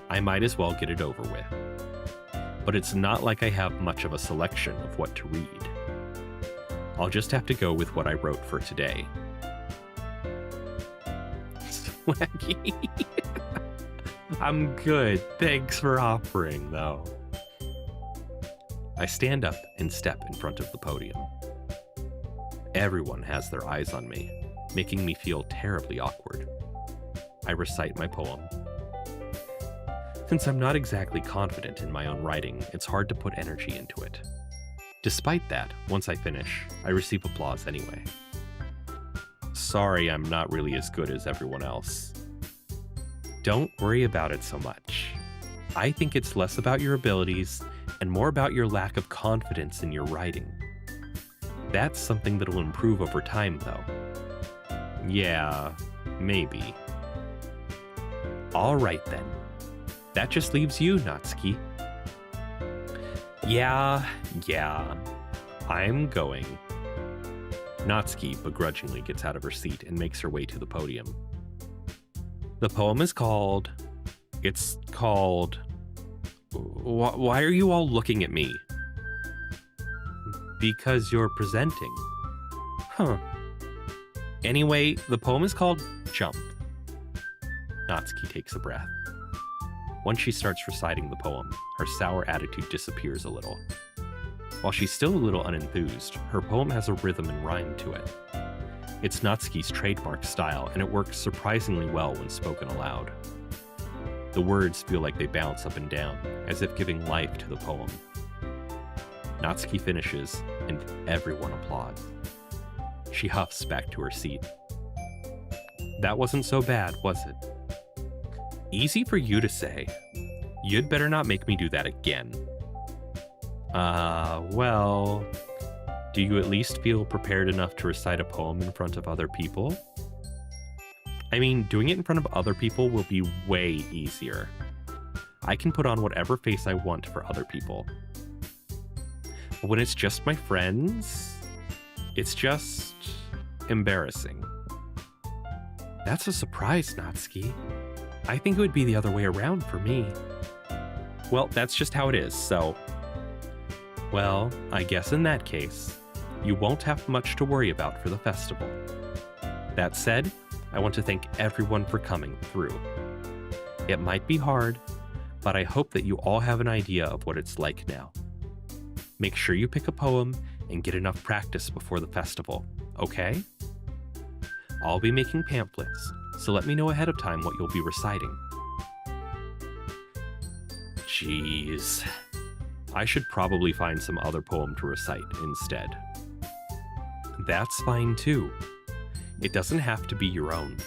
I might as well get it over with. But it's not like I have much of a selection of what to read. I'll just have to go with what I wrote for today. Swaggy. I'm good. Thanks for offering, though. I stand up and step in front of the podium. Everyone has their eyes on me, making me feel terribly awkward. I recite my poem. Since I'm not exactly confident in my own writing, it's hard to put energy into it. Despite that, once I finish, I receive applause anyway. Sorry, I'm not really as good as everyone else. Don't worry about it so much. I think it's less about your abilities and more about your lack of confidence in your writing. That's something that'll improve over time, though. Yeah, maybe. All right then. That just leaves you, Natsuki. Yeah, I'm going. Natsuki begrudgingly gets out of her seat and makes her way to the podium. The poem is called... Why are you all looking at me? because you're presenting. Huh. Anyway, the poem is called Jump. Natsuki takes a breath. Once she starts reciting the poem, her sour attitude disappears a little. While she's still a little unenthused, her poem has a rhythm and rhyme to it. It's Natsuki's trademark style, and it works surprisingly well when spoken aloud. The words feel like they bounce up and down, as if giving life to the poem. Natsuki finishes, and everyone applauds. She huffs back to her seat. That wasn't so bad, was it? Easy for you to say. You'd better not make me do that again. Well, do you at least feel prepared enough to recite a poem in front of other people? I mean, doing it in front of other people will be way easier. I can put on whatever face I want for other people. But when it's just my friends, it's just embarrassing. That's a surprise, Natsuki. I think it would be the other way around for me. Well, that's just how it is, so... Well, I guess in that case, you won't have much to worry about for the festival. That said, I want to thank everyone for coming through. It might be hard, but I hope that you all have an idea of what it's like now. Make sure you pick a poem and get enough practice before the festival, okay? I'll be making pamphlets, so let me know ahead of time what you'll be reciting. Jeez. I should probably find some other poem to recite instead. That's fine too. It doesn't have to be your own.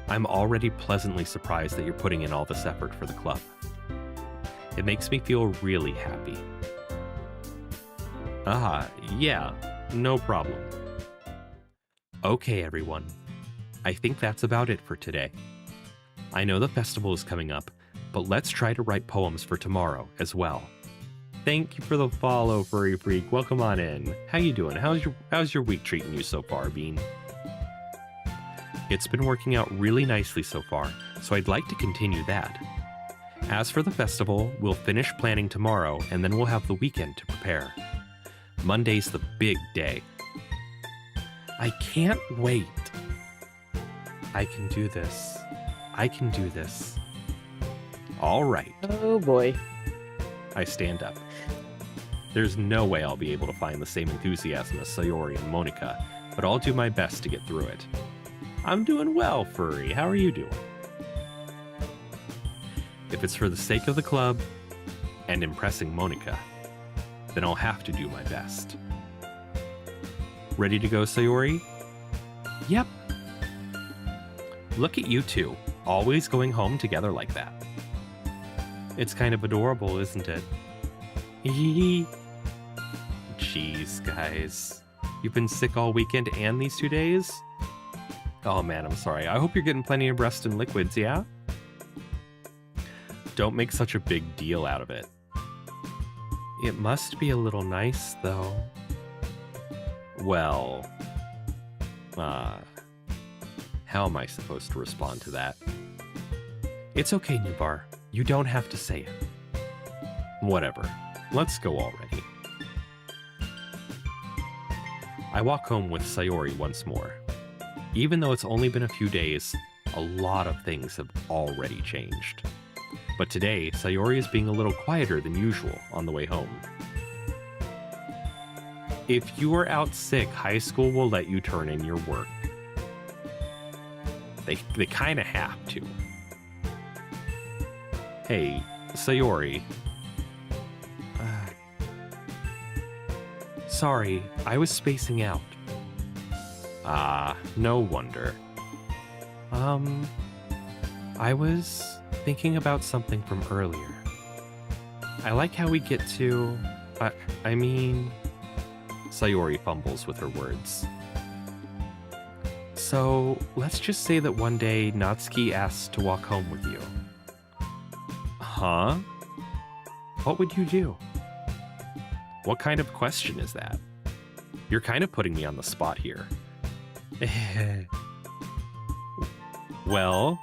I'm already pleasantly surprised that you're putting in all this effort for the club. It makes me feel really happy. Yeah, no problem. Okay, everyone. I think that's about it for today. I know the festival is coming up, but let's try to write poems for tomorrow as well. Thank you for the follow, Furry Freak. Welcome on in. How you doing? How's your week treating you so far, Bean? It's been working out really nicely so far, so I'd like to continue that. As for the festival, we'll finish planning tomorrow, and then we'll have the weekend to prepare. Monday's the big day. I can't wait. I can do this. I can do this. All right. Oh boy. I stand up. There's no way I'll be able to find the same enthusiasm as Sayori and Monica, but I'll do my best to get through it. I'm doing well, Furry. How are you doing? If it's for the sake of the club and impressing Monica, then I'll have to do my best. Ready to go, Sayori? Yep. Look at you two, always going home together like that. It's kind of adorable, isn't it? Hee. Jeez, guys. You've been sick all weekend and these 2 days? Oh man, I'm sorry. I hope you're getting plenty of rest and liquids, yeah? Don't make such a big deal out of it. It must be a little nice, though. Well... how am I supposed to respond to that? It's okay, Nyavarr. You don't have to say it. Whatever. Let's go already. I walk home with Sayori once more. Even though it's only been a few days, a lot of things have already changed. But today, Sayori is being a little quieter than usual on the way home. If you are out sick, high school will let you turn in your work. They kind of have to. Hey, Sayori. Sorry, I was spacing out. No wonder. I was thinking about something from earlier. I like how we get to... I mean... Sayori fumbles with her words. So, let's just say that one day Natsuki asks to walk home with you. Huh? What would you do? What kind of question is that? You're kind of putting me on the spot here. Well...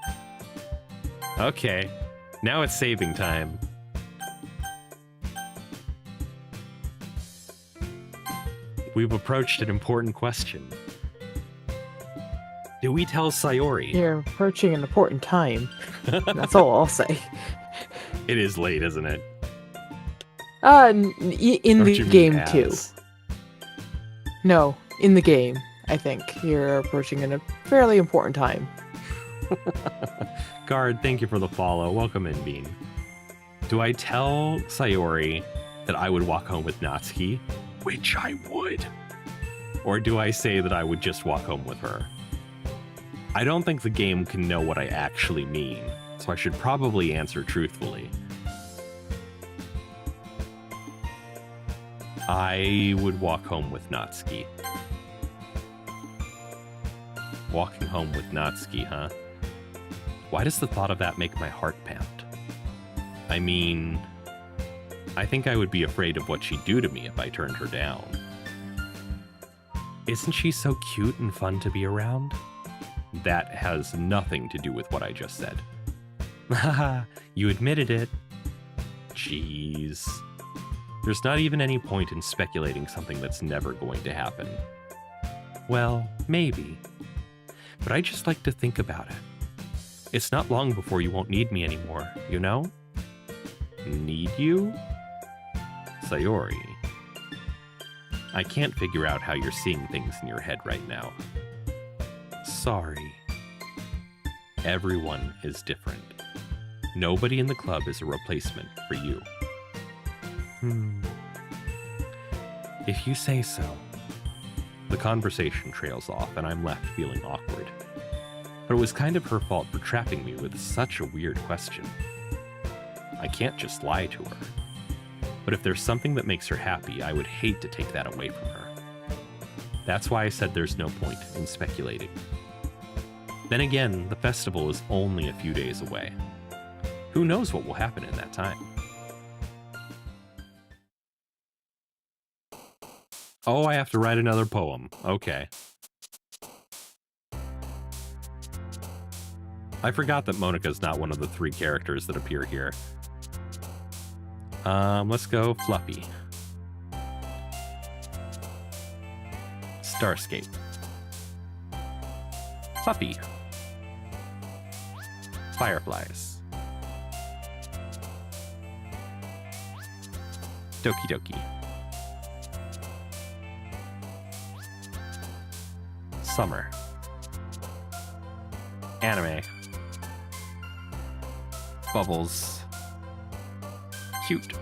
Okay, now it's saving time. we've approached an important question. Do we tell Sayori? You're approaching an important time. That's all I'll say. It is late, isn't it? In Or the do you mean game too. as? No, in the game, I think you're approaching a fairly important time. Guard, thank you for the follow. Welcome in, Bean. Do I tell Sayori that I would walk home with Natsuki? Which I would. Or do I say that I would just walk home with her? I don't think the game can know what I actually mean, so I should probably answer truthfully. I would walk home with Natsuki. Walking home with Natsuki, huh? Why does the thought of that make my heart pound? I mean, I think I would be afraid of what she'd do to me if I turned her down. Isn't she so cute and fun to be around? That has nothing to do with what I just said. Haha, you admitted it. Jeez. There's not even any point in speculating something that's never going to happen. Well, maybe. But I just like to think about it. It's not long before you won't need me anymore, you know? Need you? Sayori. I can't figure out how you're seeing things in your head right now. Sorry. Everyone is different. Nobody in the club is a replacement for you. If you say so. The conversation trails off and I'm left feeling awkward. But it was kind of her fault for trapping me with such a weird question. I can't just lie to her. But if there's something that makes her happy, I would hate to take that away from her. That's why I said there's no point in speculating. Then again, the festival is only a few days away. Who knows what will happen in that time? Oh, I have to write another poem. Okay. I forgot that Monica's not one of the 3 characters that appear here. Let's go Fluffy. Starscape. Fluffy. Fireflies. Doki Doki. Summer. Anime. Bubbles. Cute.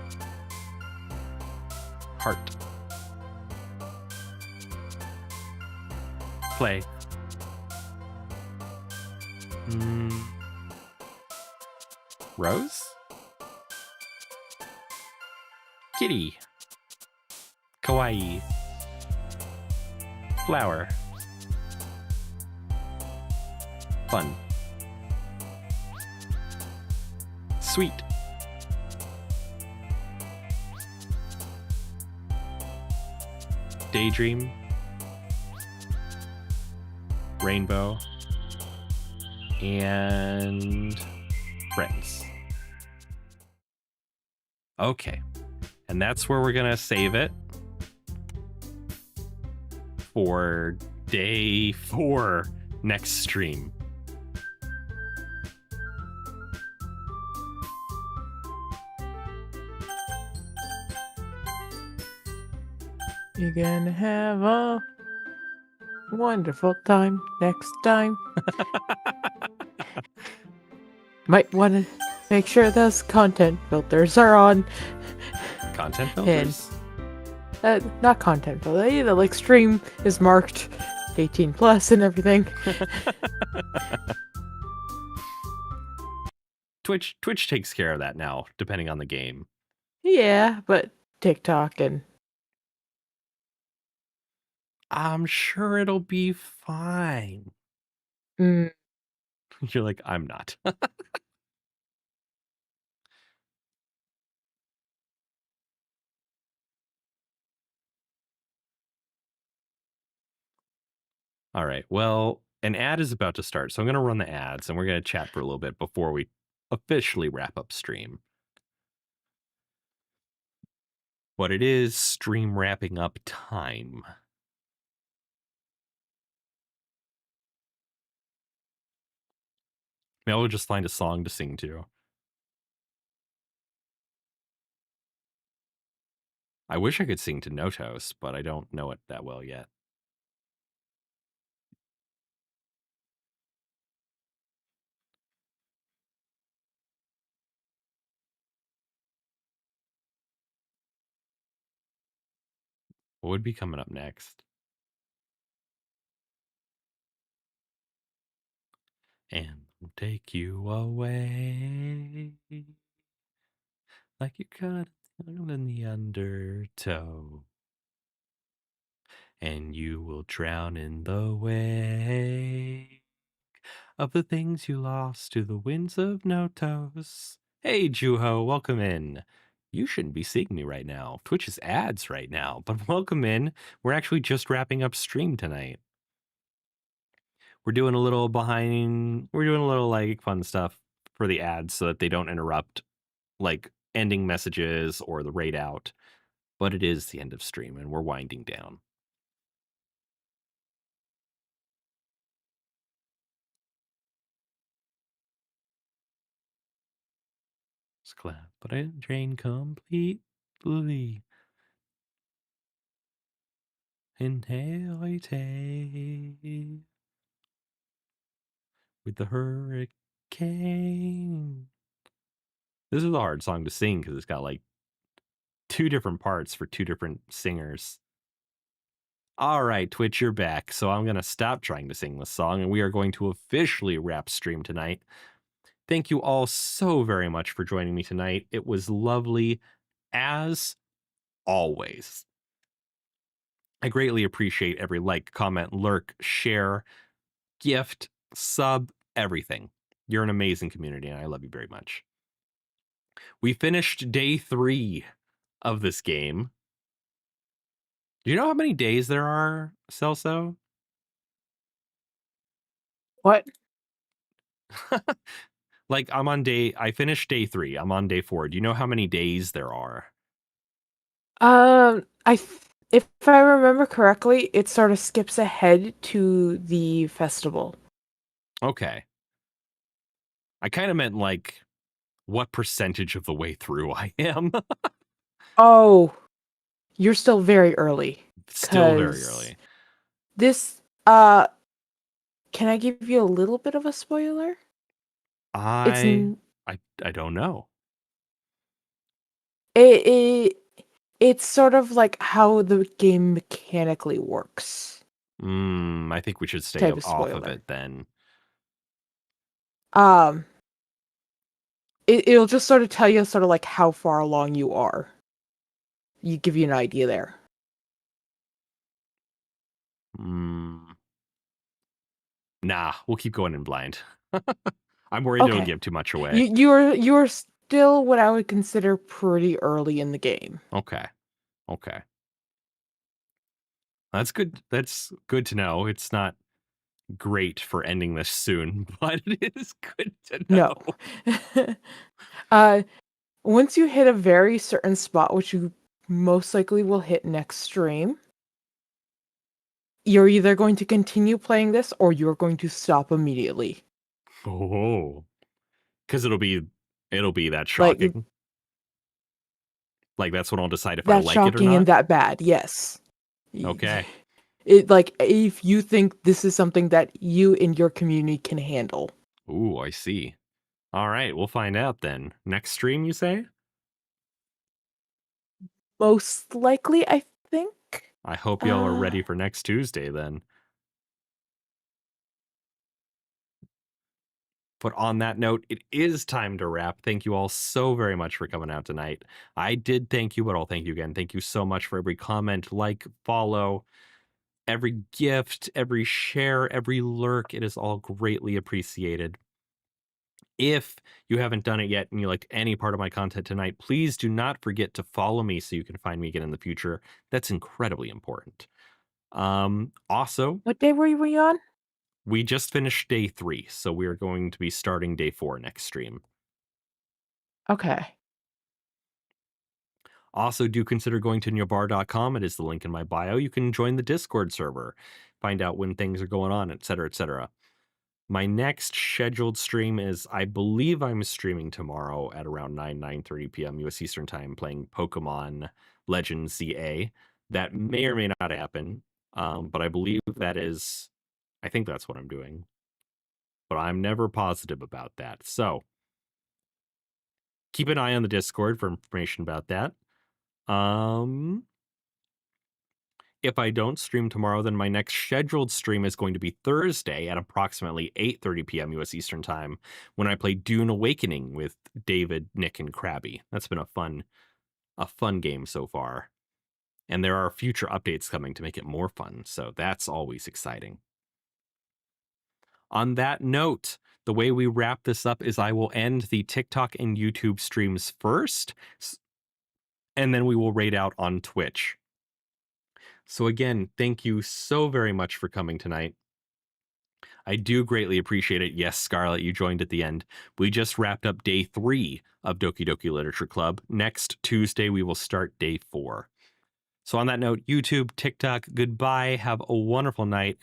Heart. Play. Rose? Kitty. Kawaii. Flower. Fun. Sweet. Daydream. Rainbow. And friends. Okay. And that's where we're gonna save it for day 4 next stream. You're gonna have a wonderful time next time. Might want to make sure those content filters are on. Content filters? Not content filter. The like stream is marked 18 plus and everything. Twitch takes care of that now, depending on the game. Yeah, but TikTok and I'm sure it'll be fine. mm, You're like, I'm not. All right. Well, an ad is about to start, so I'm going to run the ads and we're going to chat for a little bit before we officially wrap up stream. But it is stream wrapping up time. Maybe I'll just find a song to sing to. I wish I could sing to Notos, but I don't know it that well yet. What would be coming up next? And we'll take you away like you cut down in the undertow, and you will drown in the wake of the things you lost to the winds of Notos. Hey, Juho, welcome in. You shouldn't be seeing me right now. Twitch is ads right now, but welcome in. We're actually just wrapping up stream tonight. We're doing a little like fun stuff for the ads so that they don't interrupt like ending messages or the raid out. But it is the end of stream and we're winding down. Just clap, but I didn't drain completely. Inhale, I take with the hurricane. This is a hard song to sing because it's got like 2 different parts for 2 different singers. All right, Twitch, you're back. So I'm going to stop trying to sing this song and we are going to officially wrap stream tonight. Thank you all so very much for joining me tonight. It was lovely as always. I greatly appreciate every like, comment, lurk, share, gift, sub, everything. You're an amazing community and I love you very much. We finished day 3 of this game. Do you know how many days there are, Celso? What? Like I finished day 3. I'm on day 4. Do you know how many days there are? If I remember correctly, it sort of skips ahead to the festival. Okay. I kind of meant like what percentage of the way through I am. Oh, you're still very early. Still very 'Cause early. this, can I give you a little bit of a spoiler? It's I don't know. it it's sort of like how the game mechanically works. I think we should stay Type of off of spoiler. it then. Um, it'll just sort of tell you sort of like how far along you are. Give you an idea there. Nah, we'll keep going in blind. I'm worried it'll Okay. give too much away. You're still what I would consider pretty early in the game. Okay. That's good. That's good to know. It's not great for ending this soon, but it is good to know. No. Once you hit a very certain spot, which you most likely will hit next stream, you're either going to continue playing this or you're going to stop immediately. Oh, because it'll be that Like shocking. Like that's when I'll decide if I that like it or shocking and not. that bad. Yes. Okay. It like if you think this is something that you and your community can handle. Ooh, I see. All right, we'll find out then. Next stream, you say? Most likely, I think. I hope y'all are ready for next Tuesday then. But on that note, it is time to wrap. Thank you all so very much for coming out tonight. I did thank you, but I'll thank you again. Thank you so much for every comment, like, follow, every gift, every share, every lurk. It is all greatly appreciated. If you haven't done it yet and you liked any part of my content tonight, please do not forget to follow me so you can find me again in the future. That's incredibly important. Also, What day were we on? we just finished day 3, so we are going to be starting day 4 next stream. Okay. Also, do consider going to nyavarr.com. It is the link in my bio. You can join the Discord server, find out when things are going on, etc., etc. My next scheduled stream is, I believe I'm streaming tomorrow at around 9:30 p.m. US Eastern Time, playing Pokemon Legends ZA. That may or may not happen, but I believe I think that's what I'm doing. But I'm never positive about that. So keep an eye on the Discord for information about that. If I don't stream tomorrow, then my next scheduled stream is going to be Thursday at approximately 8:30 p.m. US Eastern Time, when I play Dune Awakening with David, Nick, and Krabby. That's been a fun game so far. And there are future updates coming to make it more fun, so that's always exciting. On that note, the way we wrap this up is I will end the TikTok and YouTube streams first, and then we will raid out on Twitch. So again, thank you so very much for coming tonight. I do greatly appreciate it. Yes, Scarlett, you joined at the end. We just wrapped up day 3 of Doki Doki Literature Club. Next Tuesday, we will start day 4. So on that note, YouTube, TikTok, goodbye. Have a wonderful night.